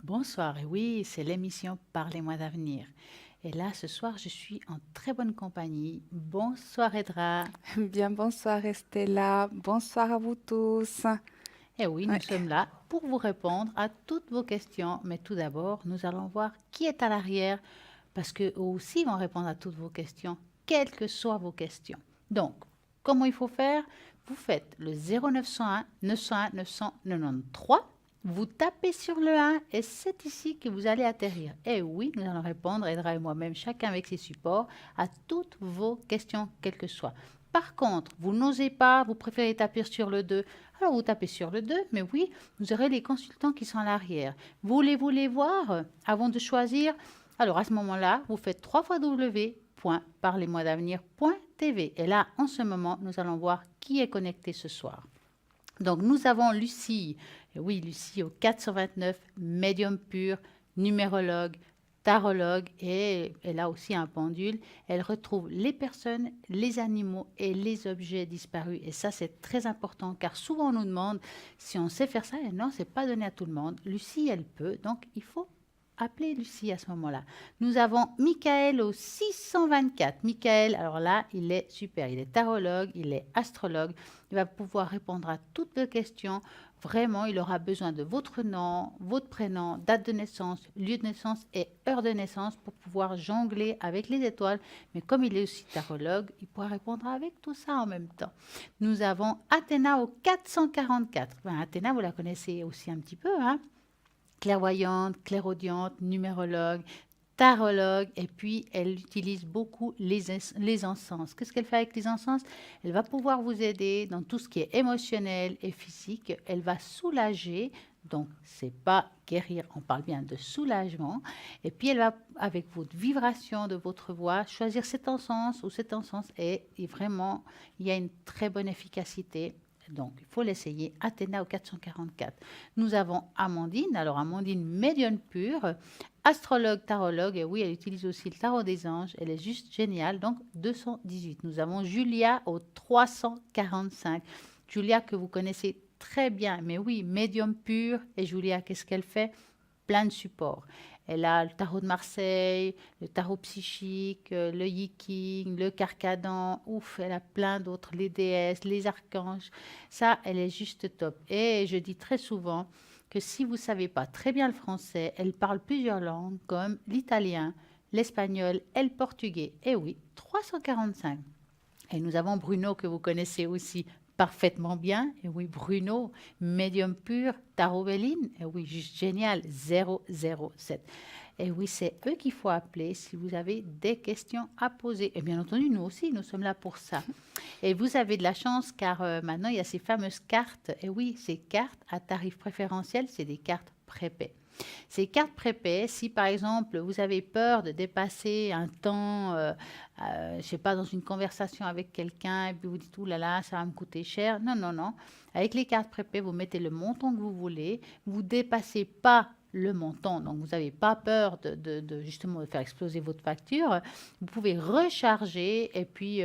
Bonsoir, et oui, c'est l'émission Parlez-moi d'avenir. Et là, ce soir, je suis en très bonne compagnie. Bonsoir, Edra. Bien, bonsoir Estella. Bonsoir à vous tous. Et oui, nous Ouais. sommes là pour vous répondre à toutes vos questions. Mais tout d'abord, nous allons voir qui est à l'arrière, parce qu'eux aussi vont répondre à toutes vos questions, quelles que soient vos questions. Donc, comment il faut faire? Vous faites le 0901 901 993. Vous tapez sur le 1 et c'est ici que vous allez atterrir. Et oui, nous allons répondre, Edra et moi-même, chacun avec ses supports, à toutes vos questions, quelles que soient. Par contre, vous n'osez pas, vous préférez taper sur le 2. Alors vous tapez sur le 2, mais oui, vous aurez les consultants qui sont à l'arrière. Voulez-vous les voir avant de choisir? Alors à ce moment-là, vous faites 3 fois www.parlez-moi-d'avenir.tv. Et là, en ce moment, nous allons voir qui est connecté ce soir. Donc nous avons Lucie, et oui Lucie au 429, médium pur, numérologue, tarologue, et elle a aussi un pendule. Elle retrouve les personnes, les animaux et les objets disparus. Et ça c'est très important car souvent on nous demande si on sait faire ça, et non, c'est pas donné à tout le monde. Lucie, elle peut, donc il faut appeler Lucie à ce moment-là. Nous avons Michael au 624. Michael, alors là, il est super. Il est tarologue, il est astrologue. Il va pouvoir répondre à toutes vos questions. Vraiment, il aura besoin de votre nom, votre prénom, date de naissance, lieu de naissance et heure de naissance pour pouvoir jongler avec les étoiles. Mais comme il est aussi tarologue, il pourra répondre avec tout ça en même temps. Nous avons Athéna au 444. Ben, Athéna, vous la connaissez aussi un petit peu, hein? Clairvoyante, clairaudiente, numérologue, tarologue, et puis elle utilise beaucoup les encens. Qu'est-ce qu'elle fait avec les encens? Elle va pouvoir vous aider dans tout ce qui est émotionnel et physique. Elle va soulager, donc c'est pas guérir, on parle bien de soulagement. Et puis elle va, avec votre vibration de votre voix, choisir cet encens ou cet encens, et vraiment, il y a une très bonne efficacité. Donc, il faut l'essayer. Athéna au 444. Nous avons Amandine. Alors, Amandine, médium pure, astrologue, tarologue. Et oui, elle utilise aussi le tarot des anges. Elle est juste géniale. Donc, 218. Nous avons Julia au 345. Julia, que vous connaissez très bien. Mais oui, médium pur. Et Julia, qu'est-ce qu'elle fait? Plein de supports. Elle a le tarot de Marseille, le tarot psychique, le yiking, le carcadan. Ouf, elle a plein d'autres, les déesses, les archanges. Ça, elle est juste top. Et je dis très souvent que si vous ne savez pas très bien le français, elle parle plusieurs langues comme l'italien, l'espagnol et le portugais. Et oui, 345. Et nous avons Bruno que vous connaissez aussi parfaitement bien. Et oui, Bruno, médium pur, tarot Béline. Et oui, juste génial, 007. Et oui, c'est eux qu'il faut appeler si vous avez des questions à poser. Et bien entendu, nous aussi, nous sommes là pour ça. Et vous avez de la chance car maintenant, il y a ces fameuses cartes. Et oui, ces cartes à tarif préférentiel, c'est des cartes prépaies. Ces cartes prépaies, si par exemple vous avez peur de dépasser un temps, je ne sais pas, dans une conversation avec quelqu'un, et puis vous dites, ouh là là, ça va me coûter cher. Non, non, non. Avec les cartes prépaies, vous mettez le montant que vous voulez, vous ne dépassez pas le montant, donc vous n'avez pas peur justement de faire exploser votre facture. Vous pouvez recharger et puis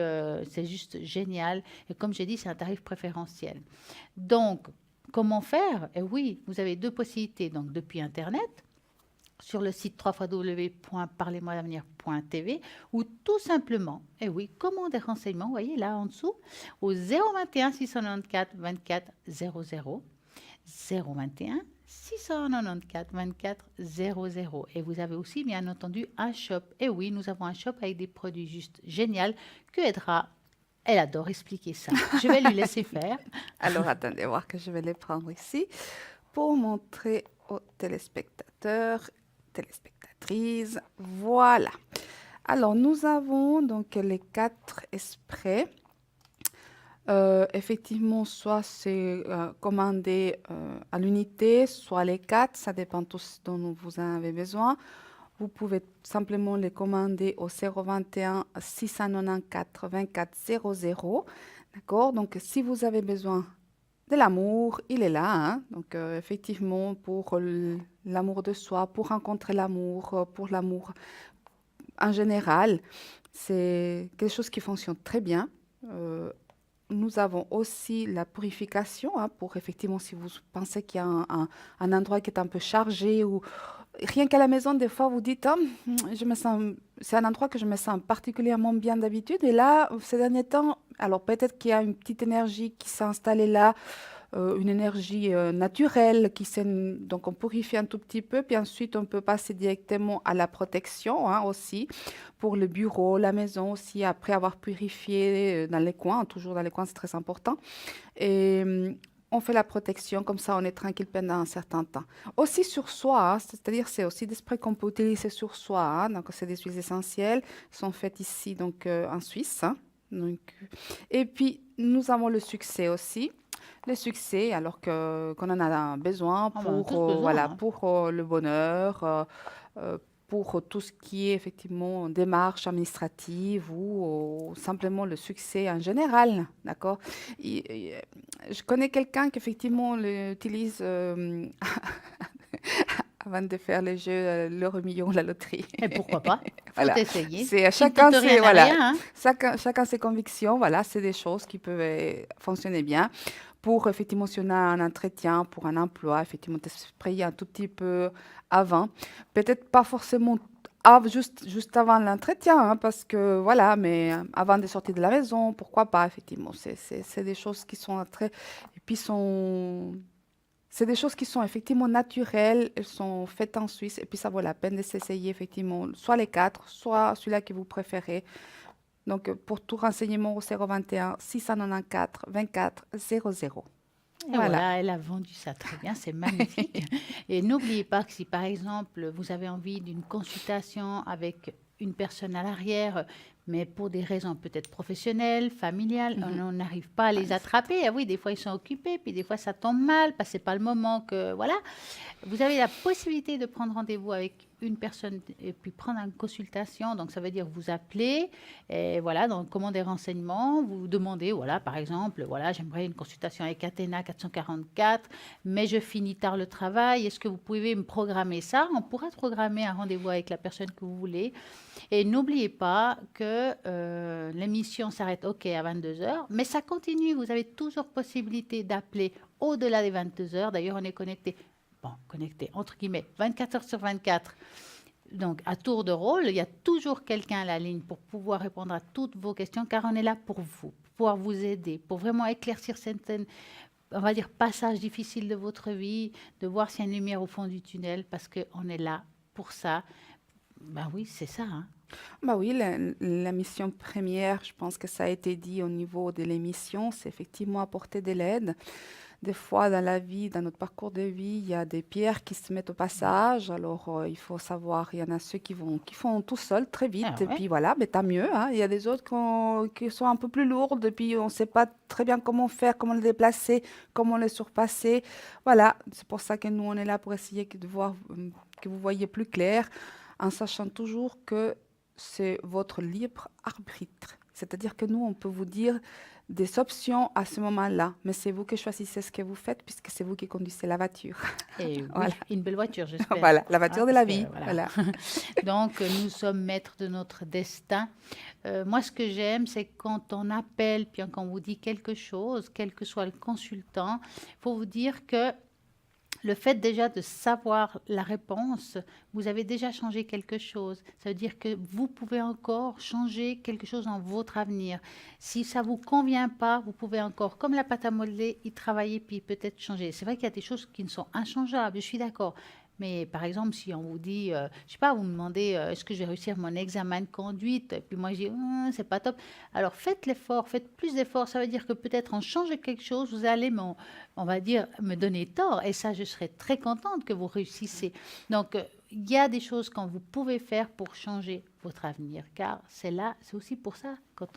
c'est juste génial. Et comme j'ai dit, c'est un tarif préférentiel. Donc, comment faire? Eh oui, vous avez deux possibilités. Donc, depuis Internet, sur le site www.parlez-moi-d'avenir.tv ou tout simplement, eh oui, comment des renseignements, vous voyez là en dessous, au 021 694 24 00, 021 694 24 00. Et vous avez aussi, bien entendu, un shop. Et oui, nous avons un shop avec des produits juste géniaux que Edra, elle adore expliquer ça. Je vais lui laisser faire. Alors, attendez voir que je vais les prendre ici pour montrer aux téléspectateurs, téléspectatrices. Voilà. Alors, nous avons donc les 4 esprits. Effectivement, soit c'est commandé à l'unité, soit les 4, ça dépend tout ce dont vous en avez besoin. Vous pouvez simplement les commander au 021 694 24 00. D'accord? Donc, si vous avez besoin de l'amour, il est là, hein. Donc, effectivement, pour l'amour de soi, pour rencontrer l'amour, pour l'amour en général, c'est quelque chose qui fonctionne très bien. nous avons aussi la purification, hein, pour effectivement, si vous pensez qu'il y a un endroit qui est un peu chargé ou rien qu'à la maison, des fois, vous dites, ah, je me sens, c'est un endroit que je me sens particulièrement bien d'habitude. Et là, ces derniers temps, alors peut-être qu'il y a une petite énergie qui s'est installée là, une énergie naturelle donc on purifie un tout petit peu, puis ensuite on peut passer directement à la protection, hein, aussi pour le bureau, la maison aussi, après avoir purifié dans les coins, toujours dans les coins, c'est très important. Et on fait la protection, comme ça on est tranquille pendant un certain temps. Aussi sur soi, hein, c'est-à-dire c'est aussi des sprays qu'on peut utiliser sur soi, hein, donc c'est des huiles essentielles, qui sont faites ici donc en Suisse, hein, donc, et puis nous avons le succès aussi. Le succès, alors que qu'on en a besoin On en a pour tous besoin, voilà hein. pour le bonheur, pour tout ce qui est effectivement démarche administrative ou simplement le succès en général, d'accord? Je connais quelqu'un qui effectivement l'utilise avant de faire les jeux, l'euro million, la loterie. Et pourquoi pas? Faut Voilà, essayer. c'est à Qui ne chacun coûte ses rien à voilà, rien, hein. chacun ses convictions. Voilà, c'est des choses qui peuvent fonctionner bien. Pour effectivement, si on a un entretien, pour un emploi, effectivement, de se sprayer un tout petit peu avant. Peut-être pas forcément juste avant l'entretien, hein, parce que voilà, mais avant de sortir de la maison, pourquoi pas, effectivement. C'est des choses qui sont très. Et puis c'est des choses qui sont effectivement naturelles, elles sont faites en Suisse, et puis ça vaut la peine de s'essayer, effectivement, soit les quatre, soit celui-là que vous préférez. Donc, pour tout renseignement au 021 694 24 00. Et Voilà. voilà, elle a vendu ça très bien, c'est magnifique. Et n'oubliez pas que si par exemple vous avez envie d'une consultation avec une personne à l'arrière, mais pour des raisons peut-être professionnelles, familiales, Mhm. on n'arrive pas à Ah, les attraper. Ah oui, des fois ils sont occupés, puis des fois ça tombe mal, parce que c'est pas le moment que voilà. Vous avez la possibilité de prendre rendez-vous avec une personne et puis prendre une consultation. Donc, ça veut dire vous appelez et voilà, donc commandez des renseignements. Vous demandez, voilà, par exemple, voilà, j'aimerais une consultation avec Athéna 444, mais je finis tard le travail. Est-ce que vous pouvez me programmer ça? On pourra programmer un rendez-vous avec la personne que vous voulez. Et n'oubliez pas que l'émission s'arrête, OK, à 22 heures, mais ça continue. Vous avez toujours possibilité d'appeler au-delà des 22 heures. D'ailleurs, on est connecté, bon, connecté entre guillemets, 24 heures sur 24. Donc, à tour de rôle, il y a toujours quelqu'un à la ligne pour pouvoir répondre à toutes vos questions, car on est là pour vous, pour pouvoir vous aider, pour vraiment éclaircir certaines, on va dire, passages difficiles de votre vie, de voir s'il y a une lumière au fond du tunnel, parce qu'on est là pour ça. Ben oui, c'est ça, hein. Bah oui, la mission première, je pense que ça a été dit au niveau de l'émission, c'est effectivement apporter de l'aide. Des fois, dans la vie, dans notre parcours de vie, il y a des pierres qui se mettent au passage. Alors, il faut savoir, il y en a ceux qui font tout seuls très vite. Ah Et ouais. puis voilà, mais tant mieux, hein. Il y a des autres qui sont un peu plus lourdes. Et puis, on ne sait pas très bien comment faire, comment les déplacer, comment les surpasser. Voilà, c'est pour ça que nous, on est là pour essayer de voir, que vous voyez plus clair, en sachant toujours que c'est votre libre arbitre. C'est-à-dire que nous, on peut vous dire des options à ce moment-là, mais c'est vous qui choisissez ce que vous faites puisque c'est vous qui conduisez la voiture. Et oui, Voilà, une belle voiture, j'espère. voilà, la Hein, voiture de parce la que, vie. voilà. Voilà. Donc, nous sommes maîtres de notre destin. Moi, ce que j'aime, c'est quand on appelle, puis quand on vous dit quelque chose, quel que soit le consultant, il faut vous dire que le fait déjà de savoir la réponse, vous avez déjà changé quelque chose. Ça veut dire que vous pouvez encore changer quelque chose dans votre avenir. Si ça ne vous convient pas, vous pouvez encore, comme la pâte à modeler, y travailler puis peut-être changer. C'est vrai qu'il y a des choses qui ne sont inchangeables, je suis d'accord. Mais par exemple, si on vous dit, je sais pas, vous me demandez, est-ce que je vais réussir mon examen de conduite? Et puis moi, je dis, c'est pas top. Alors faites l'effort, faites plus d'efforts. Ça veut dire que peut-être en changeant quelque chose, vous allez, on va dire, me donner tort. Et ça, je serais très contente que vous réussissez. Donc, il y a des choses que vous pouvez faire pour changer votre avenir. Car c'est là, c'est aussi pour ça quand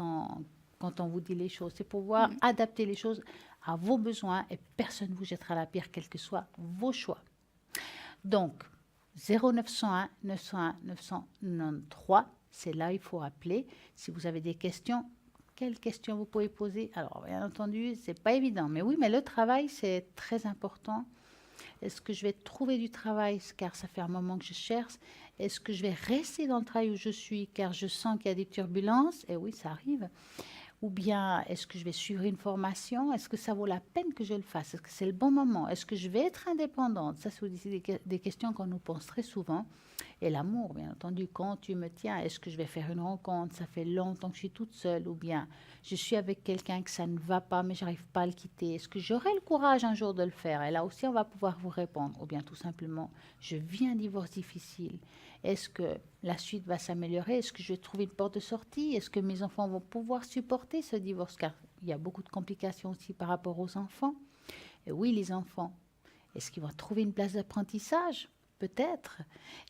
on vous dit les choses. C'est pouvoir adapter les choses à vos besoins et personne ne vous jettera la pierre, quels que soient vos choix. Donc, 0901 901 993, c'est là il faut appeler. Si vous avez des questions, quelles questions vous pouvez poser? Alors, bien entendu, c'est pas évident. Mais oui, mais le travail, c'est très important. Est-ce que je vais trouver du travail, car ça fait un moment que je cherche? Est-ce que je vais rester dans le travail où je suis, car je sens qu'il y a des turbulences? Et oui, ça arrive. Ou bien, est-ce que je vais suivre une formation? Est-ce que ça vaut la peine que je le fasse? Est-ce que c'est le bon moment? Est-ce que je vais être indépendante? Ça, c'est aussi des questions qu'on nous pose très souvent. Et l'amour, bien entendu, quand tu me tiens, est-ce que je vais faire une rencontre? Ça fait longtemps que je suis toute seule. Ou bien, je suis avec quelqu'un que ça ne va pas, mais j'arrive pas à le quitter. Est-ce que j'aurai le courage un jour de le faire? Et là aussi, on va pouvoir vous répondre. Ou bien, tout simplement, je vis un divorce difficile. Est-ce que la suite va s'améliorer? Est-ce que je vais trouver une porte de sortie? Est-ce que mes enfants vont pouvoir supporter ce divorce? Car il y a beaucoup de complications aussi par rapport aux enfants. Et oui, les enfants, est-ce qu'ils vont trouver une place d'apprentissage? Peut-être.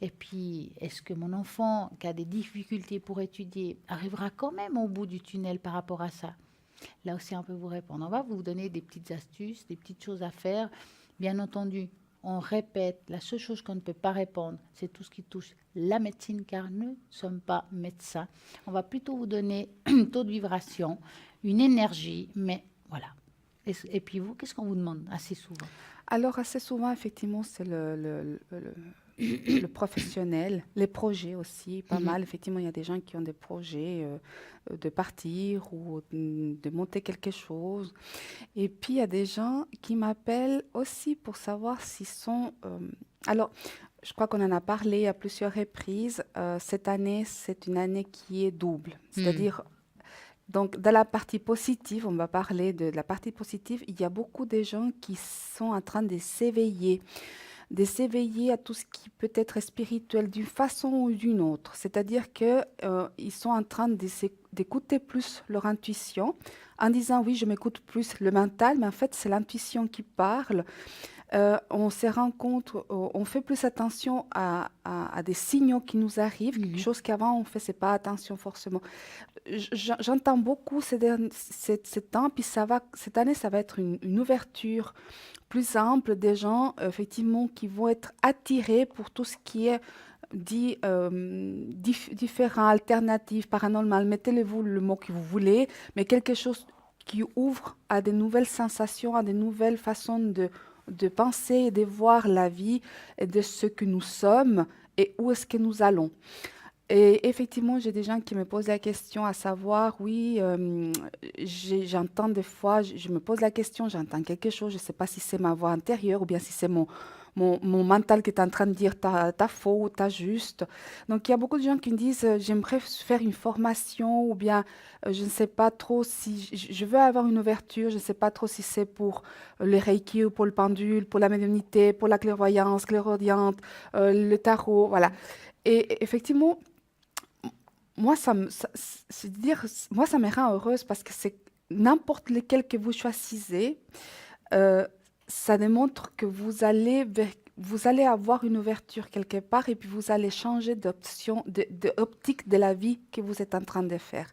Et puis, est-ce que mon enfant qui a des difficultés pour étudier arrivera quand même au bout du tunnel par rapport à ça? Là aussi, on peut vous répondre. On va vous donner des petites astuces, des petites choses à faire. Bien entendu, on répète, la seule chose qu'on ne peut pas répondre, c'est tout ce qui touche la médecine, car nous ne sommes pas médecins. On va plutôt vous donner un taux de vibration, une énergie, mais voilà. Et puis vous, qu'est-ce qu'on vous demande assez souvent? Alors, assez souvent, effectivement, c'est le professionnel, les projets aussi, pas Mhm. mal. Effectivement, il y a des gens qui ont des projets de partir ou de monter quelque chose. Et puis, il y a des gens qui m'appellent aussi pour savoir s'ils sont... alors, je crois qu'on en a parlé à plusieurs reprises. Cette année, c'est une année qui est double. Hmm. C'est-à-dire, donc, dans la partie positive, on va parler de la partie positive, il y a beaucoup de gens qui sont en train de s'éveiller à tout ce qui peut être spirituel d'une façon ou d'une autre. C'est-à-dire que ils sont en train d'écouter plus leur intuition en disant oui, je m'écoute plus le mental, mais en fait, c'est l'intuition qui parle. On se rend compte, on fait plus attention à des signaux qui nous arrivent, quelque Mhm. chose qu'avant on ne faisait pas attention forcément. J'entends beaucoup ces temps, puis cette année, ça va être une ouverture plus ample des gens, effectivement, qui vont être attirés pour tout ce qui est dit différent, alternatif, paranormal. Mettez-le-vous le mot que vous voulez, mais quelque chose qui ouvre à des nouvelles sensations, à des nouvelles façons de penser et de voir la vie et de ce que nous sommes et où est-ce que nous allons. Et effectivement, j'ai des gens qui me posent la question à savoir, oui, j'entends des fois, je me pose la question, j'entends quelque chose, je ne sais pas si c'est ma voix intérieure ou bien si c'est mon mental qui est en train de dire t'as faux ou t'as juste. Donc il y a beaucoup de gens qui me disent, j'aimerais faire une formation ou bien je ne sais pas trop si je veux avoir une ouverture, je ne sais pas trop si c'est pour le Reiki ou pour le pendule, pour la médiumnité, pour la clairvoyance, clairaudiente, le tarot, voilà. Et effectivement, moi, moi, ça me rend heureuse parce que c'est n'importe lequel que vous choisissez, euh, ça démontre que vous allez avoir une ouverture quelque part et puis vous allez changer d'option, de optique de la vie que vous êtes en train de faire.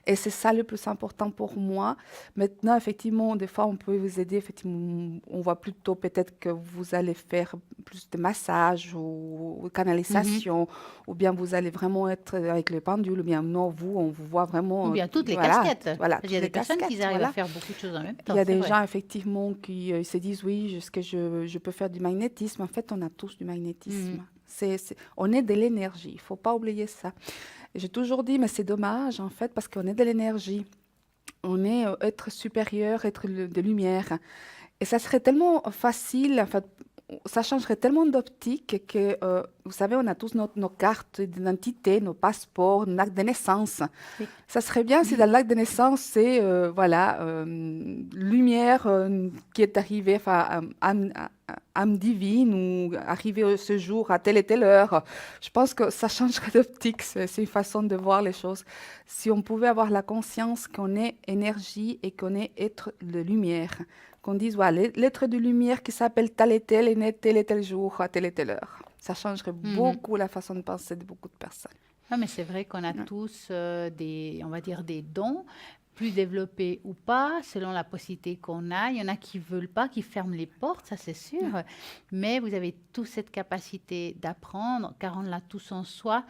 Et c'est ça le plus important pour moi. Maintenant, effectivement, des fois, on peut vous aider. Effectivement, on voit plutôt peut-être que vous allez faire plus de massage ou Mhm. canalisation, ou bien vous allez vraiment être avec le pendule, ou bien non, on vous voit Ou vraiment, bien toutes les voilà, casquettes. voilà, Il y toutes a des les personnes qui casquettes, arrivent à voilà. faire beaucoup de choses en même Il temps, y a c'est des vrai. gens, effectivement, qui se disent, oui, est-ce que je peux faire du magnétisme? En fait, on a tous du Mhm. magnétisme. On est de l'énergie, il ne faut pas oublier ça. Et j'ai toujours dit, mais c'est dommage, en fait, parce qu'on est de l'énergie. On est être supérieur, être de lumière. Et ça serait tellement facile, en fait, ça changerait tellement d'optique que, vous savez, on a tous nos cartes d'identité, nos passeports, nos actes de naissance. Oui. Ça serait bien si dans l'acte de naissance, c'est voilà, lumière qui est arrivée, enfin, âme divine ou arrivée ce jour à telle et telle heure. Je pense que ça changerait d'optique. C'est une façon de voir les choses. Si on pouvait avoir la conscience qu'on est énergie et qu'on est être de lumière, qu'on dise, voilà, l'être de lumière qui s'appelle tel est né tel et tel jour à telle et telle heure. Ça changerait Mhm. beaucoup la façon de penser de beaucoup de personnes. Non, mais c'est vrai qu'on a Ouais. tous des, on va dire, des dons, plus développés ou pas, selon la possibilité qu'on a. Il y en a qui veulent pas, qui ferment les portes, ça c'est sûr. Ouais. Mais vous avez tous cette capacité d'apprendre, car on l'a tous en soi.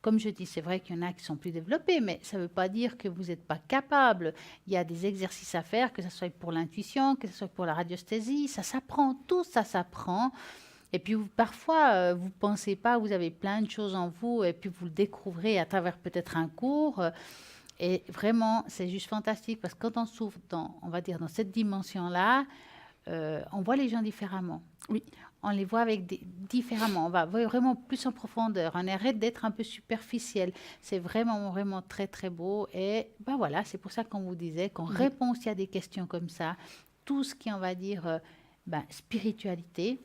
Comme je dis, c'est vrai qu'il y en a qui sont plus développés, mais ça ne veut pas dire que vous n'êtes pas capable. Il y a des exercices à faire, que ce soit pour l'intuition, que ce soit pour la radiesthésie. Ça s'apprend, tout ça s'apprend. Et puis parfois, vous ne pensez pas, vous avez plein de choses en vous, et puis vous le découvrez à travers peut-être un cours. Et vraiment, c'est juste fantastique parce que quand on s'ouvre on va dire, dans cette dimension-là, on voit les gens différemment. Oui. On les voit différemment. On va vraiment plus en profondeur. On arrête d'être un peu superficiel. C'est vraiment, vraiment très, très beau. Et ben voilà, c'est pour ça qu'on vous disait qu'on répond aussi à des questions comme ça. Tout ce qui, on va dire, spiritualité.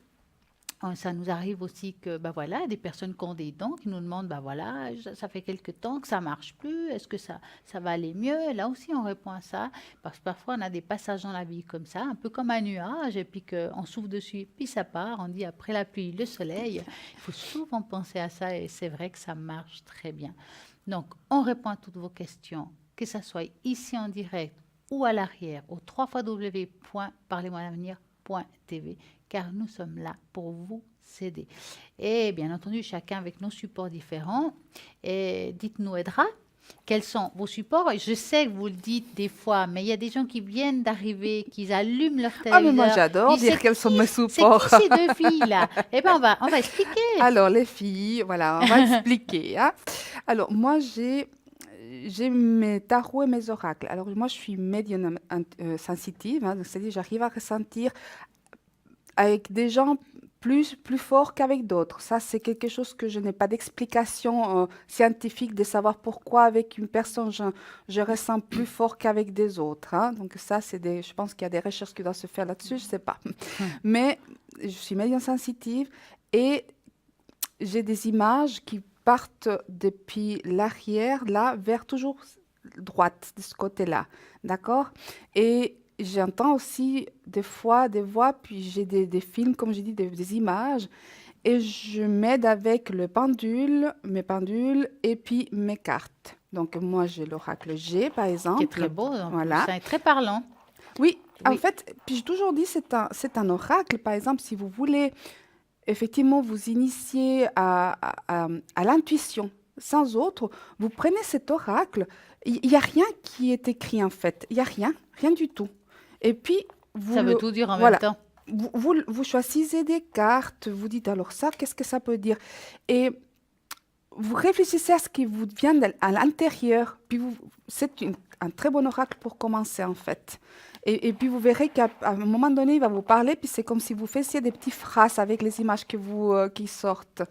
Ça nous arrive aussi que, ben voilà, des personnes qui ont des dons qui nous demandent, ben voilà, ça fait quelque temps que ça marche plus, est-ce que ça va aller mieux? Là aussi, on répond à ça, parce que parfois, on a des passages dans la vie comme ça, un peu comme un nuage, et puis qu'on souffle dessus, puis ça part, on dit après la pluie, le soleil. Il faut souvent penser à ça, et c'est vrai que ça marche très bien. Donc, on répond à toutes vos questions, que ce soit ici en direct ou à l'arrière, au www.parlez-moi-d'avenir.tv, car nous sommes là pour vous aider. Et bien entendu, chacun avec nos supports différents. Et dites-nous, Edra, quels sont vos supports? Je sais que vous le dites des fois, mais il y a des gens qui viennent d'arriver, qui allument leur téléviseur. Ah, mais moi, j'adore dire quels sont mes supports. C'est qui ces deux filles-là? Eh bien, on va expliquer. Alors, les filles, voilà, on va expliquer. Hein. Alors, moi, j'ai mes tarots et mes oracles. Alors, moi, je suis médium sensitive, hein, c'est-à-dire j'arrive à ressentir avec des gens plus forts qu'avec d'autres. Ça, c'est quelque chose que je n'ai pas d'explication scientifique de savoir pourquoi avec une personne, je ressens plus fort qu'avec des autres. Hein. Donc ça, je pense qu'il y a des recherches qui doivent se faire là-dessus, je ne sais pas. Mais je suis médium sensitive et j'ai des images qui partent depuis l'arrière, là, vers toujours droite, de ce côté-là. D'accord? Et j'entends aussi des fois des voix, puis j'ai des films, comme j'ai dit, des images, et je m'aide avec mes pendules, et puis mes cartes. Donc moi, j'ai l'oracle G, par exemple. Qui est très beau, voilà. C'est très parlant. Oui, en fait, puis j'ai toujours dit, c'est un oracle. Par exemple, si vous voulez effectivement vous initier à l'intuition, sans autre, vous prenez cet oracle, il n'y a rien qui est écrit en fait, il n'y a rien du tout. Et puis, ça veut tout dire en même temps. Vous choisissez des cartes, vous dites alors ça, qu'est-ce que ça peut dire? Et vous réfléchissez à ce qui vous vient à l'intérieur, puis c'est un très bon oracle pour commencer en fait. Et puis vous verrez qu'à un moment donné, il va vous parler, puis c'est comme si vous faisiez des petites phrases avec les images qui sortent.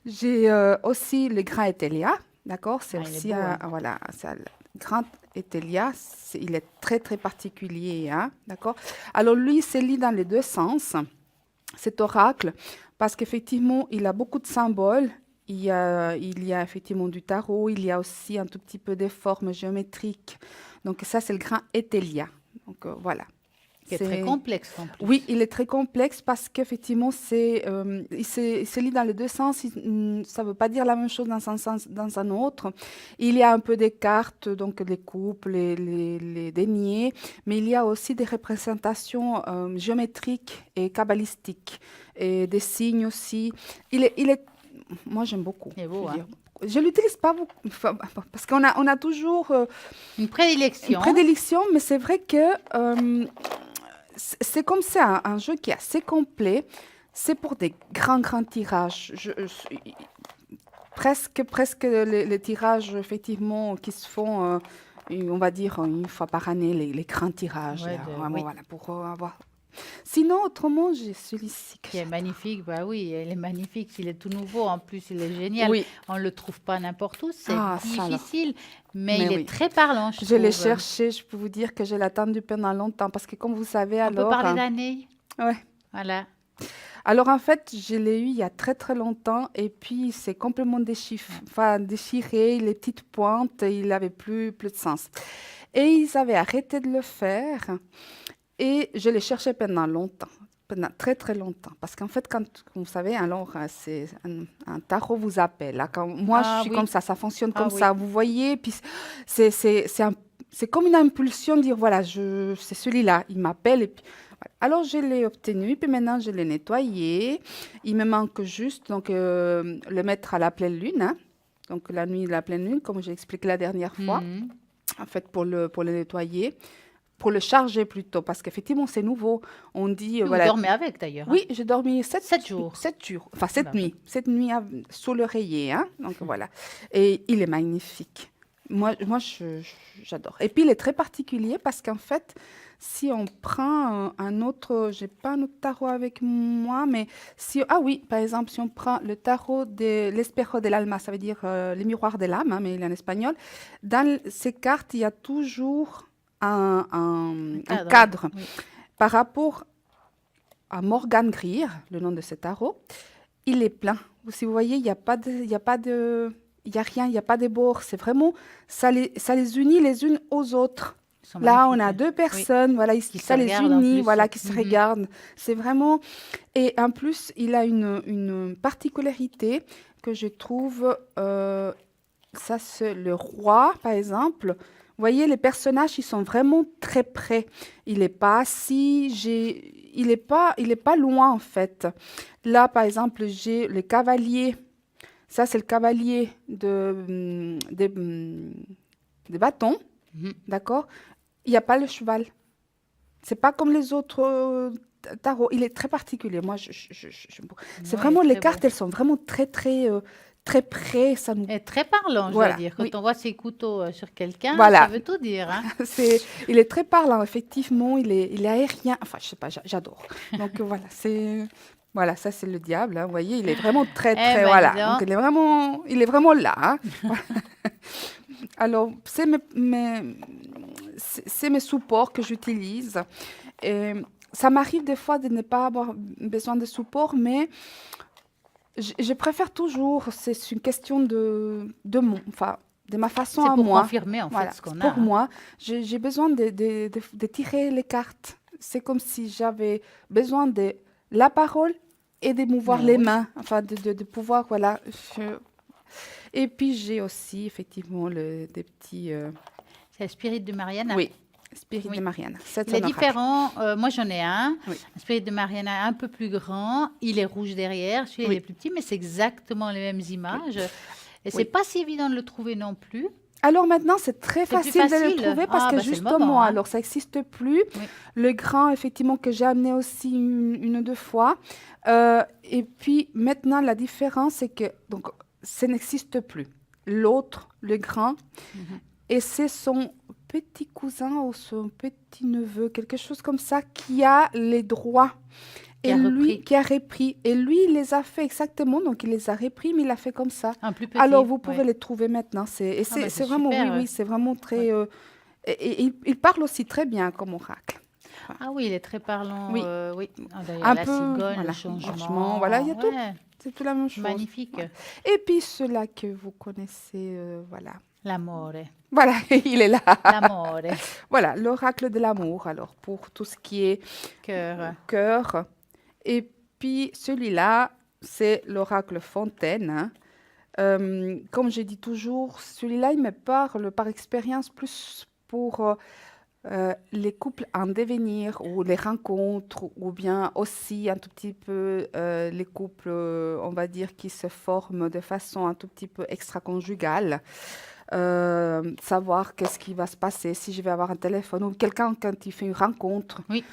J'ai aussi le grand Etelia, d'accord? C'est aussi voilà, c'est le grand Etelia, il est très très particulier, hein, d'accord? Alors lui, il se lit dans les deux sens, cet oracle, parce qu'effectivement, il a beaucoup de symboles. Il y a effectivement du tarot, il y a aussi un tout petit peu des formes géométriques. Donc ça, c'est le grand Etelia. Donc voilà. C'est très complexe en plus. Oui, il est très complexe parce qu'effectivement, il se lit dans les deux sens. Ça ne veut pas dire la même chose dans un sens, dans un autre. Il y a un peu des cartes, donc les couples, les deniers, mais il y a aussi des représentations géométriques et kabbalistiques, et des signes aussi. Moi, j'aime beaucoup. Il est beau, hein? Je ne l'utilise pas beaucoup, parce qu'on a toujours une prédilection. Mais c'est vrai que c'est comme c'est un jeu qui est assez complet. C'est pour des grands tirages. Presque les tirages, effectivement, qui se font, on va dire, une fois par année, les grands tirages. Ouais, vraiment, voilà, pour avoir... Sinon, autrement, j'ai celui-ci. Qui est magnifique, bah oui, il est magnifique, il est tout nouveau, en plus il est génial. Oui. On ne le trouve pas n'importe où, c'est difficile, mais il est très parlant, je trouve. Je l'ai cherché, je peux vous dire que je l'ai attendu pendant longtemps, parce que comme vous savez, On peut parler d'année? Oui. Voilà. Alors en fait, je l'ai eu il y a très très longtemps, et puis c'est complètement déchiré, les petites pointes, il n'avait plus de sens. Et ils avaient arrêté de le faire. Et je l'ai cherché pendant longtemps, pendant très très longtemps. Parce qu'en fait, quand vous savez, alors c'est un tarot vous appelle. Là, quand moi je suis comme ça fonctionne comme ça. Vous voyez, puis c'est comme une impulsion de dire voilà, c'est celui-là, il m'appelle. Et puis, voilà. Alors je l'ai obtenu, puis maintenant je l'ai nettoyé. Il me manque juste donc le mettre à la pleine lune, hein. Donc la nuit de la pleine lune, comme j'ai expliqué la dernière fois. En fait, pour le nettoyer. Pour le charger plutôt, parce qu'effectivement, c'est nouveau. On dit... Vous dormez avec, d'ailleurs. Oui, j'ai dormi 7 jours. 7 jours. Enfin, 7 nuits. 7 nuits sous l'oreiller. Hein? Donc, voilà. Et il est magnifique. J'adore. Et puis, il est très particulier parce qu'en fait, si on prend un autre, j'ai pas un autre tarot avec moi, mais ah oui, par exemple, si on prend le tarot de l'Espejo del Alma, ça veut dire les miroirs de l'âme, hein, mais il est en espagnol, dans ces cartes, il y a toujours un cadre. Oui. Par rapport à Morgan Greer, le nom de ce tarot, il est plein. Si vous voyez, il n'y a pas de, il y a pas de, il y a rien, il n'y a pas de bords. C'est vraiment, ça les unit les unes aux autres. Ils sont Là, on magnifiques, a hein. deux personnes, voilà, Qui se ça les regardent en unit, plus. voilà, qui se Mhm. regardent. C'est vraiment... Et en plus, il a une particularité que je trouve, ça c'est le roi, par exemple. Vous voyez, les personnages, ils sont vraiment très près. Il n'est pas assis, il est pas loin, en fait. Là, par exemple, j'ai le cavalier. Ça, c'est le cavalier des bâtons, Mhm. d'accord? Il n'y a pas le cheval. C'est pas comme les autres tarots. Il est très particulier. Moi, c'est Oui, vraiment, les très cartes, beau. elles sont vraiment très, très, très près. Ça nous... Et très parlant, je dois Voilà, dire. oui. Quand on voit ses couteaux sur quelqu'un, ça Voilà. veut tout dire, hein. Il est très parlant, effectivement. Il est aérien. Enfin, je sais pas, j'adore. Donc, voilà, Voilà, ça, c'est le diable, hein. Vous voyez, il est vraiment très, Eh très... ben, dis Voilà. Donc, donc. il est vraiment là, hein. Alors, c'est mes supports que j'utilise. Et ça m'arrive des fois de ne pas avoir besoin de support, mais je préfère toujours. C'est une question enfin, de ma façon C'est à pour moi. confirmer, en Voilà, fait, ce qu'on a, pour hein. moi, j'ai besoin de tirer les cartes. C'est comme si j'avais besoin de la parole et de mouvoir Mais les oui. mains, enfin de pouvoir, voilà. Et puis j'ai aussi effectivement des petits, C'est le spirit de Mariana. oui, Spirit Oui. de Mariana. C'est Il un est oracle. différent. Moi, j'en ai un. Oui. Un spirit de Mariana un peu plus grand. Il est rouge derrière. Celui-là, il Oui. est plus petit, mais c'est exactement les mêmes images. Et c'est Oui. pas si évident de le trouver non plus. Alors maintenant, c'est très C'est plus facile de le facile. trouver parce Ah, que bah, c'est le justement, moment, hein. alors ça n'existe plus. Oui. Le grand, effectivement, que j'ai amené aussi une ou deux fois. Et puis maintenant, la différence, c'est que donc, ça n'existe plus. L'autre, le grand, Mhm. et c'est son petit cousin ou son petit neveu, quelque chose comme ça, qui a les droits. Qui Et a lui, repris. qui a repris. Et lui, il les a fait exactement, donc il les a repris, mais il a fait comme ça. Un plus petit. Alors, vous pouvez Ouais. les trouver maintenant. Ah, bah, c'est Vraiment, oui, super. oui, c'est vraiment très... Ouais. et il parle aussi très bien comme oracle. Voilà. Ah oui, il est très parlant. Oui, Oui. Ah, d'ailleurs, un la peu, cigogne, le voilà, changement, voilà, il y changement. a tout. Ouais, C'est tout la même chose. magnifique. Voilà. Et puis, ceux-là que vous connaissez, voilà. L'amore. Voilà, il est là. L'amore. Voilà, l'oracle de l'amour, alors, pour tout ce qui est Cœur. cœur. Et puis, celui-là, c'est l'oracle fontaine, hein. Comme je dis toujours, celui-là, il me parle par expérience plus pour les couples en devenir ou les rencontres ou bien aussi un tout petit peu les couples, on va dire, qui se forment de façon un tout petit peu extra-conjugale. Savoir qu'est-ce qui va se passer, si je vais avoir un téléphone ou quelqu'un quand il fait une rencontre. Oui.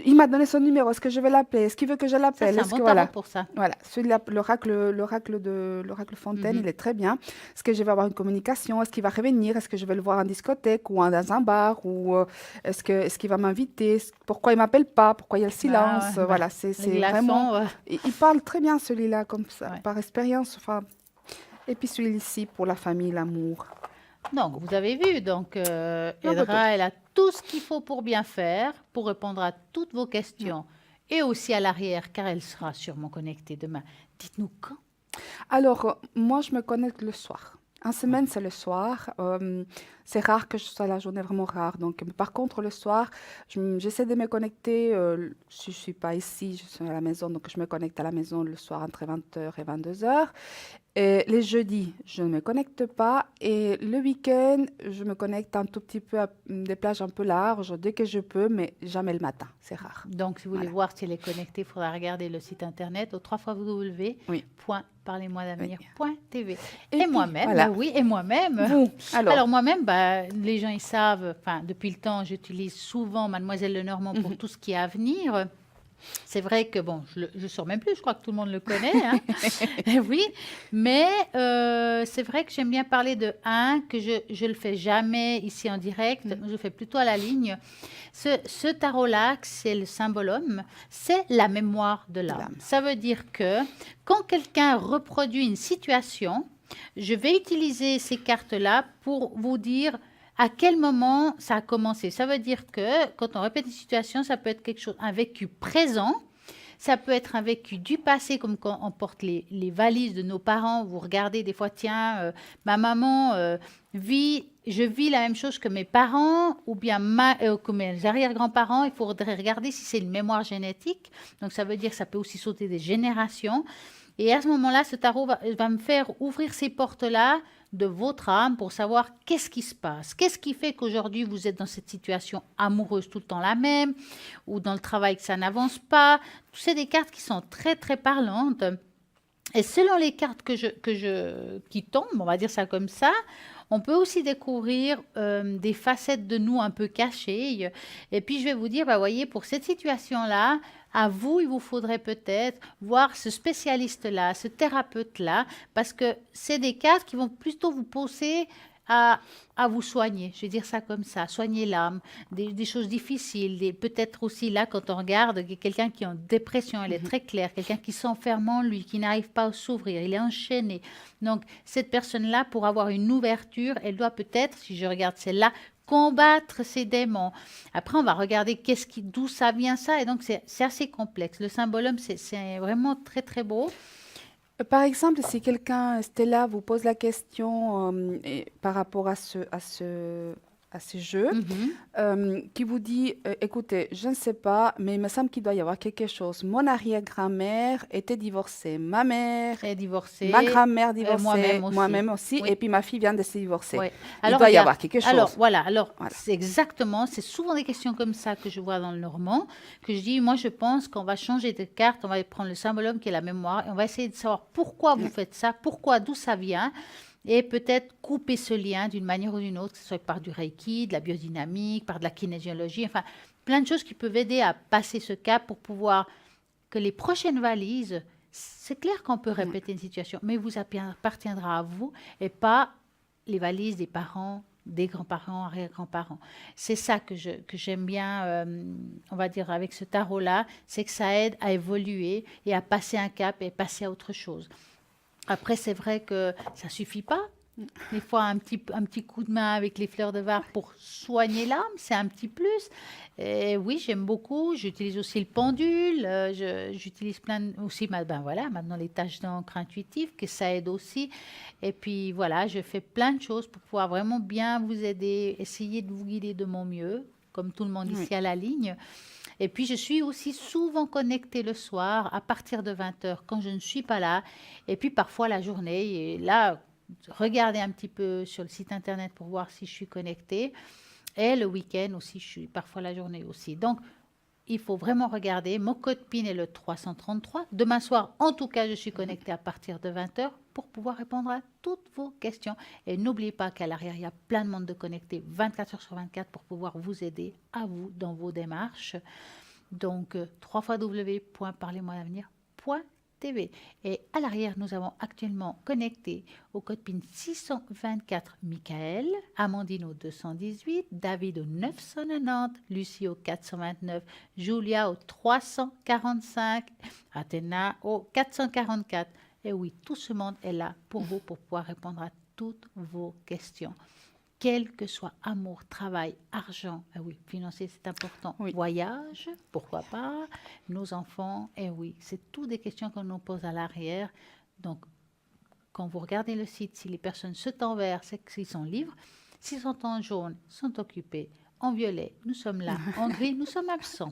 Il m'a donné son numéro, est-ce que je vais l'appeler? Est-ce qu'il veut que je Ça, l'appelle? c'est un Est-ce bon que tarot voilà. pour ça. Voilà, celui-là, l'oracle Fontaine, Mhm. il est très bien. Est-ce que je vais avoir une communication? Est-ce qu'il va revenir? Est-ce que je vais le voir en discothèque ou dans un bar? Ou est-ce qu'il va m'inviter? Pourquoi il m'appelle pas? Pourquoi il y a le silence? Ouais, bah, Voilà, les c'est glaçons, vraiment... Il parle très bien celui-là, comme ça, ouais. par expérience. Enfin, et puis celui-ci pour la famille, l'amour. Donc, vous avez vu, donc Un peu Edra, elle a tout ce qu'il faut pour bien faire, pour répondre à toutes vos questions. Et aussi à l'arrière, car elle sera sûrement connectée demain. Dites-nous quand. Alors, moi, je me connecte le soir. En semaine, c'est le soir. C'est rare que ce soit la journée, vraiment rare. Donc, par contre, le soir, j'essaie de me connecter. Si je ne suis pas ici, je suis à la maison, donc je me connecte à la maison le soir entre 20h et 22h. Et les jeudis, je ne me connecte pas. Et le week-end, je me connecte un tout petit peu à des plages un peu larges, dès que je peux, mais jamais le matin. C'est rare. Donc, si vous voulez Voilà. voir si elle est connectée, il faudra regarder le site internet au Oui. www.parlez-moi-d'avenir.tv. Et Et puis, moi-même, voilà. oui, et moi-même. Vous, Alors moi-même, bah, les gens ils savent, enfin depuis le temps, j'utilise souvent Mademoiselle Lenormand pour Mhm. tout ce qui est à venir. C'est vrai que, bon, je ne sors même plus, je crois que tout le monde le connaît, hein. Oui, mais c'est vrai que j'aime bien parler de un, que je ne le fais jamais ici en direct, je le fais plutôt à la ligne. Ce tarot-là, c'est le symbole homme, c'est la mémoire de l'âme. l'âme. Ça veut dire que quand quelqu'un reproduit une situation, je vais utiliser ces cartes-là pour vous dire à quel moment ça a commencé. Ça veut dire que quand on répète une situation, ça peut être quelque chose, un vécu présent. Ça peut être un vécu du passé, comme quand on porte les valises de nos parents. Vous regardez des fois, tiens, ma maman je vis la même chose que mes parents ou bien que mes arrière-grands-parents. Il faudrait regarder si c'est une mémoire génétique. Donc, ça veut dire que ça peut aussi sauter des générations. Et à ce moment-là, ce tarot va me faire ouvrir ces portes-là de votre âme pour savoir qu'est-ce qui se passe. Qu'est-ce qui fait qu'aujourd'hui, vous êtes dans cette situation amoureuse tout le temps la même ou dans le travail que ça n'avance pas. C'est des cartes qui sont très, très parlantes. Et selon les cartes qui tombent, on va dire ça comme ça, on peut aussi découvrir des facettes de nous un peu cachées. Et puis, je vais vous dire, voyez, pour cette situation-là, à vous, il vous faudrait peut-être voir ce spécialiste-là, ce thérapeute-là, parce que c'est des cartes qui vont plutôt vous pousser à vous soigner. Je vais dire ça comme ça, soigner l'âme, des choses difficiles, peut-être aussi là, quand on regarde quelqu'un qui est en dépression, elle est très claire, quelqu'un qui s'enferme en lui, qui n'arrive pas à s'ouvrir, il est enchaîné. Donc, cette personne-là, pour avoir une ouverture, elle doit peut-être, si je regarde celle-là, combattre ses démons. Après, on va regarder d'où ça vient ça, et donc c'est assez complexe. Le symbole homme, c'est vraiment très, très beau. Par exemple, si quelqu'un, Stella, vous pose la question par rapport à ce jeu, qui vous dit, écoutez, je ne sais pas, mais il me semble qu'il doit y avoir quelque chose. Mon arrière-grand-mère était divorcée, ma mère est divorcée, ma grand-mère divorcée, moi-même aussi, oui. Et puis ma fille vient de se divorcer. Oui. Il doit y avoir quelque chose. Alors, voilà. C'est souvent des questions comme ça que je vois dans le normand, que je dis, moi, je pense qu'on va changer de carte, on va prendre le symbole homme qui est la mémoire, et on va essayer de savoir pourquoi vous faites ça, d'où ça vient, et peut-être couper ce lien d'une manière ou d'une autre, que ce soit par du Reiki, de la biodynamique, par de la kinésiologie, enfin, plein de choses qui peuvent aider à passer ce cap pour pouvoir que les prochaines valises, c'est clair qu'on peut répéter une situation, mais vous appartiendra à vous et pas les valises des parents, des grands-parents, arrière-grands-parents. C'est ça que j'aime bien, on va dire, avec ce tarot-là, c'est que ça aide à évoluer et à passer un cap et passer à autre chose. Après, c'est vrai que ça ne suffit pas. Des fois, un petit coup de main avec les fleurs de var pour soigner l'âme, c'est un petit plus. Et oui, j'aime beaucoup. J'utilise aussi le pendule. J'utilise aussi, maintenant les taches d'encre intuitives, que ça aide aussi. Et puis voilà, je fais plein de choses pour pouvoir vraiment bien vous aider, essayer de vous guider de mon mieux, comme tout le monde ici à la ligne. Et puis, je suis aussi souvent connectée le soir à partir de 20h quand je ne suis pas là. Et puis, parfois la journée. Et là, regardez un petit peu sur le site internet pour voir si je suis connectée. Et le week-end aussi, je suis parfois la journée aussi. Donc, il faut vraiment regarder. Mon code PIN est le 333. Demain soir, en tout cas, je suis connectée à partir de 20h pour pouvoir répondre à toutes vos questions. Et n'oubliez pas qu'à l'arrière, il y a plein de monde de connectés 24h/24 pour pouvoir vous aider à vous dans vos démarches. Donc, www.parlez-moi-d'avenir.tv. Et à l'arrière, nous avons actuellement connecté au code PIN 624 Michael, Amandine au 218, David au 990, Lucie au 429, Julia au 345, Athéna au 444. Et oui, tout ce monde est là pour vous, pour pouvoir répondre à toutes vos questions. Quel que soit amour, travail, argent, oui, financier, c'est important. Oui. Voyage, pourquoi pas, nos enfants, oui, c'est toutes des questions qu'on nous pose à l'arrière. Donc, quand vous regardez le site, si les personnes se tendent vert, c'est qu'ils sont libres. S'ils sont en jaune, sont occupés. En violet, nous sommes là. En gris, nous sommes absents.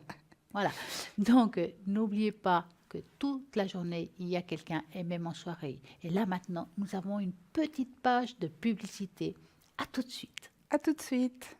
Voilà. Donc, n'oubliez pas que toute la journée, il y a quelqu'un, et même en soirée. Et là, maintenant, nous avons une petite page de publicité. À tout de suite. À tout de suite.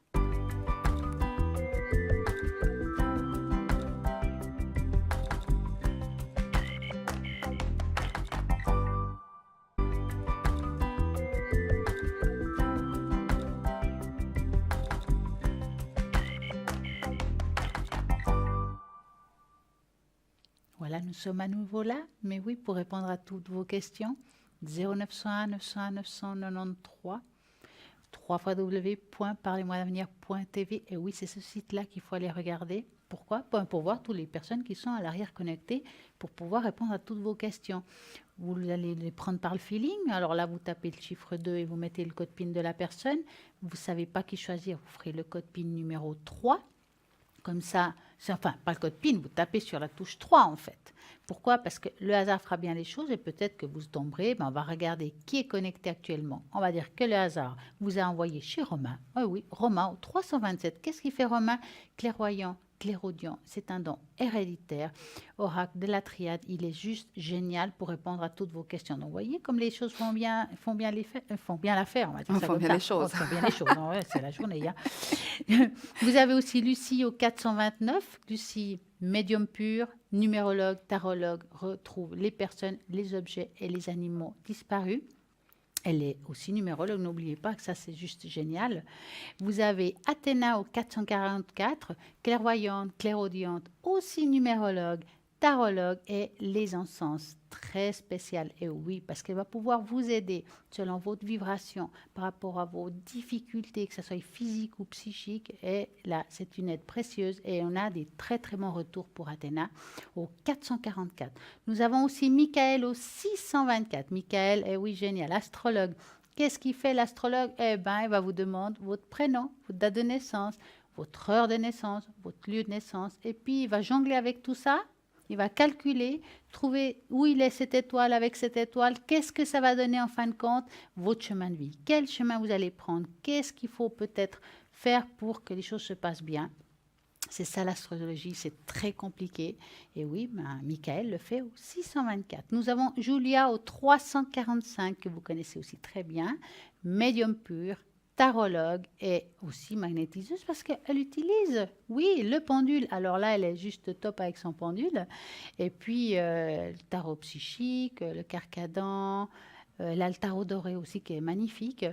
Voilà, nous sommes à nouveau là, mais oui, pour répondre à toutes vos questions. 0901 901 993 www.parlez-moi-d'avenir.tv. Et oui, c'est ce site-là qu'il faut aller regarder. Pourquoi? Pour voir toutes les personnes qui sont à l'arrière connectées pour pouvoir répondre à toutes vos questions. Vous allez les prendre par le feeling. Alors là, vous tapez le chiffre 2 et vous mettez le code PIN de la personne. Vous ne savez pas qui choisir, vous ferez le code PIN numéro 3. Comme ça, enfin, pas le code PIN, vous tapez sur la touche 3 en fait. Pourquoi? Parce que le hasard fera bien les choses et peut-être que vous tomberez, on va regarder qui est connecté actuellement. On va dire que le hasard vous a envoyé chez Romain. Ah oui, Romain au 327. Qu'est-ce qu'il fait Romain? Clairvoyant, clairaudient, c'est un don héréditaire. Oracle de la triade, il est juste génial pour répondre à toutes vos questions. Donc, vous voyez comme les choses font bien l'affaire, on va dire ça font comme bien ça. les choses. Font bien les choses. Non, ouais, c'est la journée. Hein. Vous avez aussi Lucie au 429. Lucie, médium pur, numérologue, tarologue, retrouve les personnes, les objets et les animaux disparus. Elle est aussi numérologue, n'oubliez pas que ça c'est juste génial. Vous avez Athéna au 444, clairvoyante, clairaudiente, aussi numérologue, tarologue et les encens, très spécial. Et oui, parce qu'elle va pouvoir vous aider selon votre vibration par rapport à vos difficultés, que ce soit physique ou psychique. Et là, c'est une aide précieuse et on a des très très bons retours pour Athéna au 444. Nous avons aussi Michael au 624. Michael, eh oui, génial, astrologue. Qu'est-ce qu'il fait l'astrologue? Eh bien, il va vous demander votre prénom, votre date de naissance, votre heure de naissance, votre lieu de naissance. Et puis, il va jongler avec tout ça. Il va calculer, trouver où il est cette étoile avec cette étoile. Qu'est-ce que ça va donner en fin de compte? Votre chemin de vie. Quel chemin vous allez prendre? Qu'est-ce qu'il faut peut-être faire pour que les choses se passent bien? C'est ça l'astrologie, c'est très compliqué. Et oui, Michael le fait au 624. Nous avons Julia au 345, que vous connaissez aussi très bien, médium pur, tarologue et aussi magnétiseuse parce qu'elle utilise, oui, le pendule. Alors là, elle est juste top avec son pendule. Et puis, le tarot psychique, le carcadan, là, le tarot doré aussi qui est magnifique.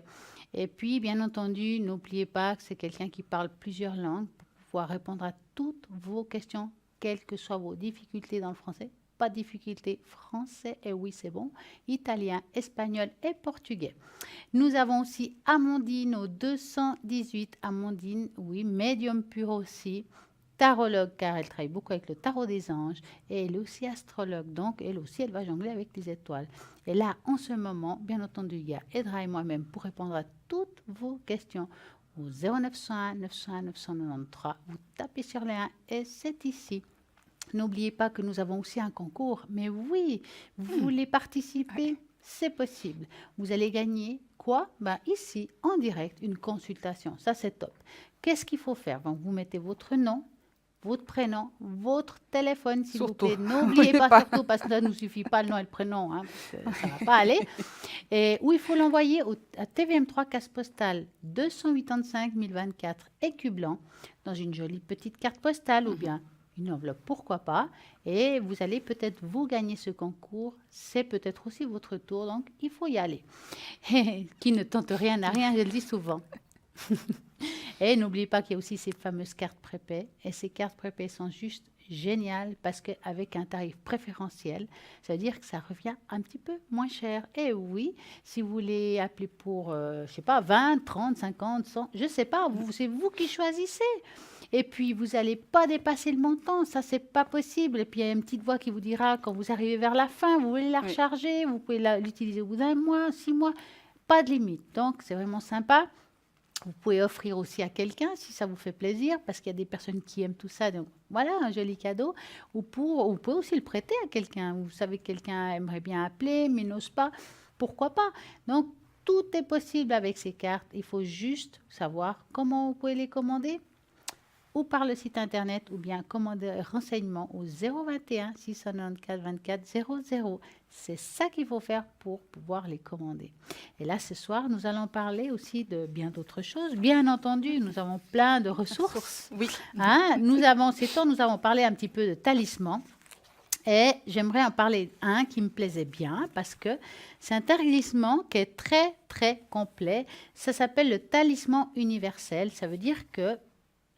Et puis, bien entendu, n'oubliez pas que c'est quelqu'un qui parle plusieurs langues pour pouvoir répondre à toutes vos questions, quelles que soient vos difficultés dans le français. Pas de difficulté, français, et oui, c'est bon, italien, espagnol et portugais. Nous avons aussi Amandine au 218. Amandine, oui, médium pur aussi, tarologue, car elle travaille beaucoup avec le tarot des anges, et elle est aussi astrologue, donc elle aussi, elle va jongler avec les étoiles. Et là, en ce moment, bien entendu, il y a Edra et moi-même pour répondre à toutes vos questions. Au 0901 901 993, vous tapez sur les 1 et c'est ici. N'oubliez pas que nous avons aussi un concours. Mais oui, vous voulez participer, c'est possible. Vous allez gagner quoi? Ici, en direct, une consultation. Ça, c'est top. Qu'est-ce qu'il faut faire? Vous mettez votre nom, votre prénom, votre téléphone, s'il vous plaît. N'oubliez pas surtout, parce que ça ne nous suffit pas le nom et le prénom, hein, parce que ça ne va pas aller. Et où il faut l'envoyer à TVM3 Casse Postale 285 024 écu blanc, dans une jolie petite carte postale ou bien une enveloppe, pourquoi pas, et vous allez peut-être vous gagner ce concours, c'est peut-être aussi votre tour, donc il faut y aller. Et qui ne tente rien n'a rien, je le dis souvent. Et n'oubliez pas qu'il y a aussi ces fameuses cartes prépay, et ces cartes prépay sont juste géniales parce qu'avec un tarif préférentiel, ça veut dire que ça revient un petit peu moins cher. Et oui, si vous voulez appeler pour, je sais pas, 20, 30, 50, 100, je sais pas, c'est vous qui choisissez. Et puis, vous n'allez pas dépasser le montant. Ça, c'est pas possible. Et puis, il y a une petite voix qui vous dira, quand vous arrivez vers la fin, vous voulez la recharger, vous pouvez l'utiliser au bout d'un mois, 6 mois. Pas de limite. Donc, c'est vraiment sympa. Vous pouvez offrir aussi à quelqu'un si ça vous fait plaisir, parce qu'il y a des personnes qui aiment tout ça. Donc, voilà, un joli cadeau. Vous pouvez aussi le prêter à quelqu'un. Vous savez que quelqu'un aimerait bien appeler, mais n'ose pas. Pourquoi pas? Donc, tout est possible avec ces cartes. Il faut juste savoir comment vous pouvez les commander, ou par le site internet, ou bien commander renseignements au 021 694 24 00. C'est ça qu'il faut faire pour pouvoir les commander. Et là, ce soir, nous allons parler aussi de bien d'autres choses. Bien entendu, nous avons plein de ressources. Oui. Hein? Ces temps, nous avons parlé un petit peu de talisman. Et j'aimerais en parler un qui me plaisait bien parce que c'est un talisman qui est très, très complet. Ça s'appelle le talisman universel. Ça veut dire que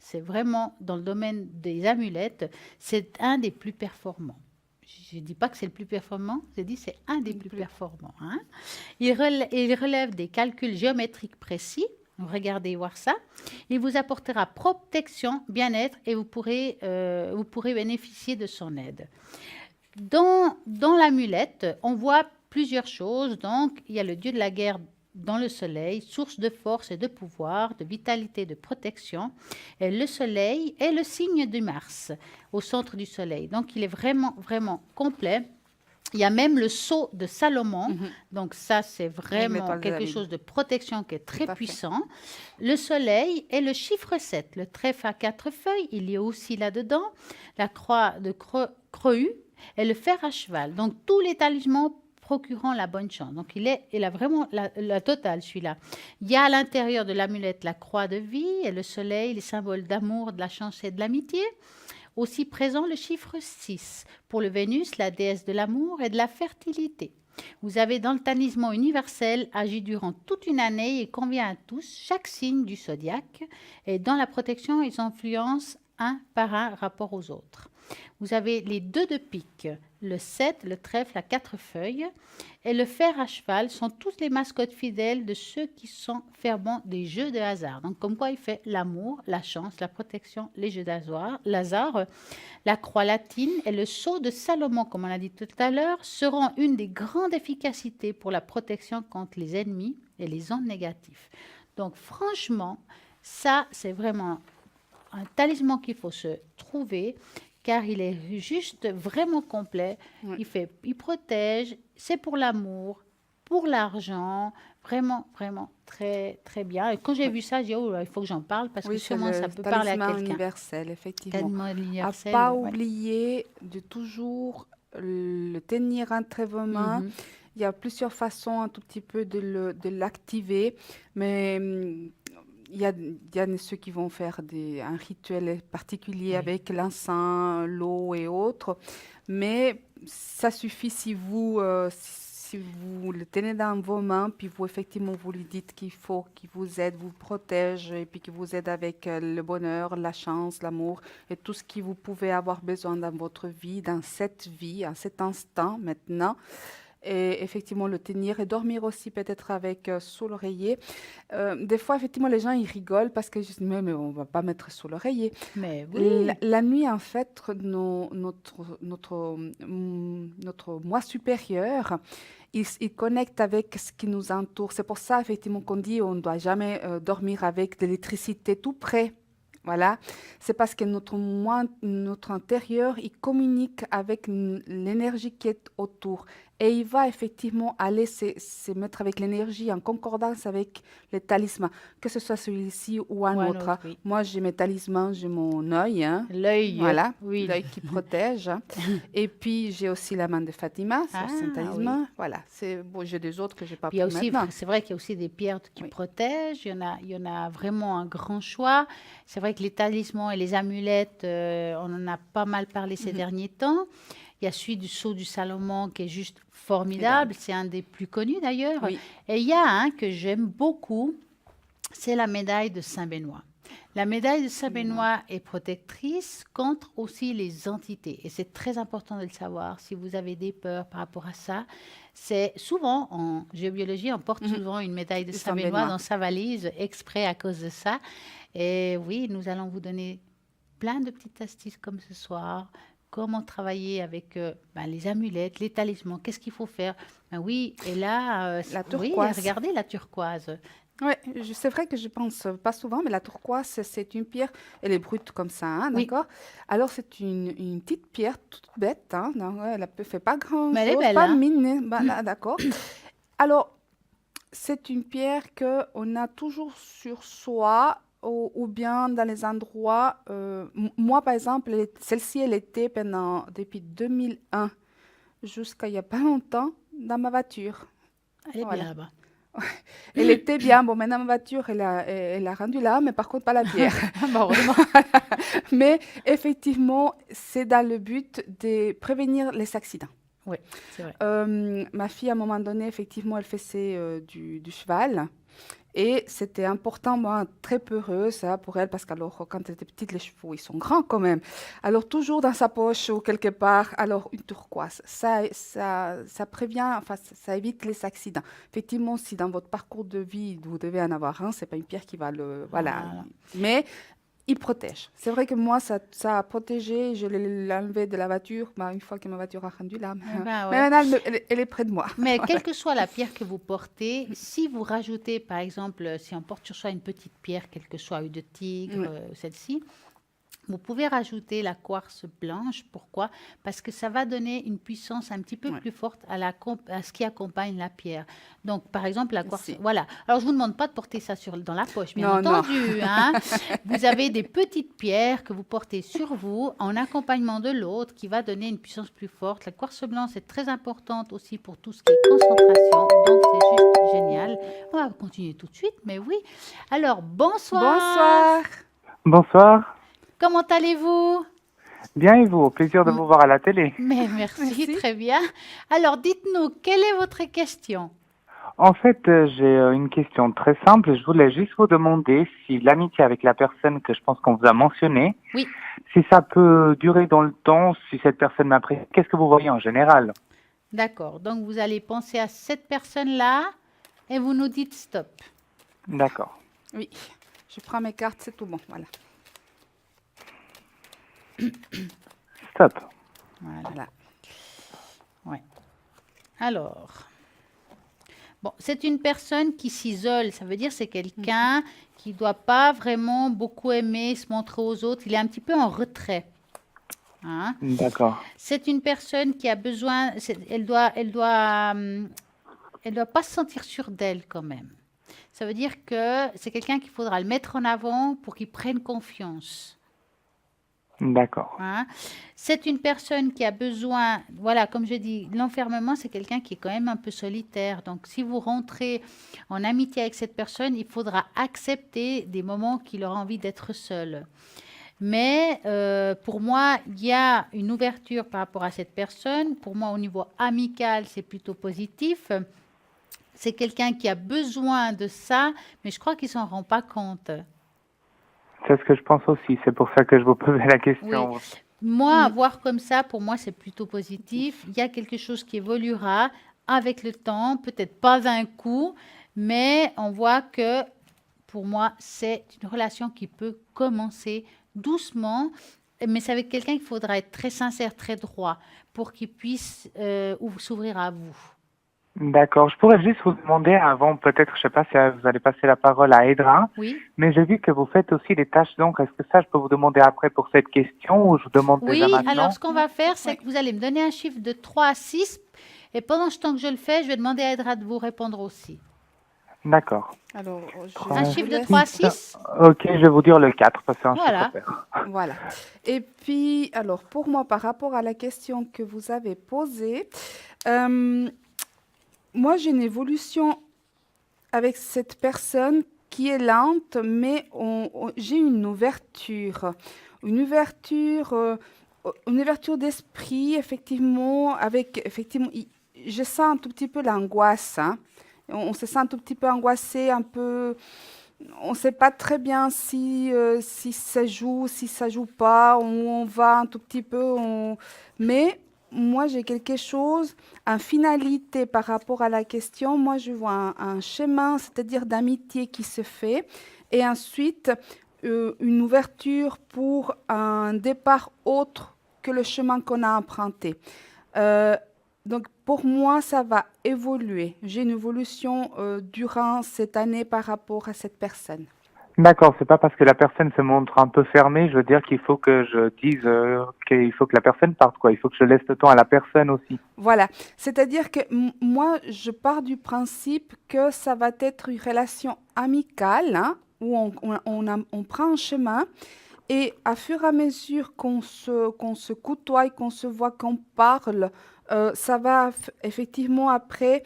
c'est vraiment dans le domaine des amulettes, c'est un des plus performants. je ne dis pas que c'est le plus performant, je dis c'est un des Le plus plus- performants. Hein. Il relève des calculs géométriques précis. Regardez voir ça. Il vous apportera protection, bien-être et vous pourrez bénéficier de son aide. Dans l'amulette, on voit plusieurs choses. Donc, il y a le dieu de la guerre dans le soleil, source de force et de pouvoir, de vitalité, de protection. Et le soleil est le signe de Mars, au centre du soleil. Donc, il est vraiment, vraiment complet. Il y a même le sceau de Salomon. Mhm. Donc, ça, c'est vraiment l'étoile de quelque David. chose de protection qui est très Tout à fait. puissant. Le soleil est le chiffre 7, le trèfle à 4 feuilles. Il y a aussi là-dedans la croix de Creux et le fer à cheval. Donc, tous les talismans procurant la bonne chance. Donc, il a vraiment la totale, celui-là. Il y a à l'intérieur de l'amulette la croix de vie et le soleil, les symboles d'amour, de la chance et de l'amitié. Aussi présent le chiffre 6 pour le Vénus, la déesse de l'amour et de la fertilité. Vous avez dans le talisman universel agi durant toute une année et convient à tous chaque signe du zodiaque. Et dans la protection, ils influencent un par un rapport aux autres. Vous avez les 2 de pique, le 7, le trèfle à 4 feuilles et le fer à cheval sont tous les mascottes fidèles de ceux qui sont fervents des jeux de hasard. Donc, comme quoi il fait l'amour, la chance, la protection, les jeux d'hasard. La croix latine et le sceau de Salomon, comme on l'a dit tout à l'heure, seront une des grandes efficacités pour la protection contre les ennemis et les ondes négatives. Donc, franchement, ça, c'est vraiment un talisman qu'il faut se trouver car il est juste vraiment complet. Oui. Il protège, c'est pour l'amour, pour l'argent, vraiment, vraiment très, très bien. Et quand j'ai vu ça, j'ai dit, oh, il faut que j'en parle parce que Oui, c'est sûrement ça le peut parler à talisman quelqu'un. universel, effectivement. Tellement À universel, pas ouais. oublier de toujours le tenir entre vos mains. Mhm. Il y a plusieurs façons un tout petit peu de l'activer, mais il y a ceux qui vont faire un rituel particulier Oui. avec l'encens, l'eau et autres, mais ça suffit si vous le tenez dans vos mains, puis vous effectivement vous lui dites qu'il faut qu'il vous aide, vous protège et puis qu'il vous aide avec le bonheur, la chance, l'amour et tout ce que vous pouvez avoir besoin dans votre vie, à cet instant maintenant. Et effectivement, le tenir et dormir aussi peut-être avec sous l'oreiller. Des fois, effectivement, les gens, ils rigolent parce que je dis, mais on va pas mettre sous l'oreiller. Mais oui, La nuit, en fait, notre moi supérieur, il connecte avec ce qui nous entoure. C'est pour ça, effectivement, qu'on dit on ne doit jamais dormir avec de l'électricité tout près. Voilà, c'est parce que notre intérieur, il communique avec l'énergie qui est autour. Et il va effectivement aller se mettre avec l'énergie en concordance avec les talismans, que ce soit celui-ci ou un ou un autre. autre, oui. Moi, j'ai mes talismans, j'ai mon œil, hein, L'œil, voilà, oui. l'œil qui protège. Et puis, j'ai aussi la main de Fatima, ça, c'est un Ah, talisman. Voilà, bon, j'ai des autres que je n'ai pas Puis il y a pris aussi, maintenant. c'est vrai qu'il y a aussi des pierres qui Oui. protègent. Il y en a vraiment un grand choix. C'est vrai que les talismans et les amulettes, on en a pas mal parlé ces derniers temps. Il y a celui du sceau du Salomon qui est juste formidable. C'est un des plus connus d'ailleurs. Oui. Et il y a un que j'aime beaucoup, c'est la médaille de Saint-Benoît. La médaille de Saint-Benoît est protectrice contre aussi les entités. Et c'est très important de le savoir. Si vous avez des peurs par rapport à ça, c'est souvent en géobiologie, on porte souvent une médaille de De Saint-Benoît Saint-Benoît. dans sa valise exprès à cause de ça. Et oui, nous allons vous donner plein de petites astuces comme ce soir. Comment travailler avec les amulettes, les talismans, qu'est-ce qu'il faut faire? Ben oui, et là, La oui, turquoise. regardez la turquoise. Oui, c'est vrai que je pense pas souvent, mais la turquoise, c'est une pierre, elle est brute comme ça, hein, Oui. d'accord? Alors, c'est une petite pierre toute bête, hein, non, ouais, elle ne fait pas grand-chose, Mais elle est belle, pas hein? mine, bah, là, d'accord. Alors, c'est une pierre qu'on a toujours sur soi ou bien dans les endroits. Moi, par exemple, celle-ci, elle était depuis 2001 jusqu'à il n'y a pas longtemps dans ma voiture. Elle est Voilà. bien là-bas. Elle était bien. Bon, maintenant, ma voiture, elle a rendu là, mais par contre, pas la pierre. Heureusement. Mais effectivement, c'est dans le but de prévenir les accidents. Oui, c'est vrai. Ma fille, à un moment donné, effectivement, elle faisait du cheval. Et c'était important, moi, très peureux, ça, pour elle, parce qu'alors, quand elle était petite, les chevaux, ils sont grands quand même. Alors, toujours dans sa poche ou quelque part, alors, une turquoise, ça prévient, enfin, ça évite les accidents. Effectivement, si dans votre parcours de vie, vous devez en avoir un, c'est pas une pierre qui va le... Voilà. Voilà. Mais il protège. C'est vrai que moi, ça a protégé. Je l'ai enlevé de la voiture, bah, une fois que ma voiture a rendu l'âme. Eh ben Mais ouais. maintenant, elle est près de moi. Mais Voilà. quelle que soit la pierre que vous portez, si vous rajoutez, par exemple, si on porte sur soi une petite pierre, quelle que soit, œil de tigre, Oui, celle-ci, vous pouvez rajouter la quartz blanche. Pourquoi? Parce que ça va donner une puissance un petit peu oui. plus forte à ce qui accompagne la pierre. Donc, par exemple, la quartz. Si. Voilà. Alors, je vous demande pas de porter ça dans la poche, bien Non, non. entendu, hein. Vous avez des petites pierres que vous portez sur vous en accompagnement de l'autre qui va donner une puissance plus forte. La quartz blanche est très importante aussi pour tout ce qui est concentration. Donc, c'est juste génial. On va continuer tout de suite, mais oui. Alors, bonsoir. Bonsoir. Bonsoir. Comment allez-vous? Bien et vous? Au plaisir de M- vous voir à la télé. Mais merci, Merci. très bien. Alors, dites-nous, quelle est votre question? En fait, j'ai une question très simple. Je voulais juste vous demander si l'amitié avec la personne que je pense qu'on vous a mentionnée, Oui, si ça peut durer dans le temps, si cette personne m'apprécie. Qu'est-ce que vous voyez en général? d'accord. Donc, vous allez penser à cette personne-là et vous nous dites stop. D'accord. Oui. Je prends mes cartes, c'est tout bon. Voilà. Stop. Voilà. Voilà. Ouais. Alors, bon, c'est une personne qui s'isole. Ça veut dire c'est quelqu'un qui ne doit pas vraiment beaucoup aimer se montrer aux autres. Il est un petit peu en retrait. Hein? D'accord. C'est une personne qui a besoin, elle doit pas se sentir sûre d'elle quand même. Ça veut dire que c'est quelqu'un qu'il faudra le mettre en avant pour qu'il prenne confiance. D'accord. Hein. C'est une personne qui a besoin, voilà, comme je dis, l'enfermement, c'est quelqu'un qui est quand même un peu solitaire. Donc, si vous rentrez en amitié avec cette personne, il faudra accepter des moments qu'il aura envie d'être seul. Mais pour moi, il y a une ouverture par rapport à cette personne. Pour moi, au niveau amical, c'est plutôt positif. C'est quelqu'un qui a besoin de ça, mais je crois qu'il s'en rend pas compte. C'est ce que je pense aussi. C'est pour ça que je vous posais la Oui. question. Moi, voir comme ça, pour moi, c'est plutôt positif. Il y a quelque chose qui évoluera avec le temps, peut-être pas d'un coup, mais on voit que pour moi, c'est une relation qui peut commencer doucement, mais c'est avec quelqu'un qu'il faudra être très sincère, très droit pour qu'il puisse s'ouvrir à vous. D'accord. Je pourrais juste vous demander avant, peut-être, je sais pas si vous allez passer la parole à Edra, Oui? mais j'ai vu que vous faites aussi des tâches, donc est-ce que ça, je peux vous demander après pour cette question ou je vous demande déjà Oui, alors maintenant? ce qu'on va faire, c'est Oui. que vous allez me donner un chiffre de 3 à 6 et pendant ce temps que je le fais, je vais demander à Edra de vous répondre aussi. D'accord. Alors, Un je chiffre vous de laisse. 3 à 6? Ok, je vais vous dire le 4 parce que c'est un Voilà. chiffre pair. Voilà. Et puis, alors, pour moi, par rapport à la question que vous avez posée, moi, j'ai une évolution avec cette personne qui est lente, mais j'ai une ouverture. Une ouverture d'esprit, effectivement, je sens un tout petit peu l'angoisse. Hein. On se sent un tout petit peu angoissé, un peu. On ne sait pas très bien si ça joue, si ça joue pas. On va un tout petit peu. Mais moi, j'ai quelque chose, en finalité par rapport à la question. Moi, je vois un chemin, c'est-à-dire d'amitié qui se fait. Et ensuite, une ouverture pour un départ autre que le chemin qu'on a emprunté. Euh, donc pour moi, ça va évoluer. J'ai une évolution durant cette année par rapport à cette personne. D'accord, c'est pas parce que la personne se montre un peu fermée, je veux dire qu'il faut que je dise qu'il faut que la personne parte, quoi. Il faut que je laisse le temps à la personne aussi. Voilà, c'est-à-dire que moi, je pars du principe que ça va être une relation amicale, hein, où on prend un chemin. Et à fur et à mesure qu'on se côtoie, qu'on se voit, qu'on parle, ça va effectivement après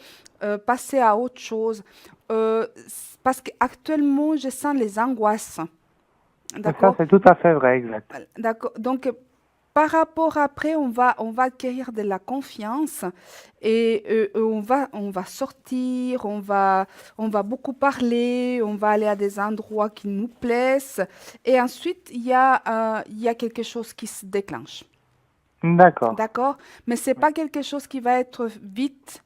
passer à autre chose. Parce qu'actuellement, je sens les angoisses. Ça, D'accord? c'est tout à fait vrai, exact. D'accord. Donc, par rapport après, on va acquérir de la confiance et on va sortir, on va beaucoup parler, on va aller à des endroits qui nous plaisent. Et ensuite, il y a quelque chose qui se déclenche. D'accord. D'accord? Mais c'est pas quelque chose qui va être vite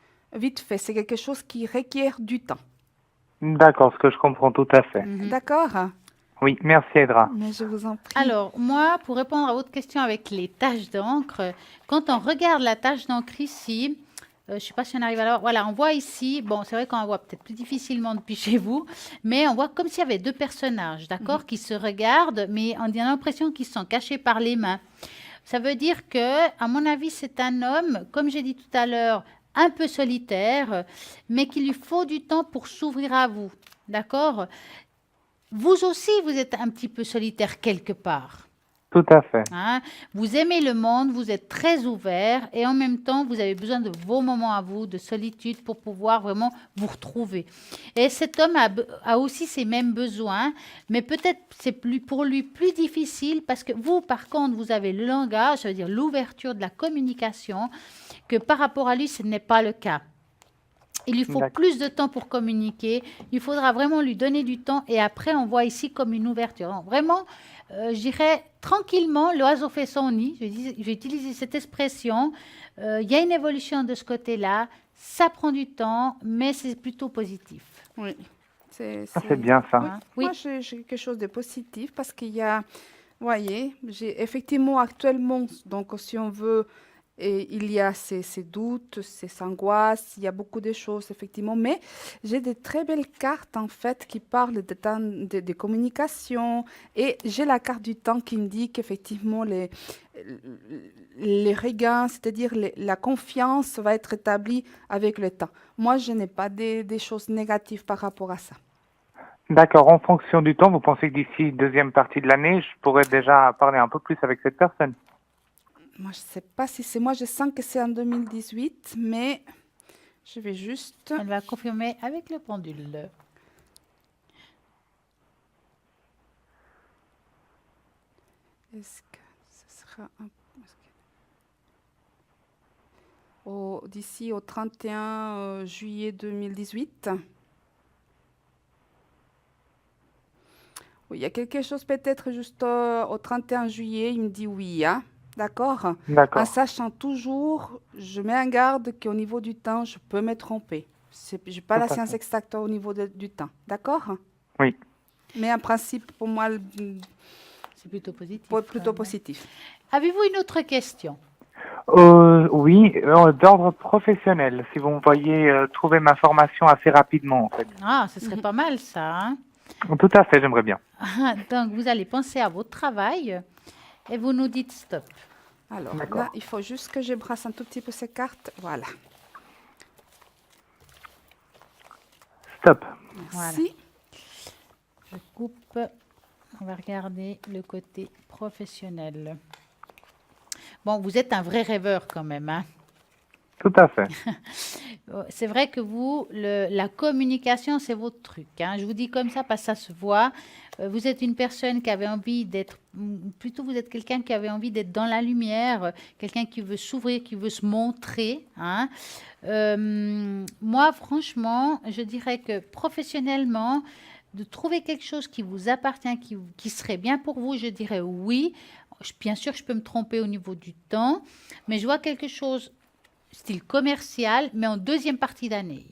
fait. C'est quelque chose qui requiert du temps. D'accord, ce que je comprends tout à fait. D'accord? Oui, merci Edra. Mais je vous en prie. Alors, moi, pour répondre à votre question avec les taches d'encre, quand on regarde la tache d'encre ici, je ne sais pas si on arrive à la voir. Voilà, on voit ici, bon, c'est vrai qu'on voit peut-être plus difficilement depuis chez vous, mais on voit comme s'il y avait deux personnages, d'accord, qui se regardent, mais on a l'impression qu'ils sont cachés par les mains. Ça veut dire que, à mon avis, c'est un homme, comme j'ai dit tout à l'heure, un peu solitaire, mais qu'il lui faut du temps pour s'ouvrir à vous, d'accord? Vous aussi, vous êtes un petit peu solitaire quelque part. Tout à fait. Hein. Vous aimez le monde, vous êtes très ouvert et en même temps, vous avez besoin de vos moments à vous, de solitude pour pouvoir vraiment vous retrouver. Et cet homme a aussi ces mêmes besoins, mais peut-être c'est pour lui plus difficile parce que vous, par contre, vous avez le langage, ça veut dire l'ouverture de la communication, que par rapport à lui, ce n'est pas le cas. Il lui faut D'accord. plus de temps pour communiquer. Il faudra vraiment lui donner du temps. Et après, on voit ici comme une ouverture. Donc, vraiment, je dirais tranquillement, l'oiseau fait son nid. J'ai utilisé cette expression. Il y a une évolution de ce côté-là. Ça prend du temps, mais c'est plutôt positif. Oui. C'est bien ça. Oui. Oui. Moi, j'ai quelque chose de positif parce qu'il y a, vous voyez, j'ai effectivement actuellement, donc si on veut, et il y a ces doutes, ces angoisses, il y a beaucoup de choses, effectivement, mais j'ai de très belles cartes, en fait, qui parlent de communication, et j'ai la carte du temps qui indique effectivement les regains, c'est-à-dire la confiance va être établie avec le temps. Moi, je n'ai pas des choses négatives par rapport à ça. D'accord, en fonction du temps, vous pensez que d'ici deuxième partie de l'année, je pourrais déjà parler un peu plus avec cette personne? Moi, je ne sais pas si c'est moi, je sens que c'est en 2018, mais je vais juste... Elle va confirmer avec le pendule. Est-ce que ce sera d'ici au 31 juillet 2018? Oui, il y a quelque chose peut-être juste au 31 juillet, il me dit oui, hein? D'accord? D'accord. En sachant toujours, je mets en garde qu'au niveau du temps, je peux me tromper. Je n'ai pas Tout la à fait. science exacte au niveau du temps. D'accord? Oui. Mais en principe, pour moi, C'est plutôt positif. plutôt quand même. positif. Avez-vous une autre question? Oui, d'ordre professionnel, si vous me voyez trouver ma formation assez rapidement, en fait. Ah, ce serait pas mal ça. Hein? Tout à fait, j'aimerais bien. Donc, vous allez penser à votre travail et vous nous dites stop. Alors D'accord. là, il faut juste que je brasse un tout petit peu ces cartes. Voilà. Stop. Merci. Je coupe. On va regarder le côté professionnel. Bon, vous êtes un vrai rêveur quand même, hein? Tout à fait. C'est vrai que vous, la communication, c'est votre truc. Hein. Je vous dis comme ça parce que ça se voit. Vous êtes une personne qui avait envie d'être, plutôt vous êtes quelqu'un qui avait envie d'être dans la lumière, quelqu'un qui veut s'ouvrir, qui veut se montrer. Hein. Moi, franchement, je dirais que professionnellement, de trouver quelque chose qui vous appartient, qui serait bien pour vous, je dirais oui. Bien sûr, je peux me tromper au niveau du temps, mais je vois quelque chose style commercial, mais en deuxième partie d'année.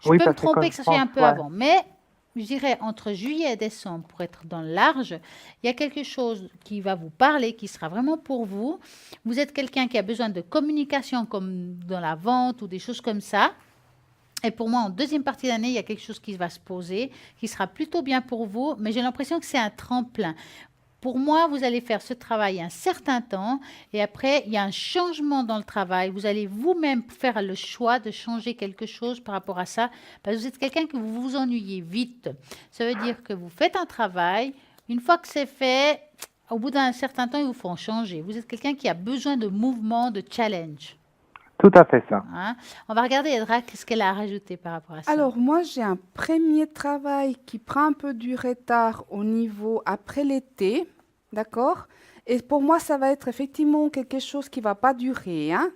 Je Oui, peux me parce que comme tromper je que ce soit un pense, peu ouais. avant, mais je dirais entre juillet et décembre, pour être dans le large, il y a quelque chose qui va vous parler, qui sera vraiment pour vous. Vous êtes quelqu'un qui a besoin de communication, comme dans la vente ou des choses comme ça. Et pour moi, en deuxième partie d'année, il y a quelque chose qui va se poser, qui sera plutôt bien pour vous, mais j'ai l'impression que c'est un tremplin. Pour moi, vous allez faire ce travail un certain temps et après, il y a un changement dans le travail. Vous allez vous-même faire le choix de changer quelque chose par rapport à ça parce que vous êtes quelqu'un que vous vous ennuyez vite. Ça veut dire que vous faites un travail. Une fois que c'est fait, au bout d'un certain temps, il vous faut en changer. Vous êtes quelqu'un qui a besoin de mouvement, de challenge. Tout à fait ça. Hein? On va regarder, Edra, qu'est-ce qu'elle a rajouté par rapport à ça. Alors, moi, j'ai un premier travail qui prend un peu du retard au niveau après l'été, d'accord? Et pour moi, ça va être effectivement quelque chose qui ne va pas durer, hein.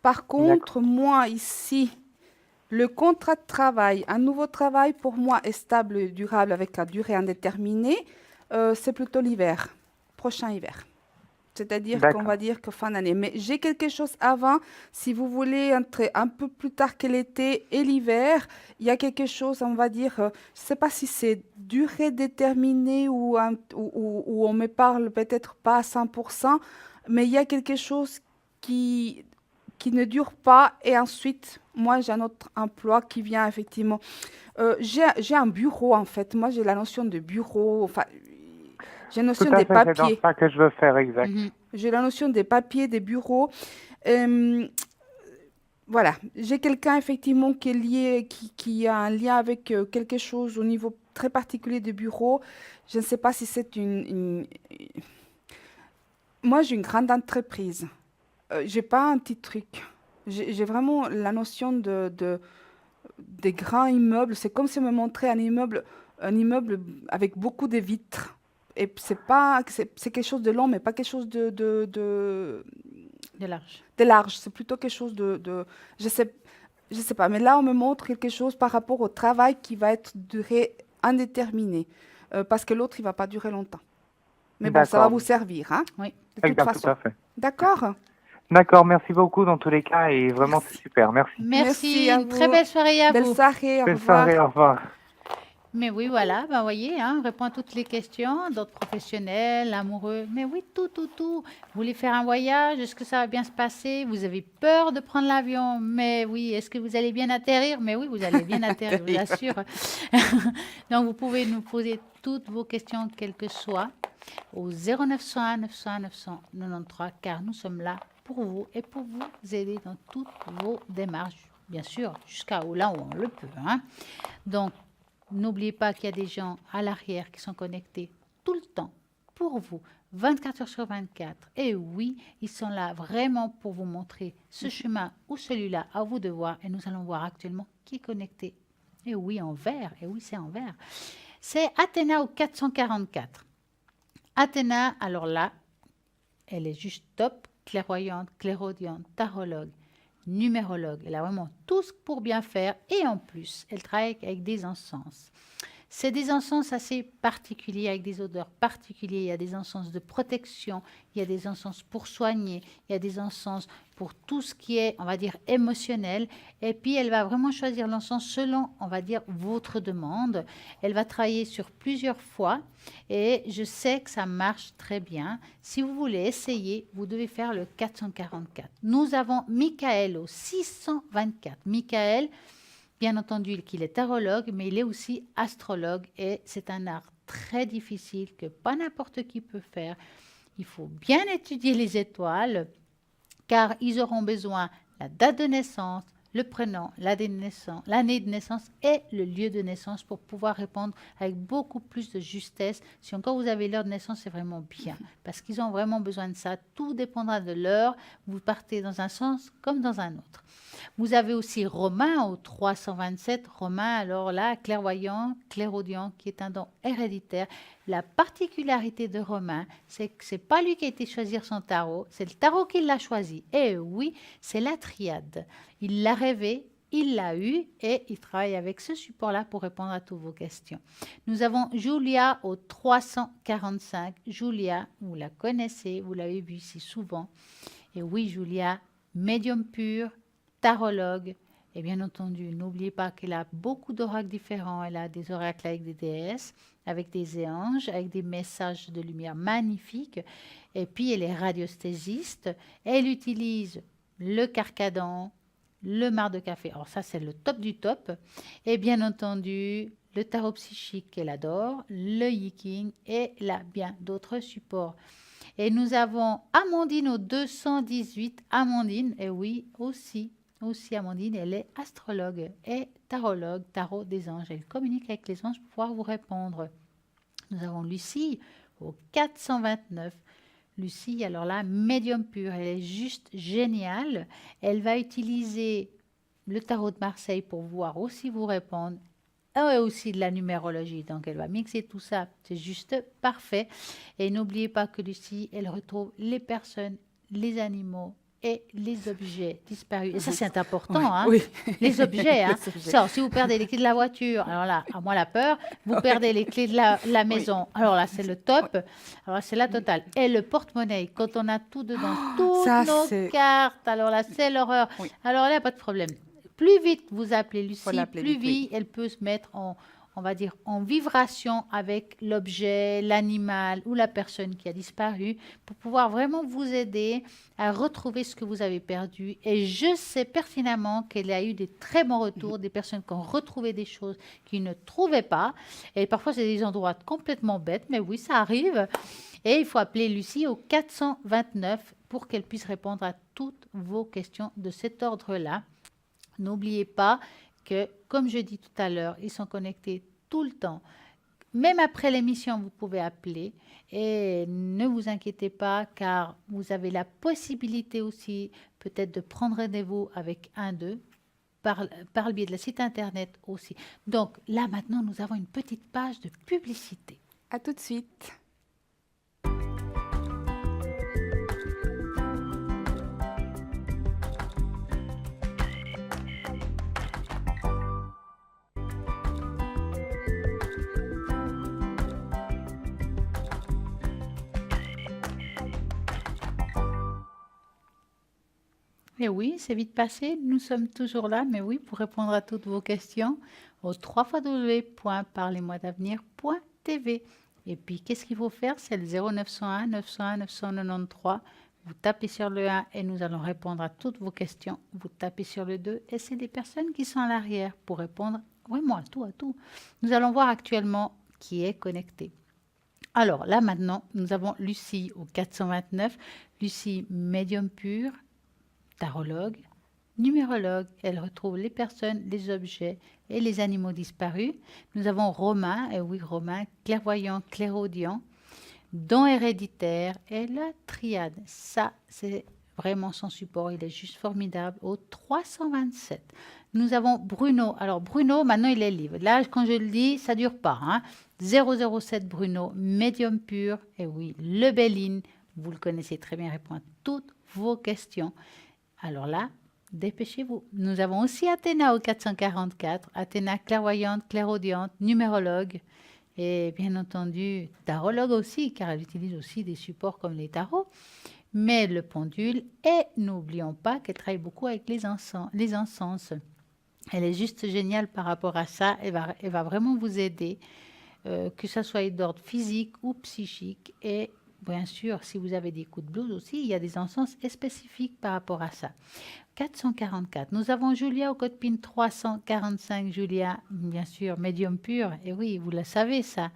Par contre, moi, ici, le contrat de travail, un nouveau travail, pour moi, est stable et durable avec la durée indéterminée. C'est plutôt l'hiver, prochain hiver. C'est-à-dire qu'on D'accord. va dire que fin d'année. Mais j'ai quelque chose avant. Si vous voulez entrer un peu plus tard que l'été et l'hiver, il y a quelque chose, on va dire, je ne sais pas si c'est durée déterminée ou on me parle peut-être pas à 100%, mais il y a quelque chose qui, qui ne dure pas. Et ensuite, moi, j'ai un autre emploi qui vient effectivement. J'ai un bureau, en fait. Moi, j'ai la notion de bureau. Enfin, j'ai la Tout notion à des fait, c'est dans papiers. ça que je veux faire, exact. Mhm. J'ai la notion des papiers, des bureaux. Euh, voilà, j'ai quelqu'un effectivement qui est lié, qui a un lien avec quelque chose au niveau très particulier de bureau. Je ne sais pas si c'est Moi, j'ai une grande entreprise. J'ai pas un petit truc. J'ai vraiment la notion des grands immeubles. C'est comme si on me montrait un immeuble avec beaucoup de vitres. Et c'est quelque chose de long, mais pas quelque chose De large. de large. C'est plutôt quelque chose je sais pas. Mais là, on me montre quelque chose par rapport au travail qui va être durée indéterminée. Parce que l'autre, il va pas durer longtemps. Mais bon, ça va D'accord. vous servir, hein, Oui. de toute Exact, tout façon. à fait. D'accord? D'accord, merci beaucoup dans tous les cas et vraiment c'est Merci. super, merci. Merci. À Une très vous. belle soirée à Belle vous. soirée, au Belle revoir. soirée, au revoir. Mais oui, voilà, ben voyez, hein, on répond à toutes les questions, d'autres professionnels, amoureux. Mais oui, tout, tout, tout. Vous voulez faire un voyage? Est-ce que ça va bien se passer? Vous avez peur de prendre l'avion? Mais oui, est-ce que vous allez bien atterrir? Mais oui, vous allez bien atterrir, je vous assure. Donc, vous pouvez nous poser toutes vos questions, quelles que soient, au 0901 900 993, car nous sommes là pour vous et pour vous aider dans toutes vos démarches, bien sûr, jusqu'à là où on le peut, hein. Donc, n'oubliez pas qu'il y a des gens à l'arrière qui sont connectés tout le temps pour vous, 24 heures sur 24. Et oui, ils sont là vraiment pour vous montrer ce chemin ou celui-là à vous de voir. Et nous allons voir actuellement qui est connecté. Et oui, en vert. Et oui, c'est en vert. C'est Athéna au 444. Athéna, alors là, elle est juste top, clairvoyante, clairaudiente, tarologue, numérologue. Elle a vraiment tout ce pour bien faire et en plus, elle travaille avec des encens. C'est des encens assez particuliers, avec des odeurs particulières. Il y a des encens de protection, il y a des encens pour soigner, il y a des encens pour tout ce qui est, on va dire, émotionnel. Et puis, elle va vraiment choisir l'encens selon, on va dire, votre demande. Elle va travailler sur plusieurs fois et je sais que ça marche très bien. Si vous voulez essayer, vous devez faire le 444. Nous avons Michael au 624. Michael, bien entendu qu'il est tarologue, mais il est aussi astrologue et c'est un art très difficile que pas n'importe qui peut faire. Il faut bien étudier les étoiles car ils auront besoin de la date de naissance, le prénom, l'année de naissance et le lieu de naissance pour pouvoir répondre avec beaucoup plus de justesse. Si encore vous avez l'heure de naissance, c'est vraiment bien parce qu'ils ont vraiment besoin de ça. Tout dépendra de l'heure. Vous partez dans un sens comme dans un autre. Vous avez aussi Romain au 327. Romain, alors là, clairvoyant, clairaudient, qui est un don héréditaire. La particularité de Romain, c'est que ce n'est pas lui qui a été choisir son tarot, c'est le tarot qui l'a choisi. Et oui, c'est la triade. Il l'a rêvé, il l'a eu et il travaille avec ce support-là pour répondre à toutes vos questions. Nous avons Julia au 345. Julia, vous la connaissez, vous l'avez vue ici souvent. Et oui, Julia, médium pur, tarologue. Et bien entendu, n'oubliez pas qu'elle a beaucoup d'oracles différents. Elle a des oracles avec des déesses, avec des anges, avec des messages de lumière magnifiques. Et puis, elle est radiesthésiste. Elle utilise le carcadon, le marc de café. Alors ça, c'est le top du top. Et bien entendu, le tarot psychique qu'elle adore, le yiking et là, bien d'autres supports. Et nous avons Amandine au 218. Amandine, et oui, aussi Amandine, elle est astrologue et tarologue, tarot des anges. Elle communique avec les anges pour pouvoir vous répondre. Nous avons Lucie au 429. Lucie, alors là, médium pur, elle est juste géniale. Elle va utiliser le tarot de Marseille pour pouvoir aussi vous répondre. et aussi de la numérologie. Donc, elle va mixer tout ça. C'est juste parfait. Et n'oubliez pas que Lucie, elle retrouve les personnes, les animaux et les objets disparus. Et ça, c'est important, hein. Oui. Les objets, hein. Les objets. Ça, si vous perdez les clés de la voiture, alors là, à moi la peur, vous perdez les clés de la maison. Alors là, c'est le top. Alors là, c'est la totale. Et le porte-monnaie, quand on a tout dedans, toutes ça, nos c'est- cartes, alors là, c'est l'horreur. Oui. Alors là, pas de problème. Plus vite vous appelez Lucie, Faut l'appeler plus vite, oui. vite elle peut se mettre on va dire, en vibration avec l'objet, l'animal ou la personne qui a disparu pour pouvoir vraiment vous aider à retrouver ce que vous avez perdu. Et je sais pertinemment qu'elle a eu des très bons retours, des personnes qui ont retrouvé des choses qu'ils ne trouvaient pas. Et parfois, c'est des endroits complètement bêtes, mais oui, ça arrive. Et il faut appeler Lucie au 429 pour qu'elle puisse répondre à toutes vos questions de cet ordre-là. N'oubliez pas que, comme je dis tout à l'heure, ils sont connectés tout le temps. Même après l'émission, vous pouvez appeler et ne vous inquiétez pas car vous avez la possibilité aussi peut-être de prendre rendez-vous avec un d'eux par le biais de la site internet aussi. Donc là maintenant, nous avons une petite page de publicité. À tout de suite. Et oui, c'est vite passé. Nous sommes toujours là, mais oui, pour répondre à toutes vos questions au www.parlez-moi-d'avenir.tv. Et puis, qu'est-ce qu'il faut faire? C'est le 0901 901 993. Vous tapez sur le 1 et nous allons répondre à toutes vos questions. Vous tapez sur le 2 et c'est des personnes qui sont à l'arrière pour répondre vraiment à tout, à tout. Nous allons voir actuellement qui est connecté. Alors là maintenant, nous avons Lucie au 429. Lucie, médium pur, tarologue, numérologue. Elle retrouve les personnes, les objets et les animaux disparus. Nous avons Romain, et oui Romain, clairvoyant, clairaudient, don héréditaire et la triade. Ça, c'est vraiment son support. Il est juste formidable. Au 327. Nous avons Bruno. Alors Bruno, maintenant il est libre. Là, quand je le dis, ça dure pas, hein. 007 Bruno, médium pur. Et oui, le Béline. Vous le connaissez très bien, répond à toutes vos questions. Alors là, dépêchez-vous. Nous avons aussi Athéna au 444. Athéna clairvoyante, clairaudiente, numérologue. Et bien entendu, tarologue aussi, car elle utilise aussi des supports comme les tarots. Mais le pendule. Et n'oublions pas qu'elle travaille beaucoup avec les encens. Elle est juste géniale par rapport à ça. Elle va vraiment vous aider, que ce soit d'ordre physique ou psychique. Et bien sûr, si vous avez des coups de blues aussi, il y a des encens spécifiques par rapport à ça. 444. Nous avons Julia au code PIN 345. Julia, bien sûr, médium pur. Et oui, vous le savez ça.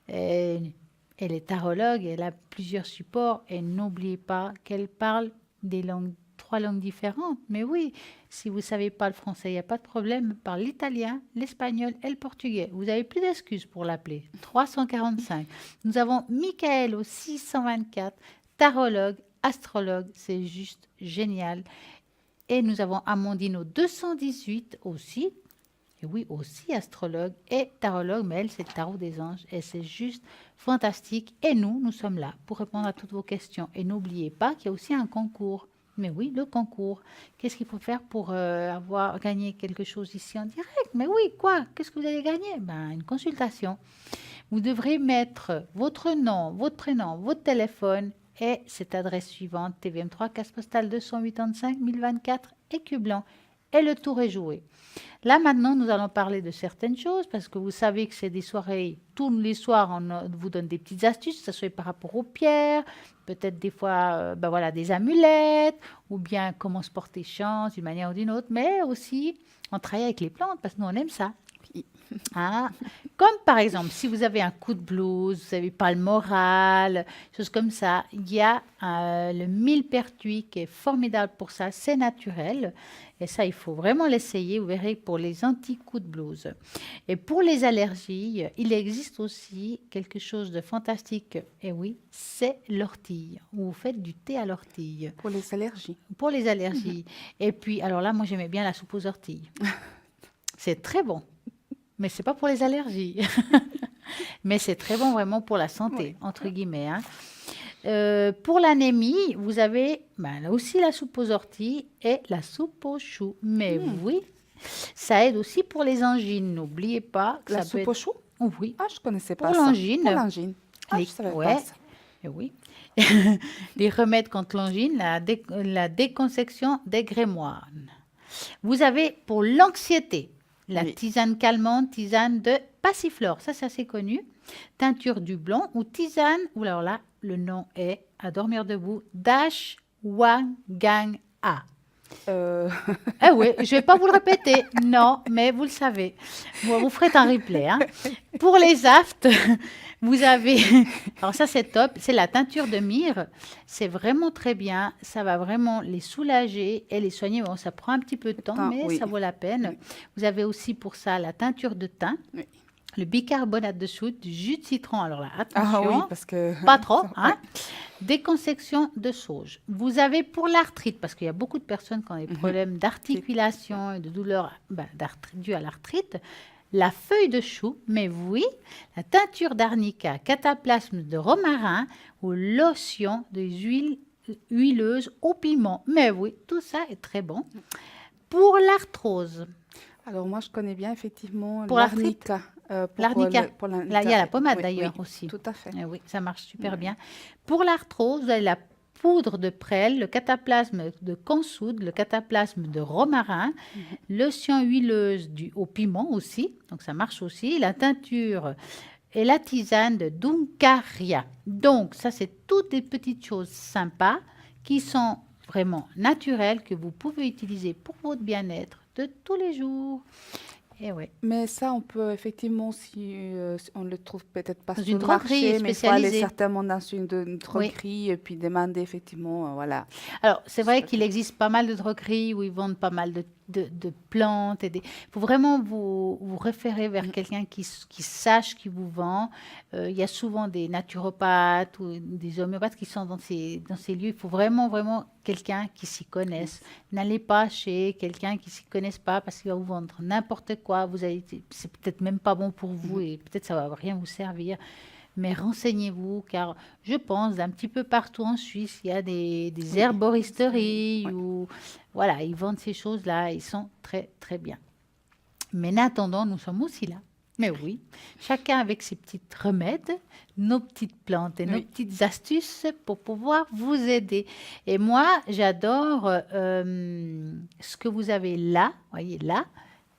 Elle est tarologue, elle a plusieurs supports. Et n'oubliez pas qu'elle parle des langues, 3 langues différentes. Mais oui, si vous ne savez pas le français, il n'y a pas de problème. Elle parle l'italien, l'espagnol et le portugais. Vous n'avez plus d'excuses pour l'appeler. 345. Nous avons Michael au 624, tarologue, astrologue. C'est juste génial. Et nous avons Amandine au 218 aussi. Et oui, aussi astrologue et tarologue, mais elle, c'est le tarot des anges. Et c'est juste fantastique. Et nous sommes là pour répondre à toutes vos questions. Et n'oubliez pas qu'il y a aussi un concours. Mais oui, le concours. Qu'est-ce qu'il faut faire pour avoir gagné quelque chose ici en direct? Mais oui, quoi? Qu'est-ce que vous allez gagner? Ben, une consultation. Vous devrez mettre votre nom, votre prénom, votre téléphone et cette adresse suivante, TVM3, case postale 285 1024, Écu Blanc. Et le tour est joué. Là, maintenant, nous allons parler de certaines choses parce que vous savez que c'est des soirées, tous les soirs, on vous donne des petites astuces, que ce soit par rapport aux pierres, peut-être des fois des amulettes, ou bien comment se porter chance d'une manière ou d'une autre, mais aussi on travaille avec les plantes parce que nous, on aime ça. Ah, comme par exemple, si vous avez un coup de blues, vous n'avez pas le moral, choses comme ça, il y a le millepertuis qui est formidable pour ça, c'est naturel. Et ça, il faut vraiment l'essayer, vous verrez, pour les anti-coups de blues. Et pour les allergies, il existe aussi quelque chose de fantastique. Et oui, c'est l'ortie. Vous faites du thé à l'ortie. Pour les allergies. Pour les allergies. Et puis, alors là, moi, j'aimais bien la soupe aux orties. C'est très bon. mais c'est pas pour les allergies. Mais c'est très bon vraiment pour la santé, entre guillemets, hein. Pour l'anémie, vous avez là aussi la soupe aux orties et la soupe aux choux. Mais oui, ça aide aussi pour les angines. N'oubliez pas que La ça peut soupe être... aux choux? Oui, Ah, je connaissais pour pas ça. l'angine. Pour l'angine. Ah, Les- je savais ouais, pas ça. oui. Les remèdes contre l'angine, la déconsection des grémoines. Vous avez pour l'anxiété, la Oui. tisane calmante, tisane de passiflore, ça c'est assez connu, teinture du blanc ou tisane, ou alors là, le nom est à dormir debout, Dashwaganga. Euh, Ah oui, je ne vais pas vous le répéter, non, mais vous le savez. Vous ferez un replay, hein. Pour les aftes, vous avez, alors ça c'est top, c'est la teinture de myrrhe. C'est vraiment très bien, ça va vraiment les soulager et les soigner. Bon, ça prend un petit peu de temps, Temps, mais oui. ça vaut la peine. Vous avez aussi pour ça la teinture de thym, Oui. le bicarbonate de soude, du jus de citron. Alors là, Ah attention, oui, parce que... pas trop, Ouais. hein. Déconsection de sauge. Vous avez pour l'arthrite, parce qu'il y a beaucoup de personnes qui ont des problèmes d'articulation et de douleurs dues à l'arthrite, la feuille de chou, mais oui, la teinture d'arnica, cataplasme de romarin ou lotion des huiles huileuses au piment. Mais oui, tout ça est très bon. Pour l'arthrose, Alors moi, je connais bien effectivement Pour l'arthrite? l'arnica. L'arnica. Pour Là, il y a la pommade Oui, d'ailleurs oui, aussi. tout à fait. Oui, ça marche super bien. Pour l'arthrose, vous avez la poudre de prêle, le cataplasme de consoude, le cataplasme de romarin, lotion huileuse au piment aussi, donc ça marche aussi, la teinture et la tisane de Duncaria. Donc, ça, c'est toutes des petites choses sympas qui sont vraiment naturelles, que vous pouvez utiliser pour votre bien-être de tous les jours. Et ouais. Mais ça, on peut effectivement, si on le trouve peut-être pas Dans sur une le droguerie marché, mais il faut aller spécialisée. certainement dans une droguerie et puis demander effectivement, voilà. Alors, c'est vrai Ok. qu'il existe pas mal de drogueries où ils vendent pas mal de plantes. Il faut vraiment vous référer vers quelqu'un qui sache qui vous vend. Il y a souvent des naturopathes ou des homéopathes qui sont dans ces lieux. Il faut vraiment, vraiment quelqu'un qui s'y connaisse. N'allez pas chez quelqu'un qui s'y connaisse pas parce qu'il va vous vendre n'importe quoi. C'est peut-être même pas bon pour vous et peut-être ça va rien vous servir. Mais renseignez-vous, car je pense d'un petit peu partout en Suisse, il y a des herboristeries Oui. où voilà, ils vendent ces choses-là, ils sont très très bien. Mais en attendant, nous sommes aussi là. Mais oui, chacun avec ses petits remèdes, nos petites plantes et nos Oui. petites astuces pour pouvoir vous aider. Et moi, j'adore ce que vous avez là, voyez là,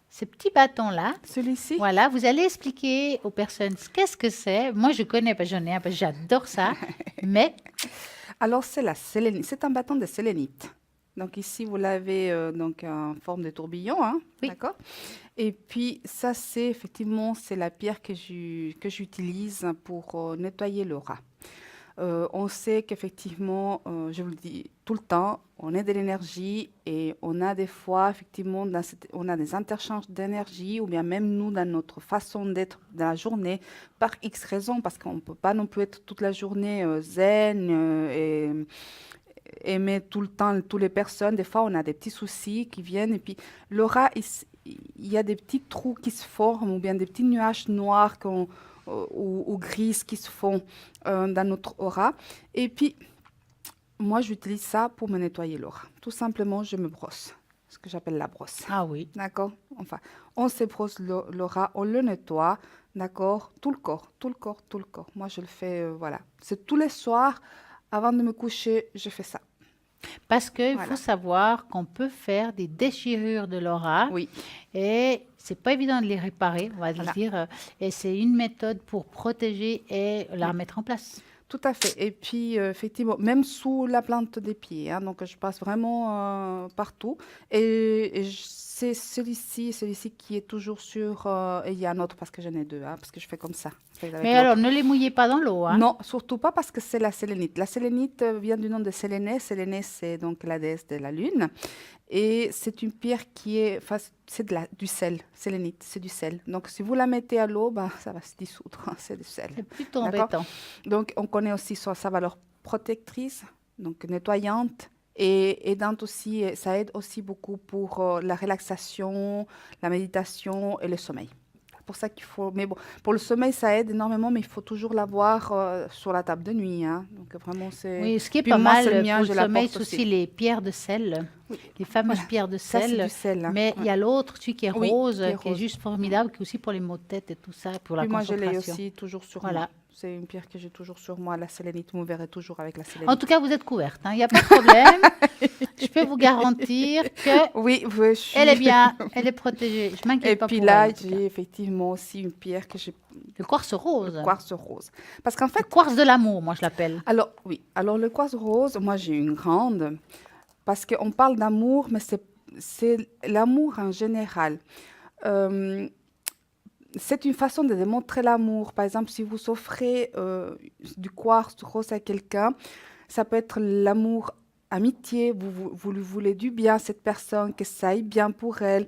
ces petits bâtons-là. Celui-ci, Voilà, vous allez expliquer aux personnes qu'est-ce que c'est. Moi, je connais, parce que j'en ai un, parce que j'adore ça. Mais, alors c'est la sélénite. C'est un bâton de sélénite. Donc ici, vous l'avez donc en forme de tourbillon, hein, Oui. d'accord? Et puis ça, c'est la pierre que j'utilise pour nettoyer le rat. On sait qu'effectivement, je vous le dis tout le temps, on est de l'énergie et on a des fois, effectivement, on a des interchanges d'énergie ou bien même nous, dans notre façon d'être dans la journée, par X raisons, parce qu'on ne peut pas non plus être toute la journée zen et aimer tout le temps toutes les personnes. Des fois, on a des petits soucis qui viennent et puis le rat, il y a des petits trous qui se forment ou bien des petits nuages noirs ou grises qui se font dans notre aura. Et puis, moi, j'utilise ça pour me nettoyer l'aura. Tout simplement, je me brosse, ce que j'appelle la brosse. ah oui, D'accord? Enfin, on se brosse l'aura, on le nettoie, d'accord? Tout le corps, tout le corps, tout le corps. Moi, je le fais, voilà. C'est tous les soirs, avant de me coucher, je fais ça. parce qu'il Voilà. faut savoir qu'on peut faire des déchirures de l'aura Oui, et c'est pas évident de les réparer, on va Voilà. le dire. Et c'est une méthode pour protéger et la Oui. remettre en place. tout à fait. Et puis, effectivement, même sous la plante des pieds, hein, donc je passe vraiment partout. Et c'est celui-ci qui est toujours sur... et il y a un autre parce que j'en ai deux, hein, parce que je fais comme ça. Je fais avec Mais l'autre. alors, ne les mouillez pas dans l'eau, hein. Non, surtout pas parce que c'est la sélénite. La sélénite vient du nom de Sélénée. Sélénée, c'est donc la déesse de la lune. Et c'est une pierre qui est... Enfin, c'est du sel. Sélénite, c'est du sel. Donc, si vous la mettez à l'eau, ben, ça va se dissoudre. C'est du sel. C'est plutôt D'accord. embêtant. Donc, on connaît aussi sa valeur protectrice, donc nettoyante et aidante aussi. Et ça aide aussi beaucoup pour la relaxation, la méditation et le sommeil. pour ça qu'il faut. Mais bon, pour le sommeil, ça aide énormément, mais il faut toujours l'avoir sur la table de nuit, hein. Donc vraiment, c'est. Oui, ce qui est Puis pas moi, mal c'est le mien, pour je le sommeil, l'apporte c'est aussi aussi. les pierres de sel, Oui. les fameuses Voilà. pierres de Ça, c'est sel. du sel, hein. Mais il y a l'autre, celui qui est Oui, rose, qui est qui est rose. juste formidable, qui est aussi pour les maux de tête et tout ça, pour la Puis moi, je l'ai concentration. aussi toujours sur Voilà. moi. C'est une pierre que j'ai toujours sur moi, la sélénite. Vous me verrez toujours avec la En sélénite. tout cas, vous êtes couverte, hein, il n'y a pas de problème. Je peux vous garantir qu'elle Oui, je suis. est bien, elle est protégée. Je Et m'inquiète pas puis pour là, elle, en tout cas. j'ai effectivement aussi une pierre que j'ai, Le quartz rose. le quartz rose. Parce qu'en Le fait, quartz de l'amour, moi je l'appelle. alors oui, alors le quartz rose, moi j'ai une grande, parce qu'on parle d'amour, mais c'est l'amour en général. Euh, c'est une façon de démontrer l'amour. Par exemple, si vous offrez du quartz rose à quelqu'un, ça peut être l'amour amitié, vous lui voulez du bien à cette personne, que ça aille bien pour elle.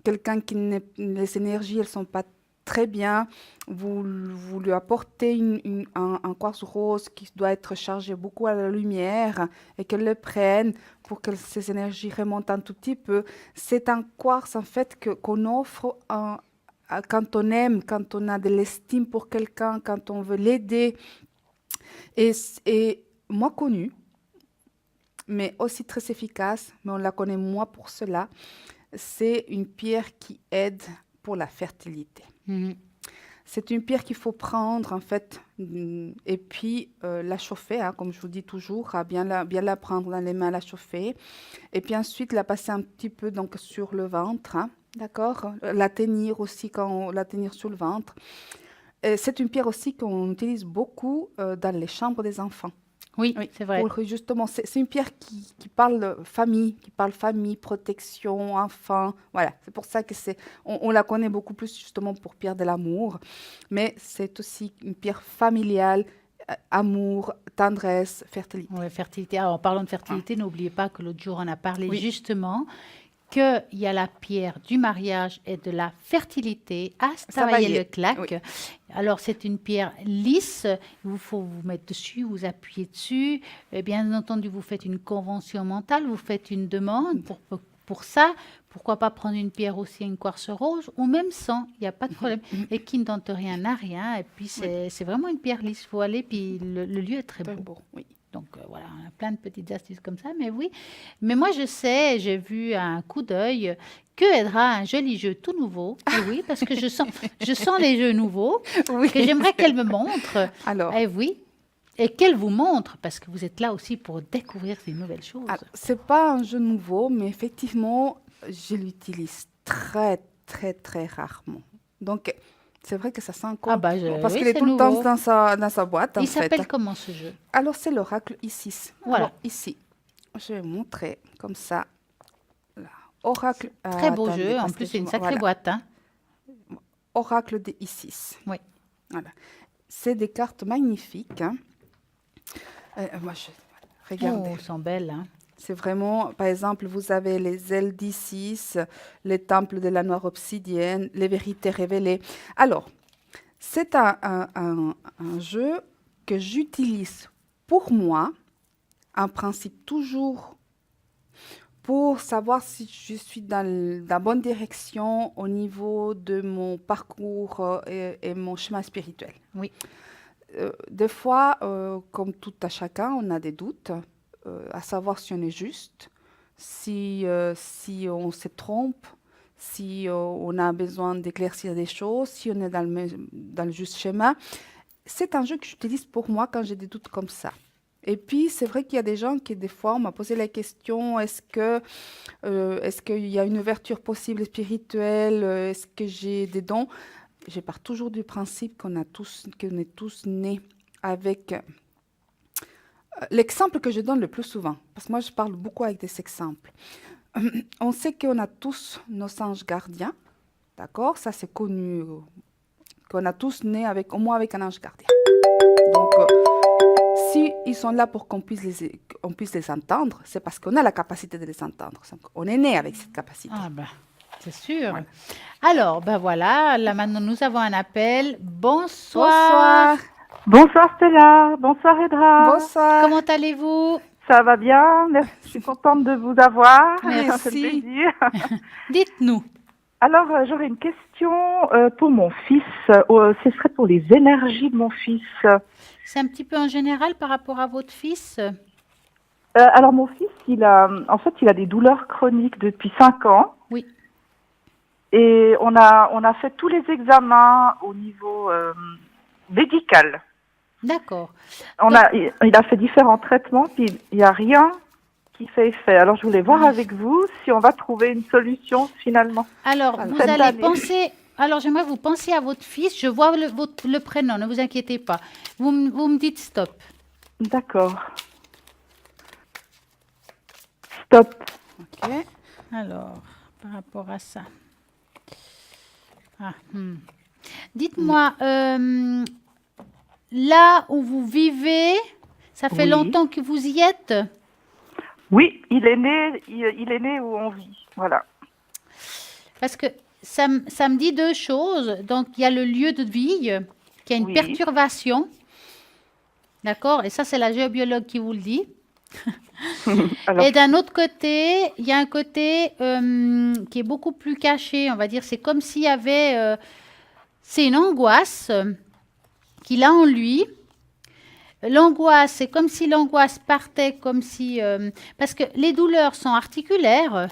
Quelqu'un qui les énergies, elles sont pas très bien, vous lui apportez un quartz rose qui doit être chargé beaucoup à la lumière et qu'elle le prenne pour que ses énergies remontent un tout petit peu. C'est un quartz en fait qu'on offre quand on aime, quand on a de l'estime pour quelqu'un, quand on veut l'aider. Et moi connue, mais aussi très efficace, mais on la connaît moins pour cela, c'est une pierre qui aide pour la fertilité. Mhm. C'est une pierre qu'il faut prendre, en fait, et puis la chauffer, hein, comme je vous dis toujours, bien la prendre dans les mains, la chauffer, et puis ensuite la passer un petit peu donc, sur le ventre, hein, d'accord? La tenir aussi, la tenir sur le ventre. C'est une pierre aussi qu'on utilise beaucoup dans les chambres des enfants. Oui, Oui, c'est vrai. justement, c'est une pierre qui parle famille, protection, enfant. Voilà, c'est pour ça que on la connaît beaucoup plus justement pour pierre de l'amour, mais c'est aussi une pierre familiale, amour, tendresse, fertilité. Ouais, fertilité. Alors, en parlant de fertilité, n'oubliez pas que l'autre jour, on a parlé Oui. justement qu'il y a la pierre du mariage et de la fertilité à Savaillé, Stavayer-le-Clac. oui. Alors, c'est une pierre lisse. Il faut vous mettre dessus, vous appuyer dessus. Et bien entendu, vous faites une convention mentale, vous faites une demande pour ça. Pourquoi pas prendre une pierre aussi, une quartz rose, ou même sans, il n'y a pas de problème. Et qui ne tente rien n'a rien. Et puis, c'est vraiment une pierre lisse. Il faut aller, puis le lieu est très Très beau. beau, oui. Donc voilà, on a plein de petites astuces comme ça, mais oui. Mais moi, je sais, j'ai vu à un coup d'œil que aidera un joli jeu tout nouveau. Et oui, parce que je sens les jeux nouveaux Oui. que j'aimerais qu'elle me montre. Alors, Et oui, et qu'elle vous montre, parce que vous êtes là aussi pour découvrir ces nouvelles choses. c'est pas un jeu nouveau, mais effectivement, je l'utilise très, très, très rarement. Donc, c'est vrai que ça sent encore. Ah bah, parce oui, qu'il est c'est tout le temps nouveau. dans sa boîte, en Il fait. s'appelle comment ce jeu? Alors, c'est l'oracle Isis. Voilà. Alors, ici, je vais montrer comme ça. Là. Oracle. Très beau attendez, jeu, en parce plus que c'est une je- sacrée voilà. boîte. Hein. Oracle de Isis. Oui. Voilà. C'est des cartes magnifiques, hein. Moi, regardez. Oh, elles sont belles. Hein. C'est vraiment, par exemple, vous avez les ailes d'Isis, les temples de la noire obsidienne, les vérités révélées. Alors, c'est un jeu que j'utilise pour moi, en principe toujours, pour savoir si je suis dans la bonne direction au niveau de mon parcours et mon chemin spirituel. Oui. Des fois, comme tout à chacun, on a des doutes. À savoir si on est juste, si on se trompe, si on a besoin d'éclaircir des choses, si on est dans le juste chemin. C'est un jeu que j'utilise pour moi quand j'ai des doutes comme ça. Et puis, c'est vrai qu'il y a des gens qui, des fois, on m'a posé la question, est-ce qu'il y a une ouverture possible spirituelle? Est-ce que j'ai des dons? Je pars toujours du principe qu'on est tous nés avec... L'exemple que je donne le plus souvent, parce que moi je parle beaucoup avec des exemples, on sait qu'on a tous nos anges gardiens, d'accord? Ça c'est connu, qu'on a tous né au moins avec un ange gardien. Donc, si ils sont là pour qu'on puisse les entendre, c'est parce qu'on a la capacité de les entendre. Donc, on est né avec cette capacité. Ah ben, c'est sûr. Ouais. Alors, ben voilà, là maintenant nous avons un appel. Bonsoir. Bonsoir Stella, bonsoir Edra. Bonsoir. Comment allez-vous? Ça va bien, merci. Je suis contente de vous avoir. Merci. Ça fait plaisir. Dites-nous. Alors, j'aurais une question pour mon fils. Ce serait pour les énergies de mon fils. C'est un petit peu en général par rapport à votre fils? Alors, mon fils, il a des douleurs chroniques depuis 5 ans. Oui. Et on a fait tous les examens au niveau médical. D'accord. Il a fait différents traitements, puis il n'y a rien qui fait effet. Alors, je voulais voir avec vous si on va trouver une solution finalement. Alors, Alors, vous cette allez année. penser. Alors, j'aimerais que vous pensiez à votre fils. Je vois le prénom, ne vous inquiétez pas. Vous me dites stop. D'accord. Stop. Ok. Alors, par rapport à ça. Dites-moi, là où vous vivez, ça fait Oui. longtemps que vous y êtes? Oui, il est né où on vit. Voilà. Parce que ça me dit deux choses. Donc, il y a le lieu de vie, qui a une Oui. perturbation. D'accord? Et ça, c'est la géobiologue qui vous le dit. Alors, Et d'un autre côté, il y a un côté qui est beaucoup plus caché, on va dire. C'est comme s'il y avait... c'est une angoisse qu'il a en lui. L'angoisse, c'est comme si l'angoisse partait, comme si... parce que les douleurs sont articulaires.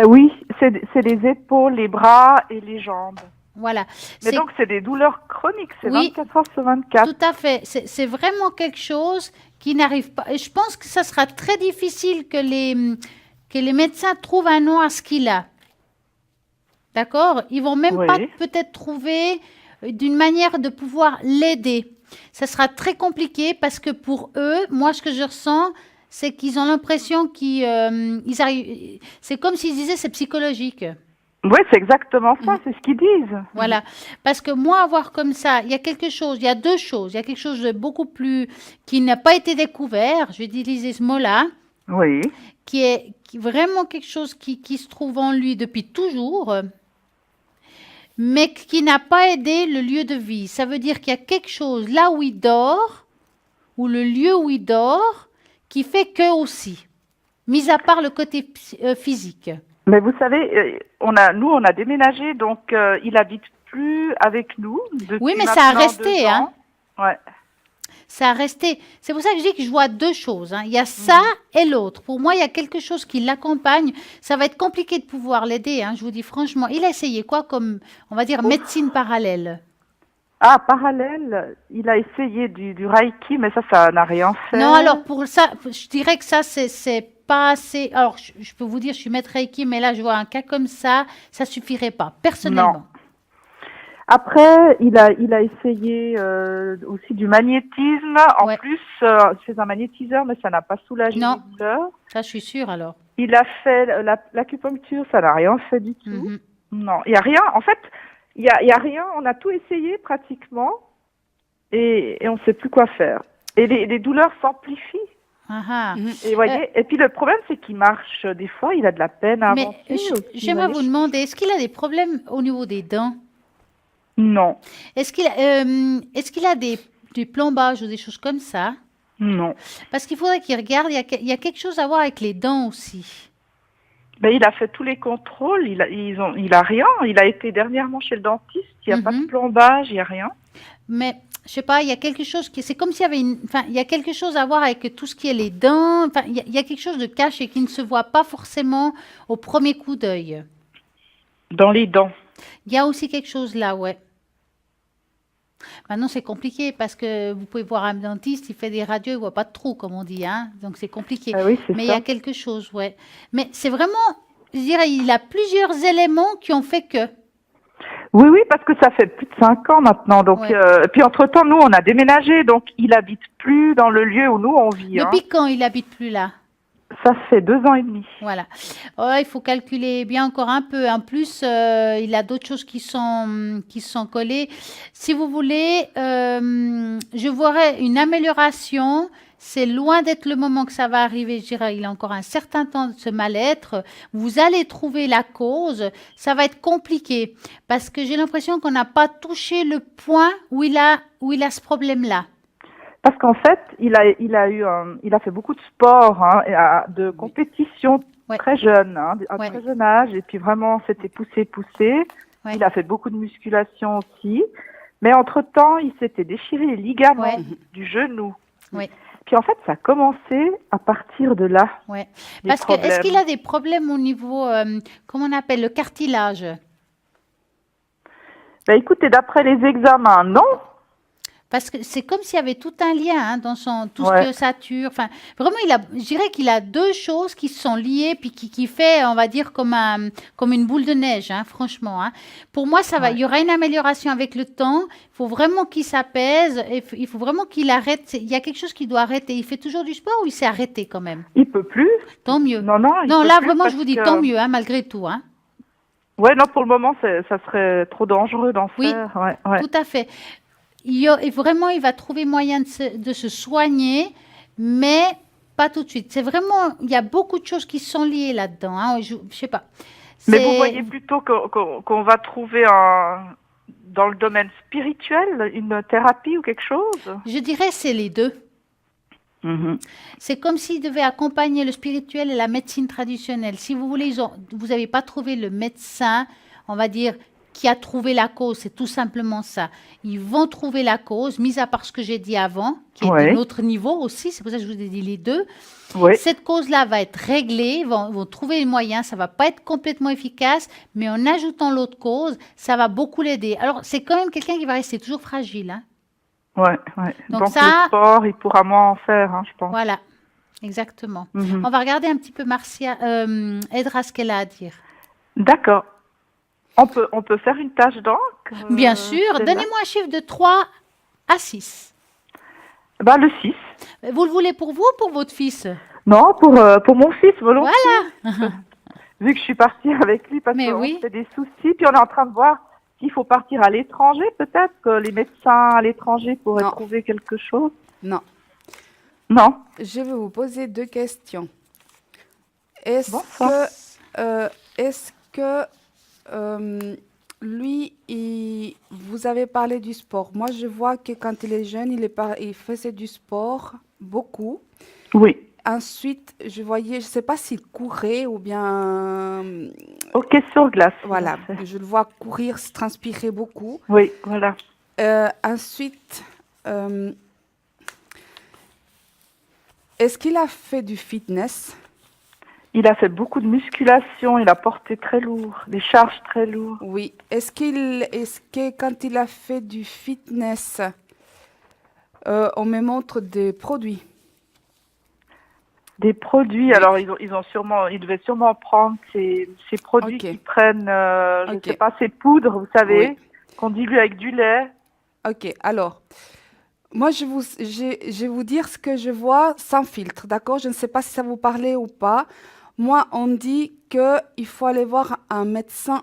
oui, c'est les épaules, les bras et les jambes. Voilà. Mais C'est donc, c'est des douleurs chroniques, c'est Oui. 24 heures sur 24. tout à fait. C'est vraiment quelque chose qui n'arrive pas. Et je pense que ça sera très difficile que les médecins trouvent un nom à ce qu'il a. D'accord? Ils vont même Oui. pas peut-être trouver d'une manière de pouvoir l'aider. Ça sera très compliqué parce que pour eux, moi, ce que je ressens, c'est qu'ils ont l'impression qu'ils arrivent. C'est comme s'ils disaient c'est psychologique. Oui, c'est exactement ça, c'est ce qu'ils disent. Voilà. Parce que moi, avoir comme ça, il y a quelque chose, il y a deux choses. Il y a quelque chose de beaucoup plus qui n'a pas été découvert, je vais utiliser ce mot-là, Oui. qui est vraiment quelque chose qui se trouve en lui depuis toujours, mais qui n'a pas aidé le lieu de vie. Ça veut dire qu'il y a quelque chose là où il dort, ou le lieu où il dort, qui fait que aussi, mis à part le côté physique. Mais vous savez, on a déménagé, donc il habite plus avec nous depuis Oui, mais ça a maintenant resté, 2 ans. hein. Ouais. Ça a resté. C'est pour ça que je dis que je vois deux choses, hein. Il y a ça et l'autre. Pour moi, il y a quelque chose qui l'accompagne. Ça va être compliqué de pouvoir l'aider, hein, je vous dis franchement. Il a essayé quoi comme, on va dire, médecine parallèle? Ah, parallèle, il a essayé du Reiki, mais ça n'a rien fait. Non, alors pour ça, je dirais que ça, c'est pas assez. Alors, je peux vous dire, je suis maître Reiki, mais là, je vois un cas comme ça suffirait pas, personnellement. Non. Après, il a essayé aussi du magnétisme. En Ouais. plus, c'est un magnétiseur, mais ça n'a pas soulagé Non. les douleurs. Ça, je suis sûre alors. Il a fait l'acupuncture, ça n'a rien fait du tout. Mhm. Non, il n'y a rien. En fait, il y a rien. On a tout essayé pratiquement et on ne sait plus quoi faire. Et les douleurs s'amplifient. Ah, ah. Et voyez. Et puis le problème, c'est qu'il marche des fois. Il a de la peine à Mais avancer. aussi, j'aimerais voyez. vous demander, est-ce qu'il a des problèmes au niveau des dents? Non, Est-ce qu'il a des plombages ou des choses comme ça? non. Parce qu'il faudrait qu'il regarde, il y a quelque chose à voir avec les dents aussi. Ben, il a fait tous les contrôles. Il a rien. Il a été dernièrement chez le dentiste. Il n'y a pas de plombage. Il n'y a rien. Mais je sais pas, il y a quelque chose c'est comme s'il y avait il y a quelque chose à voir avec tout ce qui est les dents. Enfin, il y a quelque chose de caché qui ne se voit pas forcément au premier coup d'œil. Dans les dents. Il y a aussi quelque chose là, ouais. Maintenant, c'est compliqué parce que vous pouvez voir un dentiste, il fait des radios, il voit pas de trou, comme on dit, hein. Donc c'est compliqué. Ah oui, c'est Mais il y ça. a quelque chose, ouais. Mais c'est vraiment, je dirais, il a plusieurs éléments qui ont fait que. Oui, parce que ça fait plus de 5 ans maintenant. Donc, Ouais. puis entre-temps, nous, on a déménagé. Donc, il habite plus dans le lieu où nous, on vit. Hein. Depuis quand il habite plus là? Ça fait 2 ans et demi. Voilà. Ouais, il faut calculer bien encore un peu. En plus, il a d'autres choses qui sont collées. Si vous voulez, je verrais une amélioration. C'est loin d'être le moment que ça va arriver. Je dirais, il a encore un certain temps de ce mal-être. Vous allez trouver la cause. Ça va être compliqué parce que j'ai l'impression qu'on n'a pas touché le point où il a ce problème-là. Parce qu'en fait, il a fait beaucoup de sport, hein, de compétition Ouais. très jeune, hein, à Ouais. très jeune âge, et puis vraiment, c'était poussé. Ouais. Il a fait beaucoup de musculation aussi, mais entre-temps, il s'était déchiré les ligaments Ouais. du genou. Ouais. Puis en fait, ça a commencé à partir de là, Ouais. les Parce que est-ce problèmes. qu'il a des problèmes au niveau, comment on appelle, le cartilage? Ben, écoutez, d'après les examens, non. Parce que c'est comme s'il y avait tout un lien hein, dans tout ce qui Ouais. est ossature. Enfin, vraiment, je dirais qu'il a deux choses qui sont liées, puis qui fait, on va dire, comme une boule de neige, hein, franchement. Hein. Pour moi, ça va. Ouais. Il y aura une amélioration avec le temps. Il faut vraiment qu'il s'apaise. Il faut vraiment qu'il arrête. Il y a quelque chose qu'il doit arrêter. Il fait toujours du sport ou il s'est arrêté quand même? Il peut plus. Tant mieux. Non, il Non, peut là, plus vraiment, je parce vous dis que- tant mieux, hein, malgré tout. Hein. Ouais, non, pour le moment, ça serait trop dangereux d'en Oui. faire. Ouais. Tout à fait. Et vraiment, il va trouver moyen de se soigner, mais pas tout de suite. C'est vraiment, il y a beaucoup de choses qui sont liées là-dedans. Hein. Je sais pas. Mais vous C'est- voyez plutôt qu'on va trouver dans le domaine spirituel une thérapie ou quelque chose? Je dirais c'est les deux. C'est comme s'ils devaient accompagner le spirituel et la médecine traditionnelle. Si vous voulez, vous n'avez pas trouvé le médecin, on va dire, qui a trouvé la cause. C'est tout simplement ça. Ils vont trouver la cause, mis à part ce que j'ai dit avant, qui est Ouais. de notre niveau aussi. C'est pour ça que je vous ai dit les deux. Oui. Cette cause-là va être réglée, ils vont trouver les moyens, ça va pas être complètement efficace, mais en ajoutant l'autre cause, ça va beaucoup l'aider. Alors, c'est quand même quelqu'un qui va rester toujours fragile. Hein. Ouais. Donc Donc ça- le sport, il pourra moins en faire, hein, je pense. Voilà, exactement. Mhm. On va regarder un petit peu Edra ce qu'elle a à dire. D'accord. On peut faire une tâche d'encre? Bien sûr, celle-là donnez-moi un chiffre de 3 à 6. Bah, le 6. Vous le voulez pour vous ou pour votre fils? Non, pour mon fils, volontiers. Vu que je suis partie avec lui parce Mais qu'on oui. se fait des soucis, puis on est en train de voir s'il faut partir à l'étranger, peut-être que les médecins à l'étranger pourraient Non. trouver quelque chose. Non. Non. Je vais vous poser deux questions. Est-ce Bonsoir. que lui, vous avez parlé du sport. Moi, je vois que quand il est jeune, il faisait du sport beaucoup. Oui. Ensuite, je ne sais pas s'il courait ou bien, Hockey sur glace. voilà, je le vois courir, se transpirer beaucoup. Oui, voilà. Ensuite, est-ce qu'il a fait du fitness? Il a fait beaucoup de musculation, il a porté très lourd, des charges très lourdes. Oui. Est-ce que quand il a fait du fitness, on me montre des produits? Des produits, alors ils devaient sûrement prendre ces produits Ok. qui prennent, je ne Ok. sais pas, ces poudres, vous savez, Oui. qu'on dilue avec du lait. Ok, alors, moi, je vais vous dire ce que je vois sans filtre, d'accord? Je ne sais pas si ça vous parlait ou pas. Moi, on dit qu'il faut aller voir un médecin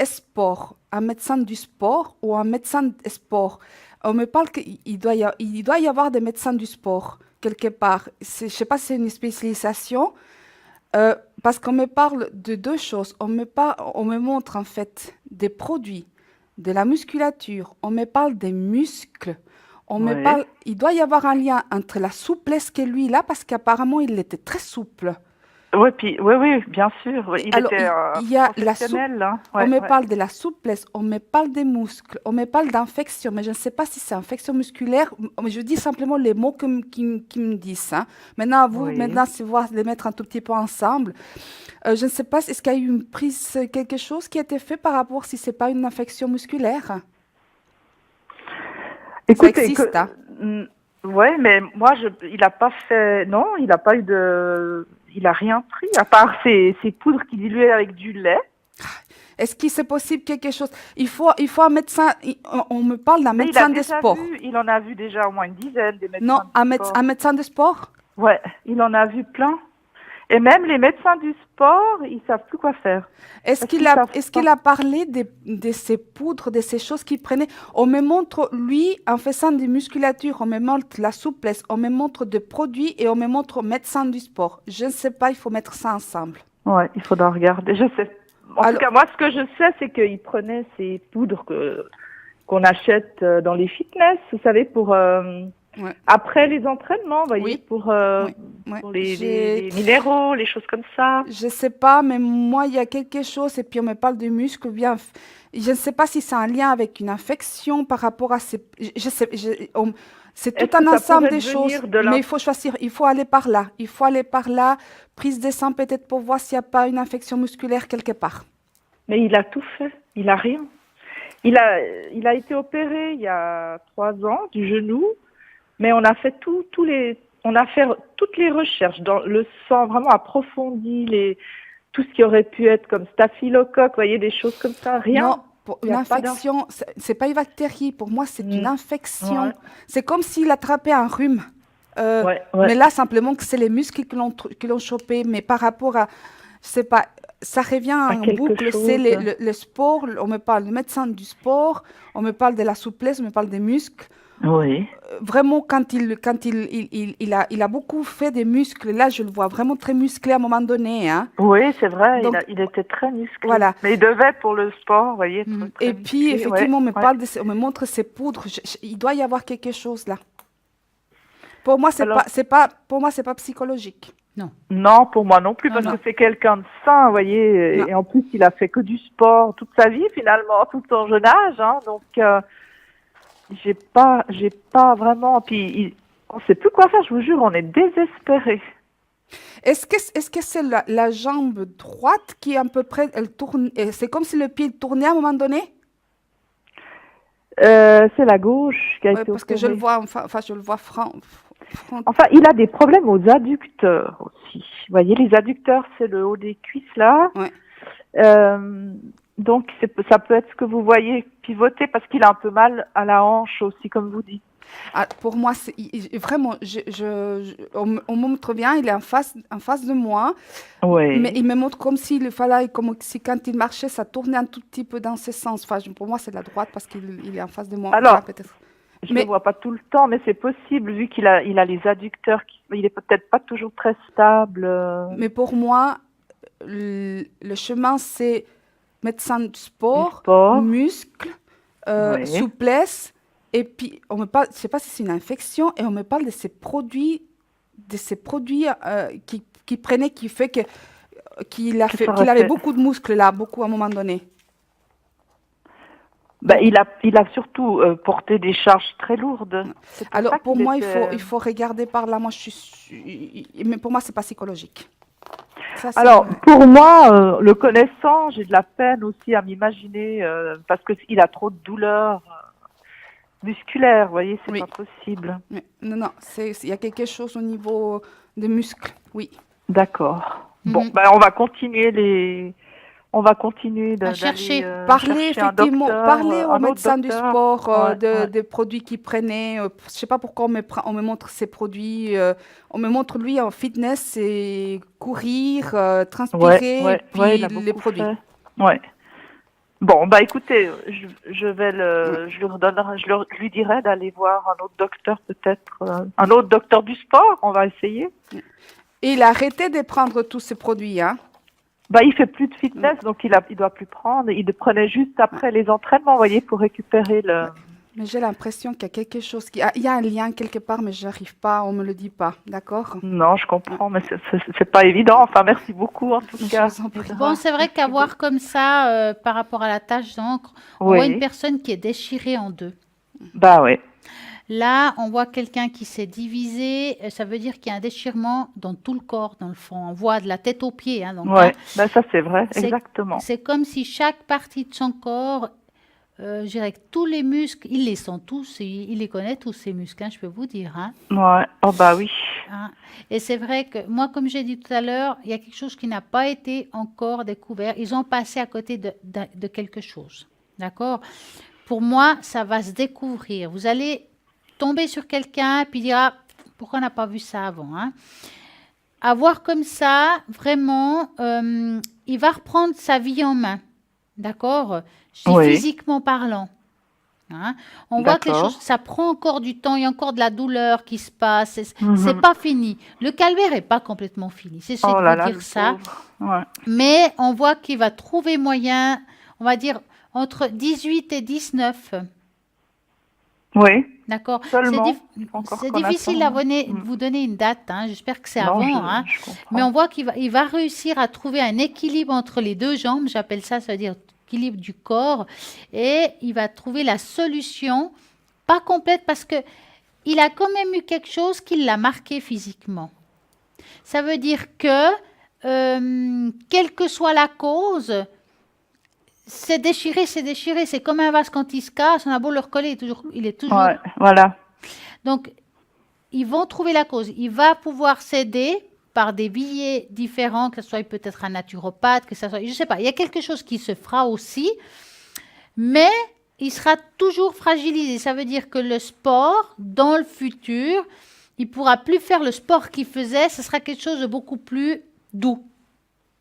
sport, un médecin du sport ou un médecin sport. On me parle qu'il doit y avoir des médecins du sport quelque part. Je ne sais pas si c'est une spécialisation, parce qu'on me parle de deux choses. On me montre en fait des produits, de la musculature, on me parle des muscles. Ouais. Il doit y avoir un lien entre la souplesse que lui a, parce qu'apparemment il était très souple. Oui, bien sûr. Oui, il Alors, était il y a la professionnel. Hein. On me parle de la souplesse, on me parle des muscles, on me parle d'infection, mais je ne sais pas si c'est infection musculaire. Je dis simplement les mots qui me disent. Hein. Maintenant, à vous, Oui. maintenant, c'est voir les mettre un tout petit peu ensemble. Je ne sais pas, est-ce qu'il y a eu une prise, quelque chose qui a été fait par rapport si ce n'est pas une infection musculaire? Écoutez, existe, hein. Ouais, mais moi, il a pas fait. Non, il n'a pas eu de. Il a rien pris à part ces poudres qu'il diluait avec du lait. Est-ce qu'il c'est possible quelque chose? Il faut un médecin. On me parle d'un Mais médecin il a de déjà sport. il en a vu déjà au moins une dizaine des médecins. Non, du sport. un médecin de sport? Ouais, il en a vu plein. Et même les médecins du sport, ils savent plus quoi faire. Est-ce Parce qu'ils savent qu'il a parlé de ces poudres, de ces choses qu'il prenait? On me montre, lui, en faisant des musculatures, on me montre la souplesse, on me montre des produits et on me montre médecin du sport. Je ne sais pas, il faut mettre ça ensemble. Ouais, il faudra regarder. Je sais. En tout cas, moi, ce que je sais, c'est qu'il prenait ces poudres qu'on achète dans les fitness, vous savez, pour Ouais. après les entraînements, vous voyez, Oui. pour, Ouais. pour J'ai- les minéraux, les choses comme ça. Je sais pas, mais moi, il y a quelque chose, et puis on me parle de muscles, ou bien, je ne sais pas si c'est un lien avec une infection par rapport à ces... c'est Est-ce tout un que ça ensemble pourrait des choses, devenir de mais il faut choisir, il faut aller par là. Il faut aller par là, prise de sang peut-être pour voir s'il n'y a pas une infection musculaire quelque part. Mais il a tout fait, il a rien. Il a été opéré il y a 3 ans du genou, mais on a fait on a fait toutes les recherches dans le sang vraiment approfondi, tout ce qui aurait pu être comme staphylocoque, vous voyez, des choses comme ça, rien. Non, pour Il une y a pas infection, c'est pas une bactérie. Pour moi, c'est une Mm. infection. Ouais. C'est comme s'il attrapait un rhume. Ouais, Mais ouais. là, simplement que c'est les muscles qui l'ont chopé. Mais par rapport à, je sais pas, ça revient en quelque boucle. chose. C'est le sport. On me parle du médecin du sport. On me parle de la souplesse. On me parle des muscles. Oui. Vraiment, quand il a beaucoup fait des muscles, là, je le vois vraiment très musclé à un moment donné, hein. Oui, c'est vrai, Donc, il était très musclé. voilà. Mais il devait pour le sport, vous voyez, être Mhm. très Et puis, musclé, effectivement, on me ouais. parle on me montre ces poudres. Il doit y avoir quelque chose là. Pour moi, Alors- pour moi, c'est pas psychologique. Non, pour moi non plus, Non, parce non. que c'est quelqu'un de sain, vous voyez, Non. et en plus, il a fait que du sport toute sa vie, finalement, tout son jeune âge, hein, donc j'ai pas vraiment, puis on sait plus quoi faire, je vous jure, on est désespérés. Est-ce que c'est la jambe droite qui est à peu près, elle tourne, et c'est comme si le pied tournait à un moment donné? C'est la gauche qui a Ouais, été parce que je le opérée. vois, enfin, je le vois Enfin, il a des problèmes aux adducteurs aussi. Vous voyez, les adducteurs, c'est le haut des cuisses, là. Ouais. Donc, ça peut être ce que vous voyez pivoter parce qu'il a un peu mal à la hanche aussi, comme vous dites. Ah, pour moi, vraiment, on me montre bien, il est en face de moi, Oui. mais il me montre comme s'il fallait, comme si quand il marchait, ça tournait un tout petit peu dans ce sens. Enfin, pour moi, c'est la droite parce qu'il est en face de moi. Alors, Enfin, peut-être. Je Mais- ne le vois pas tout le temps, mais c'est possible, vu qu'il a les adducteurs, il est peut-être pas toujours très stable. Mais pour moi, le chemin, c'est médecin du sport, sport. muscles, Oui. souplesse. Et puis, on me parle, je ne sais pas si c'est une infection, et on me parle de ces produits qu'il prenait, qui fait qu'il ça avait fait- beaucoup de muscles là, beaucoup à un moment donné. Ben, il a surtout porté des charges très lourdes. C'est Alors, ça pour qu'il moi, était- il faut regarder par là. Moi, mais pour moi, c'est pas psychologique. Ça, c'est- Alors, pour moi, le connaissant, j'ai de la peine aussi à m'imaginer, parce qu'il a trop de douleurs musculaires, vous voyez, c'est Oui. pas possible. mais non, il y a quelque chose au niveau des muscles, oui. D'accord. Mhm. Bon, ben, on va continuer À chercher. d'aller, Parler chercher un effectivement, docteur, parler aux un autre médecins du docteur. sport Ouais, ouais. des produits qu'ils prenaient. Je sais pas pourquoi on me montre ces produits. On me montre lui en fitness et courir, transpirer, Ouais, et puis ouais, il a les beaucoup produits. fait. Ouais. Bon, bah écoutez, je vais je lui dirai d'aller voir un autre docteur peut-être, un autre docteur du sport, on va essayer. Et il a arrêté de prendre tous ces produits, hein. Bah, il fait plus de fitness, donc il doit plus prendre. Il prenait juste après les entraînements, vous voyez, pour récupérer le. Mais j'ai l'impression qu'il y a quelque chose il y a un lien quelque part, mais j'arrive pas, on me le dit pas, d'accord? Non, je comprends, mais c'est pas évident. Enfin, merci beaucoup en tout Je cas. vous en prie. Bon, c'est vrai qu'à voir comme ça, par rapport à la tache d'encre, on Oui. voit une personne qui est déchirée en deux. Bah ouais. Là, on voit quelqu'un qui s'est divisé. Ça veut dire qu'il y a un déchirement dans tout le corps, dans le fond. On voit de la tête aux pieds. Hein, donc, Ouais. hein, Ben ça c'est vrai, C'est- exactement. c'est comme si chaque partie de son corps, je dirais que tous les muscles, il les sent tous, il les connaît tous ces muscles, hein, je peux vous dire. Hein, Ouais. Oh bah oui. hein. Et c'est vrai que moi, comme j'ai dit tout à l'heure, il y a quelque chose qui n'a pas été encore découvert. Ils ont passé à côté de quelque chose. D'accord? Pour moi, ça va se découvrir. Vous allez tomber sur quelqu'un puis dire ah, pourquoi on n'a pas vu ça avant, hein? À voir comme ça, vraiment, il va reprendre sa vie en main. D'accord? Je dis Oui. physiquement parlant. Hein. On voit que les D'accord. choses, ça prend encore du temps, il y a encore de la douleur qui se passe, c'est Mhm. pas fini. Le calvaire n'est pas complètement fini, c'est Oh de là vous là, dire le ça. pauvre. Ouais. Mais on voit qu'il va trouver moyen, on va dire, entre 18 et 19. Oui, D'accord. seulement. C'est difficile à vous donner une date, hein. J'espère que c'est avant, hein. Je comprends. Mais on voit il va réussir à trouver un équilibre entre les deux jambes, j'appelle ça, ça veut dire équilibre du corps, et il va trouver la solution, pas complète, parce que il a quand même eu quelque chose qui l'a marqué physiquement. Ça veut dire que, quelle que soit la cause, c'est déchiré, c'est déchiré. C'est comme un vase quand il se casse, on a beau le recoller, il est toujours. Ouais, voilà. Donc, ils vont trouver la cause. Il va pouvoir s'aider par des billets différents, que ce soit peut-être un naturopathe, que ça soit, je ne sais pas. Il y a quelque chose qui se fera aussi, mais il sera toujours fragilisé. Ça veut dire que le sport, dans le futur, il ne pourra plus faire le sport qu'il faisait. Ce sera quelque chose de beaucoup plus doux.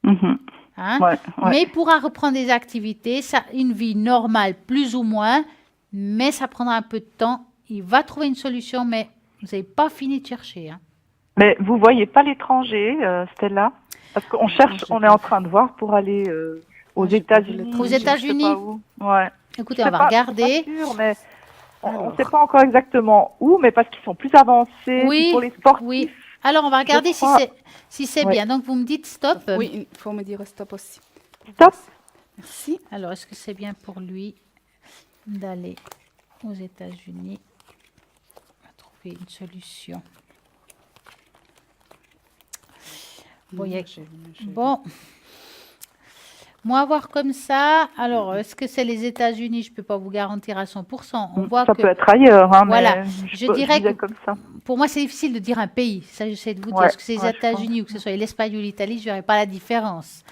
Mhm. Hein? Ouais, ouais. Mais il pourra reprendre des activités, une vie normale, plus ou moins, mais ça prendra un peu de temps. Il va trouver une solution, mais vous n'avez pas fini de chercher. Hein. Mais vous voyez pas l'étranger, Stella? Parce qu'on cherche, on est en train de voir pour aller aux J'ai pas vu États-Unis. Aux l'étranger. États-Unis? Je sais pas où. Ouais. Écoutez, Je on sais va regarder. je suis pas sûre, mais on ne Alors. sait pas encore exactement où, mais parce qu'ils sont plus avancés. Oui, puis pour les sportifs. oui. Alors, on va regarder crois- si c'est Ouais. bien. Donc, vous me dites stop. Oui, il faut me dire stop aussi. Stop. Merci. Alors, est-ce que c'est bien pour lui d'aller aux États-Unis? On va trouver une solution. Bon, il y a- Bon, moi, voir comme ça, alors, est-ce que c'est les États-Unis? Je ne peux pas vous garantir à 100%. On voit Ça que, peut être ailleurs, hein, Voilà. mais Je dirais disais que- comme ça. pour moi, c'est difficile de dire un pays. Ça, j'essaie de vous dire. Ouais, Est-ce que c'est les ouais, je États-Unis ou que ce soit l'Espagne ou l'Italie, je n'aurais pas la différence.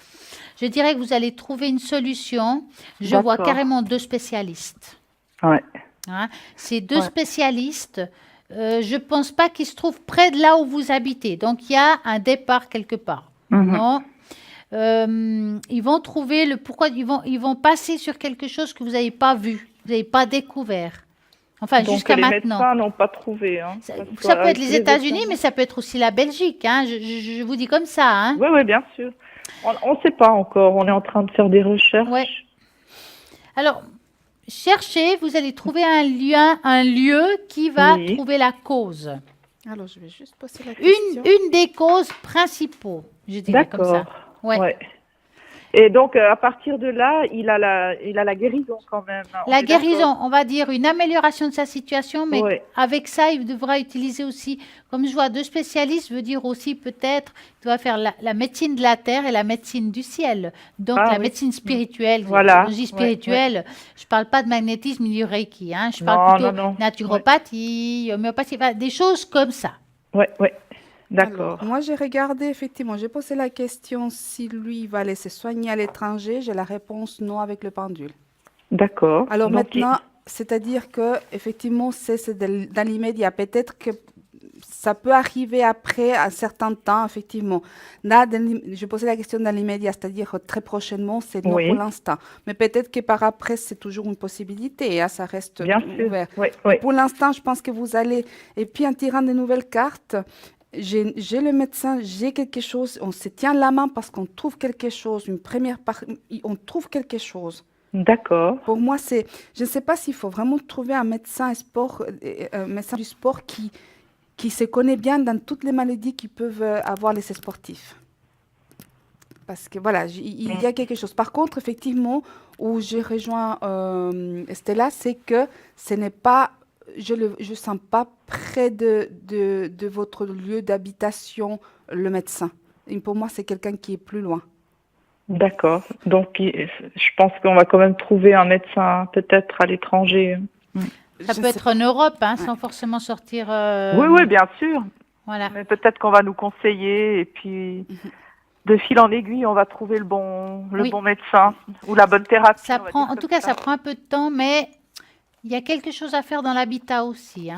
Je dirais que vous allez trouver une solution. Je vois D'accord. carrément 2 spécialistes. Ouais. Hein. Ces 2 Ouais. spécialistes, je ne pense pas qu'ils se trouvent près de là où vous habitez. Donc, il y a un départ quelque part. Mhm. Non. Ils vont trouver le pourquoi. Ils vont passer sur quelque chose que vous n'avez pas vu, vous n'avez pas découvert. Enfin, Donc jusqu'à les maintenant. médecins n'ont pas trouvé. Hein, Ça, Parce que ça peut avec être les les États-Unis, États- mais ça peut être aussi la Belgique. Hein. Je vous dis comme ça. Hein. Oui, oui, bien sûr. On ne sait pas encore. On est en train de faire des recherches. Ouais. Alors, cherchez, vous allez trouver un lieu qui va Oui. trouver la cause. Alors, je vais juste poser la question. Une des causes principaux, je dirais comme ça. D'accord. Ouais. Ouais. Et donc, à partir de là, il a la guérison quand même. Hein. On La est guérison, on va dire une amélioration de sa situation, mais Ouais. avec ça, il devra utiliser aussi, comme je vois 2 spécialistes, veut dire aussi peut-être, il doit faire la médecine de la terre et la médecine du ciel. Donc, Ah la oui. médecine spirituelle, Voilà. je dis Ouais, spirituelle, je ne parle pas de magnétisme ni du Reiki, hein, je Non, parle plutôt non, non. naturopathie, homéopathie, enfin, des choses comme ça. Ouais, ouais. D'accord. Alors, moi, j'ai regardé, effectivement, j'ai posé la question si lui va aller se soigner à l'étranger. J'ai la réponse non avec le pendule. D'accord. Alors Donc, maintenant, c'est-à-dire que effectivement, c'est dans l'immédiat. Peut-être que ça peut arriver après un certain temps, effectivement. Là, je posais la question dans l'immédiat, c'est-à-dire très prochainement, c'est non Oui. pour l'instant. Mais peut-être que par après, c'est toujours une possibilité, hein, ça reste bien sûr. ouvert. Ouais, ouais. Pour l'instant, je pense que vous allez... Et puis, en tirant de nouvelles cartes, j'ai le médecin, j'ai quelque chose, on se tient la main parce qu'on trouve quelque chose, on trouve quelque chose. D'accord. Pour moi, je ne sais pas s'il faut vraiment trouver un médecin médecin du sport qui se connaît bien dans toutes les maladies qui peuvent avoir les sportifs. Parce que voilà, il y a quelque chose. Par contre, effectivement, où je rejoins Stella, c'est que ce n'est pas, je ne sens pas près de votre lieu d'habitation le médecin. Et pour moi, c'est quelqu'un qui est plus loin. D'accord. Donc, je pense qu'on va quand même trouver un médecin peut-être à l'étranger. Ça Je peut sais être en Europe, hein, sans forcément sortir. Oui, oui, bien sûr. Voilà. Mais peut-être qu'on va nous conseiller et puis de fil en aiguille, on va trouver le bon Oui. médecin ou la bonne thérapie. Ça on va prend, dire en comme tout cas, ça prend un peu de temps, mais il y a quelque chose à faire dans l'habitat aussi. Hein.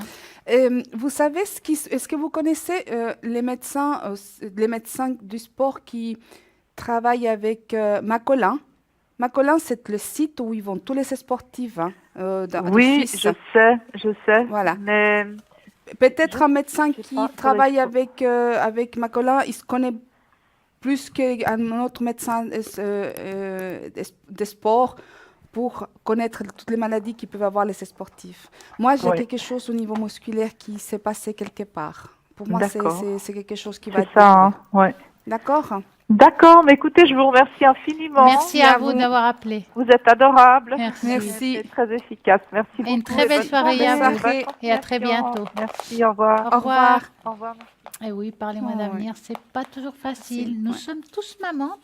Vous savez, est-ce que vous connaissez les médecins du sport qui travaillent avec Macolin? Macolin, c'est le site où ils vont tous les sportifs de Oui, Suisse. je sais. Voilà. Mais Peut-être un médecin sais qui pas, travaille faudrait avec Macolin, il se connaît plus qu'un autre médecin des sports pour connaître toutes les maladies qui peuvent avoir les sportifs. Moi, j'ai Oui. quelque chose au niveau musculaire qui s'est passé quelque part. Pour moi, D'accord. c'est quelque chose qui va C'est être ça, dérivé. hein. Ouais. D'accord? D'accord, mais écoutez, je vous remercie infiniment. Merci à à vous vous. d'avoir appelé. Vous êtes adorable. Merci. Merci. C'est très efficace. Merci Et beaucoup. une très belle bonne soirée à vous. bonne Et à très continuation. bientôt. Merci, au revoir. Au Au revoir. Au revoir. Et oui, parlez-moi Oh, d'avenir, c'est pas toujours facile. Facile, Nous ouais. sommes tous mamans,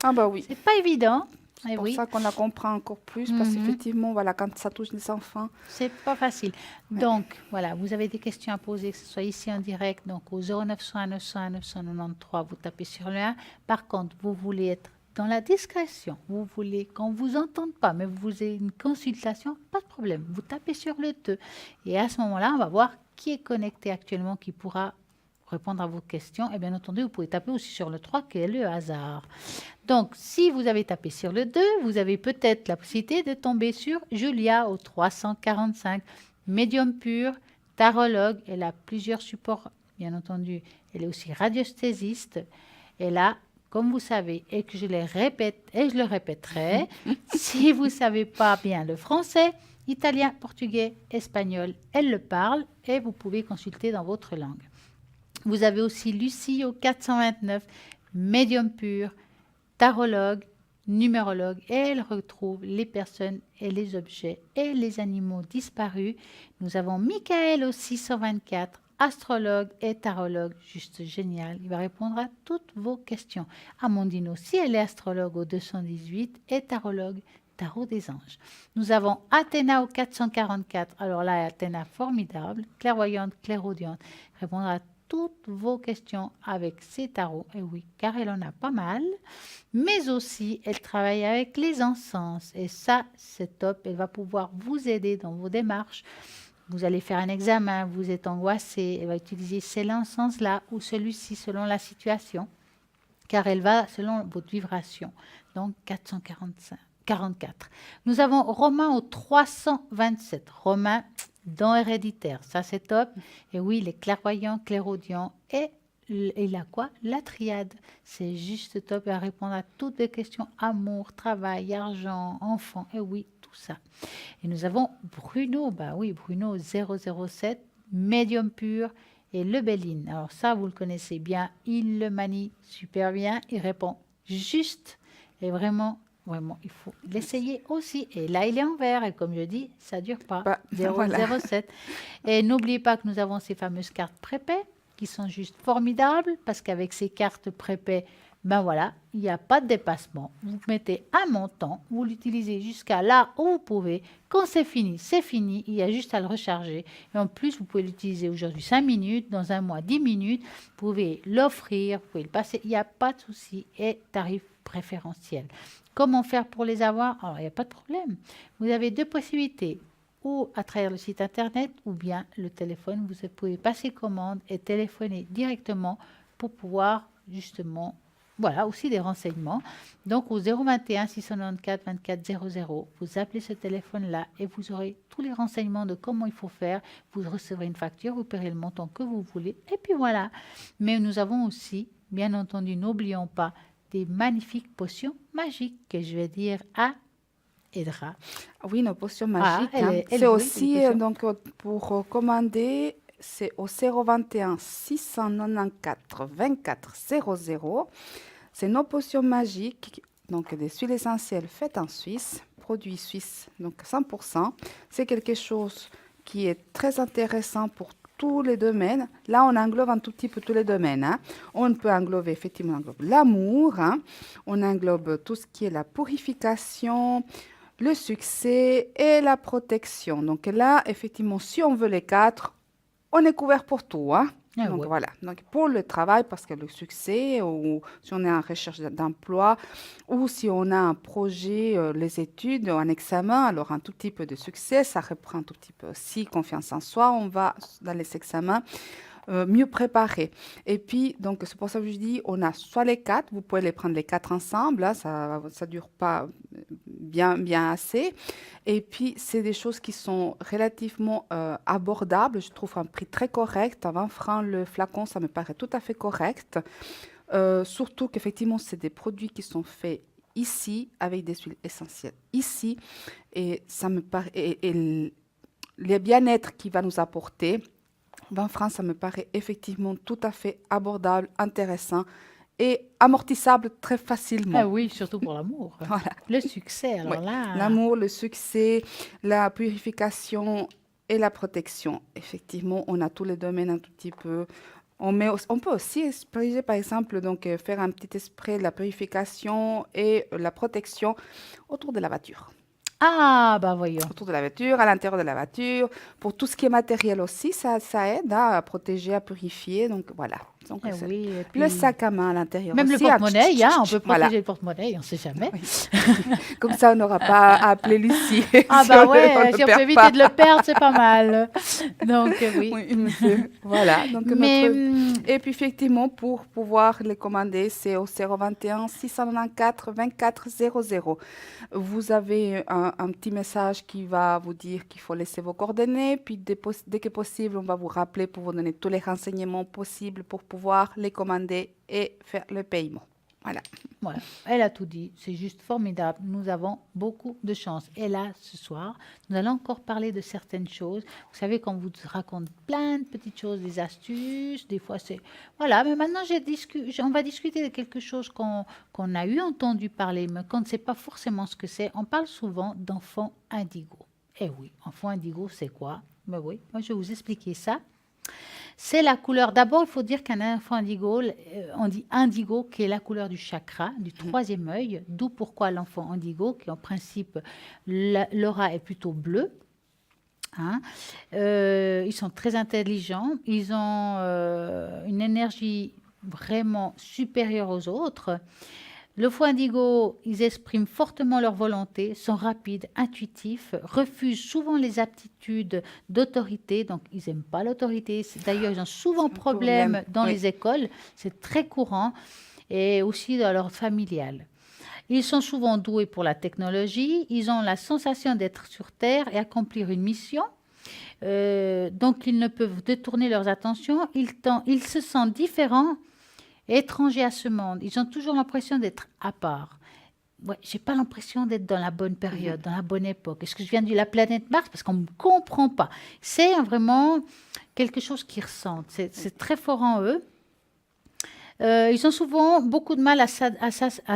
Ah bah oui. c'est pas évident. Et C'est pour oui, ça qu'on la comprend encore plus, parce Mhm. qu'effectivement, voilà, quand ça touche les enfants, c'est pas facile. Donc, voilà, vous avez des questions à poser, que ce soit ici en direct, donc au 0900 900 993, vous tapez sur le 1. Par contre, vous voulez être dans la discrétion, vous voulez qu'on vous entende pas, mais vous avez une consultation, pas de problème, vous tapez sur le 2. Et à ce moment-là, on va voir qui est connecté actuellement, qui pourra répondre à vos questions. Et bien entendu, vous pouvez taper aussi sur le 3, qui est le hasard. Donc, si vous avez tapé sur le 2, vous avez peut-être la possibilité de tomber sur Julia au 345, médium pur, tarologue. Elle a plusieurs supports, bien entendu. Elle est aussi radiesthésiste. Et là, comme vous savez, et que je les répète, et je le répéterai, si vous ne savez pas bien le français, italien, portugais, espagnol, elle le parle et vous pouvez consulter dans votre langue. Vous avez aussi Lucie au 429, médium pur, tarologue, numérologue, et elle retrouve les personnes et les objets et les animaux disparus. Nous avons Michael au 624, astrologue et tarologue, juste génial. Il va répondre à toutes vos questions. Amandine aussi, elle est astrologue au 218 et tarologue, tarot des anges. Nous avons Athéna au 444. Alors là, Athéna formidable, clairvoyante, clairaudiente, répondra à toutes vos questions avec ses tarots. Et oui, car elle en a pas mal. Mais aussi, elle travaille avec les encens. Et ça, c'est top. Elle va pouvoir vous aider dans vos démarches. Vous allez faire un examen, vous êtes angoissé. Elle va utiliser cet encens-là ou celui-ci selon la situation. Car elle va selon votre vibration. Donc, 444. Nous avons Romain au 327. Romain dans héréditaire, ça c'est top. Et oui, les clairvoyants, clairaudients et il a quoi? La triade. C'est juste top. Il va répondre à toutes les questions amour, travail, argent, enfant. Et oui, tout ça. Et nous avons Bruno. Bah oui, Bruno 007, médium pur et le Béline. Alors ça, vous le connaissez bien. Il le manie super bien. Il répond juste et vraiment. Vraiment, il faut l'essayer aussi. Et là, il est en vert. Et comme je dis, ça ne dure pas. Bah, 007. voilà. Et n'oubliez pas que nous avons ces fameuses cartes prépay qui sont juste formidables parce qu'avec ces cartes prépay, ben voilà, il n'y a pas de dépassement. Vous mettez un montant, vous l'utilisez jusqu'à là où vous pouvez. Quand c'est fini, c'est fini. Il y a juste à le recharger. Et en plus, vous pouvez l'utiliser aujourd'hui 5 minutes, dans un mois 10 minutes. Vous pouvez l'offrir, vous pouvez le passer. Il n'y a pas de souci. Et tarif préférentiel. Comment faire pour les avoir? Alors, il n'y a pas de problème. Vous avez deux possibilités, ou à travers le site internet, ou bien le téléphone. Vous pouvez passer commande et téléphoner directement pour pouvoir justement, voilà, aussi des renseignements. Donc, au 021 694 24 00, vous appelez ce téléphone-là et vous aurez tous les renseignements de comment il faut faire. Vous recevrez une facture, vous paierez le montant que vous voulez. Et puis voilà. Mais nous avons aussi, bien entendu, n'oublions pas, des magnifiques potions magiques que je vais dire à Edra. Oui, nos potions magiques. elle C'est veut aussi, des potions. donc, pour commander, c'est au 021 694 24 00. C'est nos potions magiques, donc des huiles essentielles faites en Suisse, produits suisses, donc 100%. C'est quelque chose qui est très intéressant pour tous les domaines. Là, on englobe un tout petit peu tous les domaines. Hein. On peut englober, effectivement, on englobe l'amour, hein. On englobe tout ce qui est la purification, le succès et la protection. Donc là, effectivement, si on veut les quatre, on est couvert pour tout. Hein. Ah Donc ouais. voilà, donc pour le travail, parce que le succès, ou si on est en recherche d'emploi, ou si on a un projet, les études, un examen, alors un tout petit peu de succès, ça reprend un tout petit peu aussi confiance en soi, on va dans les examens mieux préparés. Et puis, donc c'est pour ça que je dis, on a soit les quatre, vous pouvez les prendre les quatre ensemble, là, ça ne dure pas bien assez. Et puis, c'est des choses qui sont relativement abordables. Je trouve un prix très correct. À 20 francs le flacon, ça me paraît tout à fait correct. Surtout qu'effectivement, c'est des produits qui sont faits ici avec des huiles essentielles. Ici, et ça me paraît, et le bien-être qu'il va nous apporter, 20 francs, ça me paraît effectivement tout à fait abordable, intéressant et amortissable très facilement. Ah oui, surtout pour l'amour. Voilà. Le succès, alors Ouais. là. L'amour, le succès, la purification et la protection. Effectivement, on a tous les domaines un tout petit peu. On peut aussi sprayer, par exemple, donc, faire un petit spray de la purification et la protection autour de la voiture. Ah, bah voyons. Autour de la voiture, à l'intérieur de la voiture. Pour tout ce qui est matériel aussi, ça aide à protéger, à purifier. Donc voilà. Donc, Eh c'est oui, et puis, le sac à main à l'intérieur même le aussi. porte-monnaie, on peut protéger Voilà. le porte-monnaie, on ne sait jamais. Oui. Comme ça, on n'aura pas à appeler Lucie. Ah Si bah on ouais, le si on perd peut éviter pas. de le perdre, c'est pas mal. Donc oui. Oui, monsieur. Voilà. Donc, Mais Et puis, effectivement, pour pouvoir les commander, c'est au 021 694 24 00. Vous avez un petit message qui va vous dire qu'il faut laisser vos coordonnées. Puis, dès que possible, on va vous rappeler pour vous donner tous les renseignements possibles pour pouvoir les commander et faire le paiement. Voilà. voilà, elle a tout dit, c'est juste formidable. Nous avons beaucoup de chance. Et là, ce soir, nous allons encore parler de certaines choses. Vous savez, quand on vous raconte plein de petites choses, des astuces, des fois c'est... Voilà, mais maintenant, on va discuter de quelque chose qu'on a eu entendu parler, mais qu'on ne sait pas forcément ce que c'est. On parle souvent d'enfants indigos. Eh oui, enfants indigos, c'est quoi? Ben oui, moi je vais vous expliquer ça. C'est la couleur. D'abord, il faut dire qu'un enfant indigo, on dit indigo, qui est la couleur du chakra, du troisième œil, d'où pourquoi l'enfant indigo, qui en principe, l'aura est plutôt bleue. Hein. Ils sont très intelligents, ils ont une énergie vraiment supérieure aux autres. Le fou indigo, ils expriment fortement leur volonté, sont rapides, intuitifs, refusent souvent les aptitudes d'autorité, donc ils n'aiment pas l'autorité. D'ailleurs, ils ont souvent problème dans les écoles, c'est très courant, et aussi dans leur familial. Ils sont souvent doués pour la technologie, ils ont la sensation d'être sur Terre et accomplir une mission. Donc, ils ne peuvent détourner leurs attentions, ils se sentent différents, étrangers à ce monde. Ils ont toujours l'impression d'être à part. Ouais, j'ai pas l'impression d'être dans la bonne période, dans la bonne époque. Est-ce que je viens de la planète Mars? Parce qu'on ne me comprend pas. C'est vraiment quelque chose qu'ils ressentent. C'est très fort en eux. Ils ont souvent beaucoup de mal à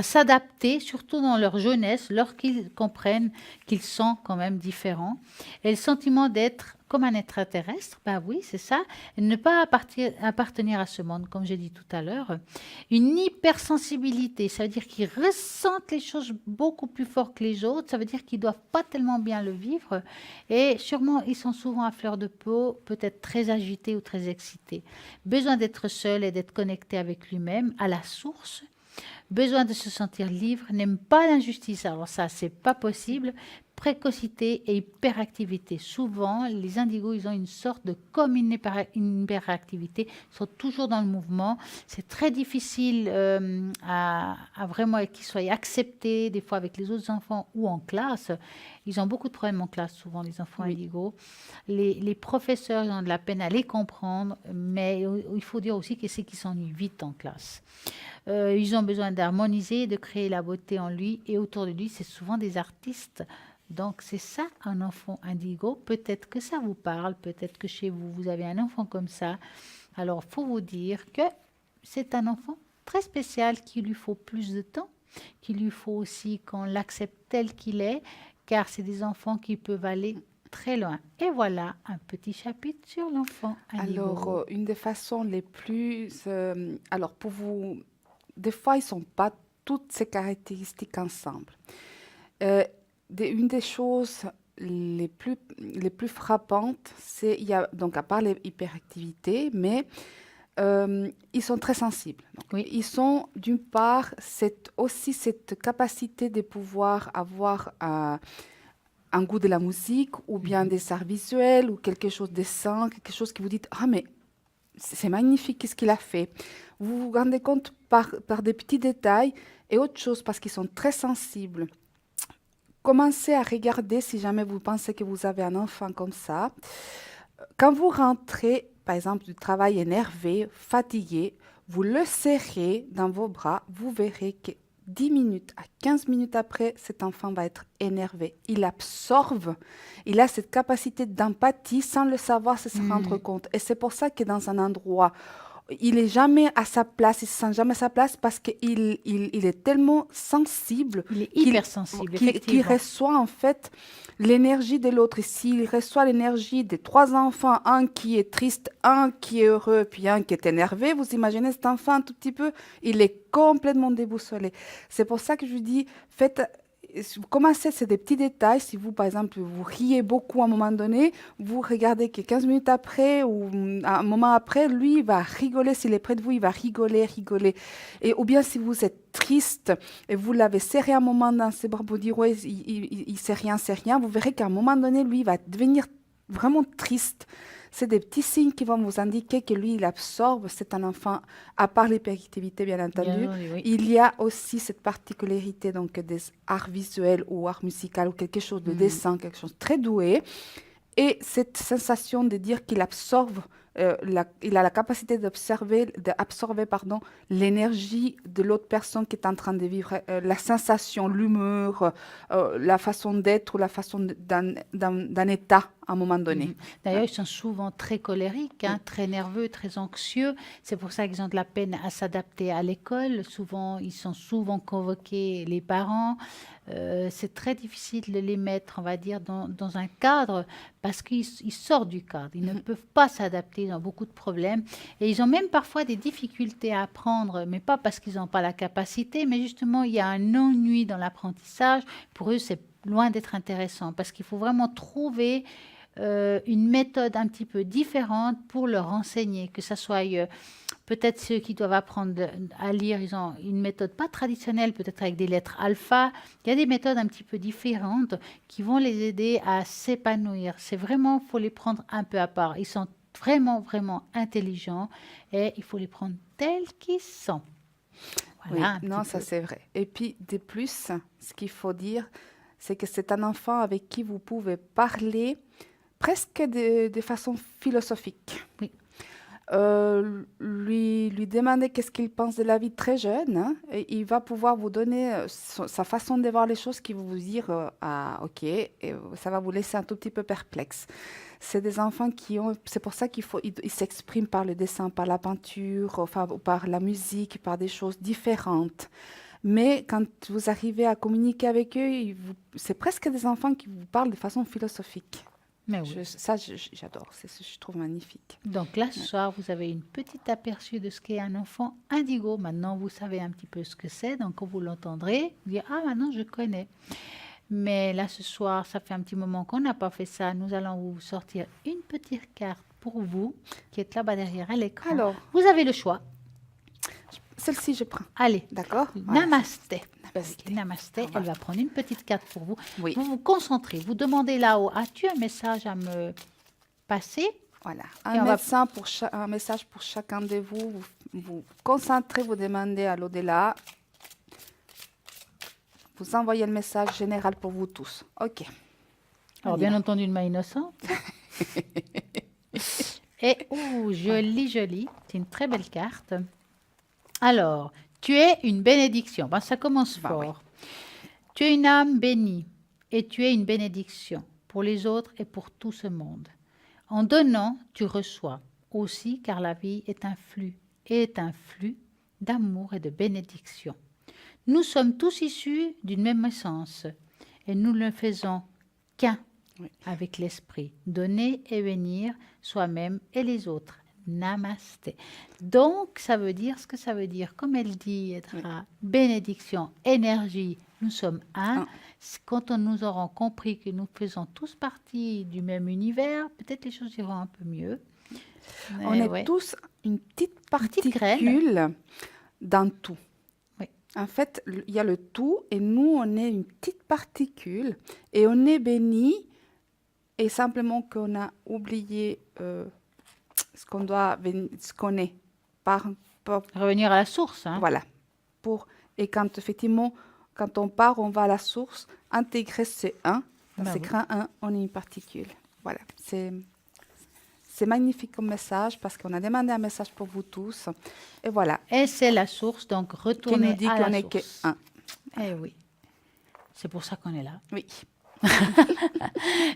s'adapter, surtout dans leur jeunesse, lorsqu'ils comprennent qu'ils sont quand même différents. Et le sentiment d'être comme un extraterrestre, bah oui, c'est ça, et ne pas appartenir à ce monde, comme j'ai dit tout à l'heure. Une hypersensibilité, ça veut dire qu'ils ressentent les choses beaucoup plus fort que les autres, ça veut dire qu'ils ne doivent pas tellement bien le vivre, et sûrement, ils sont souvent à fleur de peau, peut-être très agités ou très excités. Besoin d'être seul et d'être connecté avec lui-même, à la source. Besoin de se sentir libre, n'aime pas l'injustice, alors ça, c'est pas possible. Précocité et hyperactivité. Souvent, les indigos, ils ont une sorte de comme une hyperactivité, ils sont toujours dans le mouvement. C'est très difficile à vraiment qu'ils soient acceptés, des fois avec les autres enfants ou en classe. Ils ont beaucoup de problèmes en classe, souvent, les enfants indigos. Les professeurs ils ont de la peine à les comprendre, mais il faut dire aussi que c'est qu'ils s'ennuient vite en classe. Ils ont besoin d'harmoniser, de créer la beauté en lui et autour de lui, c'est souvent des artistes. Donc, c'est ça, un enfant indigo. Peut-être que ça vous parle, peut-être que chez vous, vous avez un enfant comme ça. Alors, il faut vous dire que c'est un enfant très spécial, qu'il lui faut plus de temps, qu'il lui faut aussi qu'on l'accepte tel qu'il est, car c'est des enfants qui peuvent aller très loin. Et voilà un petit chapitre sur l'enfant indigo. Alors, une des façons les plus... alors, pour vous... Des fois, ils ne sont pas toutes ces caractéristiques ensemble. Une des choses les plus frappantes, c'est, donc à part l'hyperactivité, mais ils sont très sensibles. Donc, ils sont d'une part aussi cette capacité de pouvoir avoir un goût de la musique ou bien des arts visuels ou quelque chose de sain, quelque chose qui vous dit « Ah, mais c'est magnifique, qu'est-ce qu'il a fait ?» Vous vous rendez compte par des petits détails et autre chose parce qu'ils sont très sensibles. Commencez à regarder si jamais vous pensez que vous avez un enfant comme ça. Quand vous rentrez, par exemple, du travail énervé, fatigué, vous le serrez dans vos bras, vous verrez que 10 minutes à 15 minutes après, cet enfant va être énervé. Il absorbe, il a cette capacité d'empathie sans le savoir, sans se rendre compte. Et c'est pour ça que dans un endroit, il n'est jamais à sa place, il ne se sent jamais à sa place parce qu'il est tellement sensible Il est qu'il hypersensible, qu'il effectivement. reçoit en fait l'énergie de l'autre. Et s'il reçoit l'énergie des 3 enfants, un qui est triste, un qui est heureux, puis un qui est énervé, vous imaginez cet enfant un tout petit peu, il est complètement déboussolé. C'est pour ça que je vous dis, commencez, c'est des petits détails. Si vous, par exemple, vous riez beaucoup à un moment donné, vous regardez que 15 minutes après ou un moment après, lui, il va rigoler. S'il est près de vous, il va rigoler. Et, ou bien si vous êtes triste et vous l'avez serré un moment dans ses bras pour dire, ouais, il sait rien, vous verrez qu'à un moment donné, lui, il va devenir vraiment triste. C'est des petits signes qui vont vous indiquer que lui, il absorbe. C'est un enfant, à part l'hyperactivité, bien entendu. Oui. Il y a aussi cette particularité donc, des arts visuels ou arts musicaux ou quelque chose de dessin, quelque chose de très doué. Et cette sensation de dire qu'il absorbe, il a la capacité d'absorber l'énergie de l'autre personne qui est en train de vivre, la sensation, l'humeur, la façon d'être ou la façon d'un état à un moment donné. D'ailleurs, ils sont souvent très colériques, très nerveux, très anxieux. C'est pour ça qu'ils ont de la peine à s'adapter à l'école. Souvent, ils sont souvent convoqués, les parents. C'est très difficile de les mettre, on va dire, dans un cadre parce qu'ils sortent du cadre. Ils ne peuvent pas s'adapter, ils ont beaucoup de problèmes. Et ils ont même parfois des difficultés à apprendre, mais pas parce qu'ils n'ont pas la capacité, mais justement, il y a un ennui dans l'apprentissage. Pour eux, c'est loin d'être intéressant parce qu'il faut vraiment trouver une méthode un petit peu différente pour leur enseigner, que ce soit peut-être ceux qui doivent apprendre à lire, ils ont une méthode pas traditionnelle, peut-être avec des lettres alpha. Il y a des méthodes un petit peu différentes qui vont les aider à s'épanouir. C'est vraiment, il faut les prendre un peu à part. Ils sont vraiment, vraiment intelligents et il faut les prendre tels qu'ils sont. Voilà, Oui, non, ça c'est vrai. Et puis, de plus, ce qu'il faut dire, c'est que c'est un enfant avec qui vous pouvez parler presque de façon philosophique. Oui. Lui demander qu'est-ce qu'il pense de la vie très jeune, hein, et il va pouvoir vous donner sa façon de voir les choses qui va vous dire ah ok, et ça va vous laisser un tout petit peu perplexe. C'est des enfants c'est pour ça ils s'expriment par le dessin, par la peinture, enfin, par la musique, par des choses différentes. Mais quand vous arrivez à communiquer avec eux, c'est presque des enfants qui vous parlent de façon philosophique. Mais oui. J'adore, je trouve magnifique. Donc là, ce soir, vous avez une petite aperçu de ce qu'est un enfant indigo. Maintenant, vous savez un petit peu ce que c'est. Donc, quand vous l'entendrez, vous direz, ah, maintenant, je connais. Mais là, ce soir, ça fait un petit moment qu'on n'a pas fait ça. Nous allons vous sortir une petite carte pour vous, qui est là-bas derrière à l'écran. Alors, vous avez le choix. Celle-ci, je prends. Allez, D'accord. Namasté. Namasté. Ok, Namasté. Elle va prendre une petite carte pour vous. Oui. Vous vous concentrez. Vous demandez là-haut, as-tu un message à me passer? Voilà. Et Un message pour chacun de vous. Vous concentrez, vous demandez à l'au-delà. Vous envoyez le message général pour vous tous. OK. Alors, bien entendu, une main innocente. Et, jolie. C'est une très belle carte. Alors, tu es une bénédiction. Ben, ça commence fort. Oui. Tu es une âme bénie et tu es une bénédiction pour les autres et pour tout ce monde. En donnant, tu reçois aussi, car la vie est un flux d'amour et de bénédiction. Nous sommes tous issus d'une même essence et nous ne faisons qu'un avec l'esprit, donner et bénir soi-même et les autres. Namasté. Donc, ça veut dire ce que ça veut dire. Comme elle dit, bénédiction, énergie, nous sommes un. Quand nous aurons compris que nous faisons tous partie du même univers, peut-être les choses iront un peu mieux. Mais on est tous une petite particule dans tout. Oui. En fait, il y a le tout et nous, on est une petite particule et on est béni et simplement qu'on a oublié ce qu'on est. Revenir à la source. Hein. Voilà. Et quand effectivement, quand on part, on va à la source, intégrer ce un, ça s'écrit un, on est une particule. Voilà. C'est magnifique comme message parce qu'on a demandé un message pour vous tous. Et voilà. Et c'est la source, donc retournez à la source. Eh oui, c'est pour ça qu'on est là. Oui.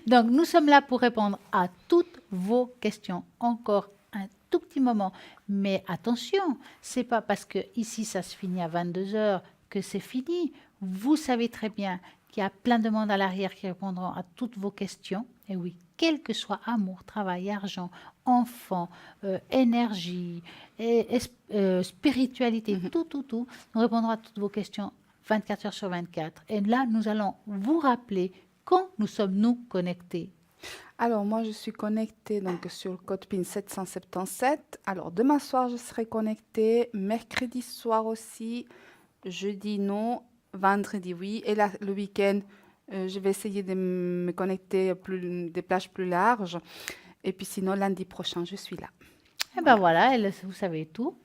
Donc, nous sommes là pour répondre à toutes vos questions. Encore un tout petit moment. Mais attention, c'est pas parce que ici ça se finit à 22 heures que c'est fini. Vous savez très bien qu'il y a plein de monde à l'arrière qui répondront à toutes vos questions. Et oui, quel que soit amour, travail, argent, enfant, énergie, spiritualité, tout, nous répondrons à toutes vos questions 24 heures sur 24. Et là, nous allons vous rappeler quand nous sommes-nous connectés. Alors, moi, je suis connectée donc, sur le code PIN 777. Alors, demain soir, je serai connectée. Mercredi soir aussi. Jeudi, non. Vendredi, oui. Et là, le week-end, je vais essayer de me connecter des plages plus larges. Et puis sinon, lundi prochain, je suis là. Et ben voilà, vous savez tout.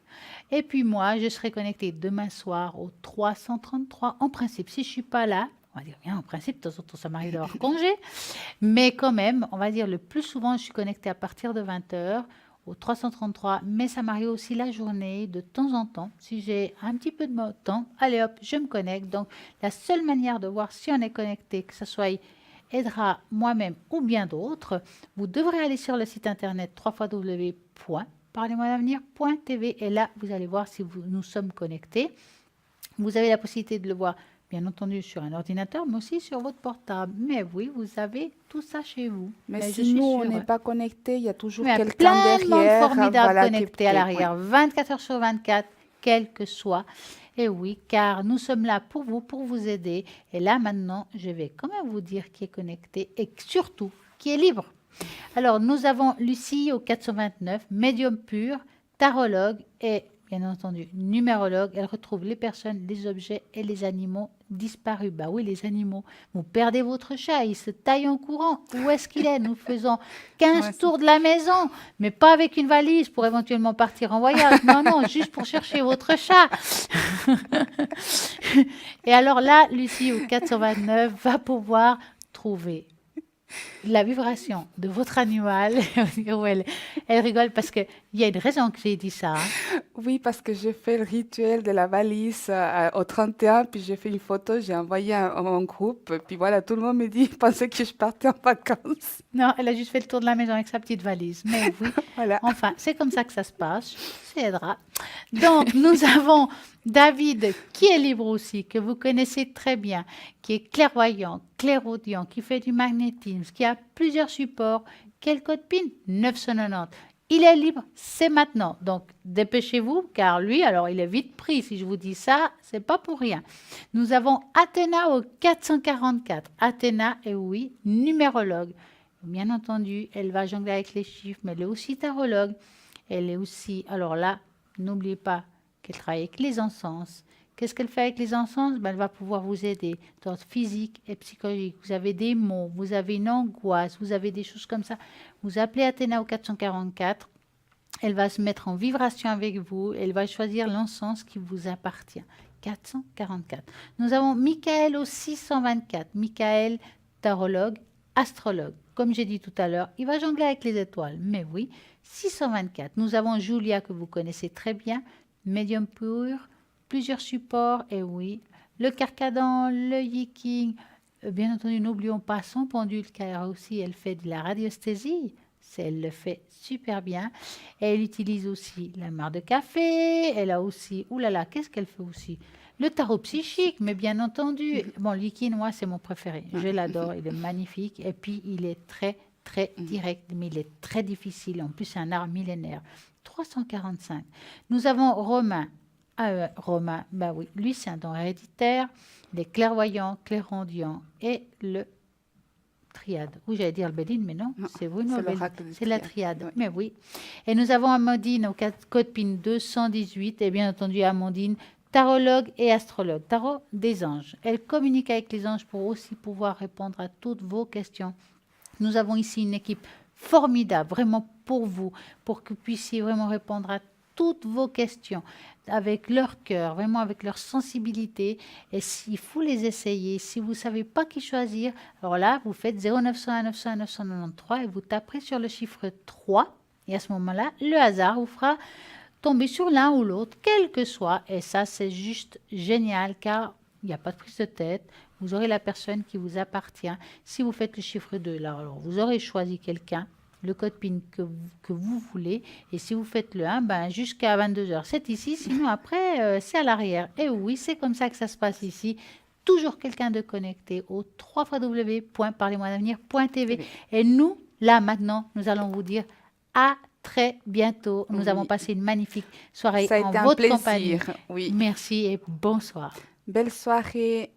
Et puis moi, je serai connectée demain soir au 333. En principe, si je ne suis pas là, on va dire bien, en principe, de temps en temps, ça m'arrive d'avoir congé. Mais quand même, on va dire le plus souvent, je suis connectée à partir de 20h au 333. Mais ça m'arrive aussi la journée, de temps en temps. Si j'ai un petit peu de temps, allez hop, je me connecte. Donc, la seule manière de voir si on est connecté, que ce soit Edra, moi-même ou bien d'autres, vous devrez aller sur le site internet www.parlez-moi-d'avenir.tv et là, vous allez voir si nous sommes connectés. Vous avez la possibilité de le voir, bien entendu, sur un ordinateur, mais aussi sur votre portable. Mais oui, vous avez tout ça chez vous. Mais je si suis nous, on sûre. n'est pas connecté, il y a toujours Mais il y a quelqu'un plein de monde derrière. formidable voilà, connecté à l'arrière, 24 heures sur 24, quel que soit. Et oui, car nous sommes là pour vous aider. Et là, maintenant, je vais quand même vous dire qui est connecté et surtout qui est libre. Alors, nous avons Lucie au 429, médium pur, tarologue et, bien entendu, numérologue. Elle retrouve les personnes, les objets et les animaux disparus. Bah oui, les animaux. Vous perdez votre chat, il se taille en courant. Où est-ce qu'il est? Nous faisons 15 tours de la maison, mais pas avec une valise pour éventuellement partir en voyage. Non, non, juste pour chercher votre chat. Et alors là, Lucie au 429 va pouvoir trouver la vibration de votre animal. Elle rigole parce qu'il y a une raison que j'ai dit ça. Hein. Oui, parce que j'ai fait le rituel de la valise au 31, puis j'ai fait une photo, j'ai envoyé à mon groupe, puis voilà, tout le monde me dit, pensait que je partais en vacances. Non, elle a juste fait le tour de la maison avec sa petite valise. Mais oui, Voilà. Enfin, c'est comme ça que ça se passe. Ça aidera. Donc, nous avons David, qui est libre aussi, que vous connaissez très bien, qui est clairvoyant, clairaudient, qui fait du magnétisme, qui a plusieurs supports. Quel code PIN? 990. Il est libre, c'est maintenant. Donc, dépêchez-vous, car lui, alors, il est vite pris. Si je vous dis ça, c'est pas pour rien. Nous avons Athéna au 444. Athéna est, oui, numérologue. Bien entendu, elle va jongler avec les chiffres, mais elle est aussi tarologue. Elle est aussi, alors là, n'oubliez pas qu'elle travaille avec les encens. Qu'est-ce qu'elle fait avec les encens? Ben, elle va pouvoir vous aider d'ordre physique et psychologique. Vous avez des mots, vous avez une angoisse, vous avez des choses comme ça. Vous appelez Athéna au 444. Elle va se mettre en vibration avec vous. Elle va choisir l'encens qui vous appartient. 444. Nous avons Michael au 624. Michael, tarologue, astrologue. Comme j'ai dit tout à l'heure, il va jongler avec les étoiles. Mais oui, 624. Nous avons Julia que vous connaissez très bien, médium pur, plusieurs supports, et oui, le carcadan, le yiking. Bien entendu, n'oublions pas son pendule, car aussi elle fait de la radiesthésie. Elle le fait super bien. Et elle utilise aussi la mare de café. Elle a aussi, oulala, qu'est-ce qu'elle fait aussi? Le tarot psychique, mais bien entendu. Bon, Likin, moi, c'est mon préféré. Je l'adore, il est magnifique. Et puis, il est très, très direct, mais il est très difficile. En plus, c'est un art millénaire. 345. Nous avons Romain. Romain, bah oui, lui, c'est un don héréditaire. Il est clairvoyant, clairaudient et le triade. Oui, j'allais dire le Béline, mais non, c'est vous, c'est la triade. Oui. Mais oui. Et nous avons Amandine au code PIN 218. Et bien entendu, Amandine, tarologue et astrologue, tarot des anges. Elle communique avec les anges pour aussi pouvoir répondre à toutes vos questions. Nous avons ici une équipe formidable, vraiment pour vous, pour que vous puissiez vraiment répondre à toutes vos questions avec leur cœur, vraiment avec leur sensibilité. Et s'il faut les essayer, si vous ne savez pas qui choisir, alors là, vous faites 0901 900 993 et vous taperez sur le chiffre 3. Et à ce moment-là, le hasard vous fera tomber sur l'un ou l'autre, quel que soit. Et ça, c'est juste génial, car Il n'y a pas de prise de tête. Vous aurez la personne qui vous appartient. Si vous faites le chiffre 2, là, alors vous aurez choisi quelqu'un, le code PIN que vous voulez. Et si vous faites le 1, ben, jusqu'à 22h, c'est ici. Sinon, après, c'est à l'arrière. Et oui, c'est comme ça que ça se passe ici. Toujours quelqu'un de connecté au www.parlez-moi-d'avenir.tv. Et nous, là, maintenant, nous allons vous dire à très bientôt. Nous avons Oui. passé une magnifique soirée Ça a en été un votre plaisir. compagnie. Oui. Merci et bonsoir. Belle soirée.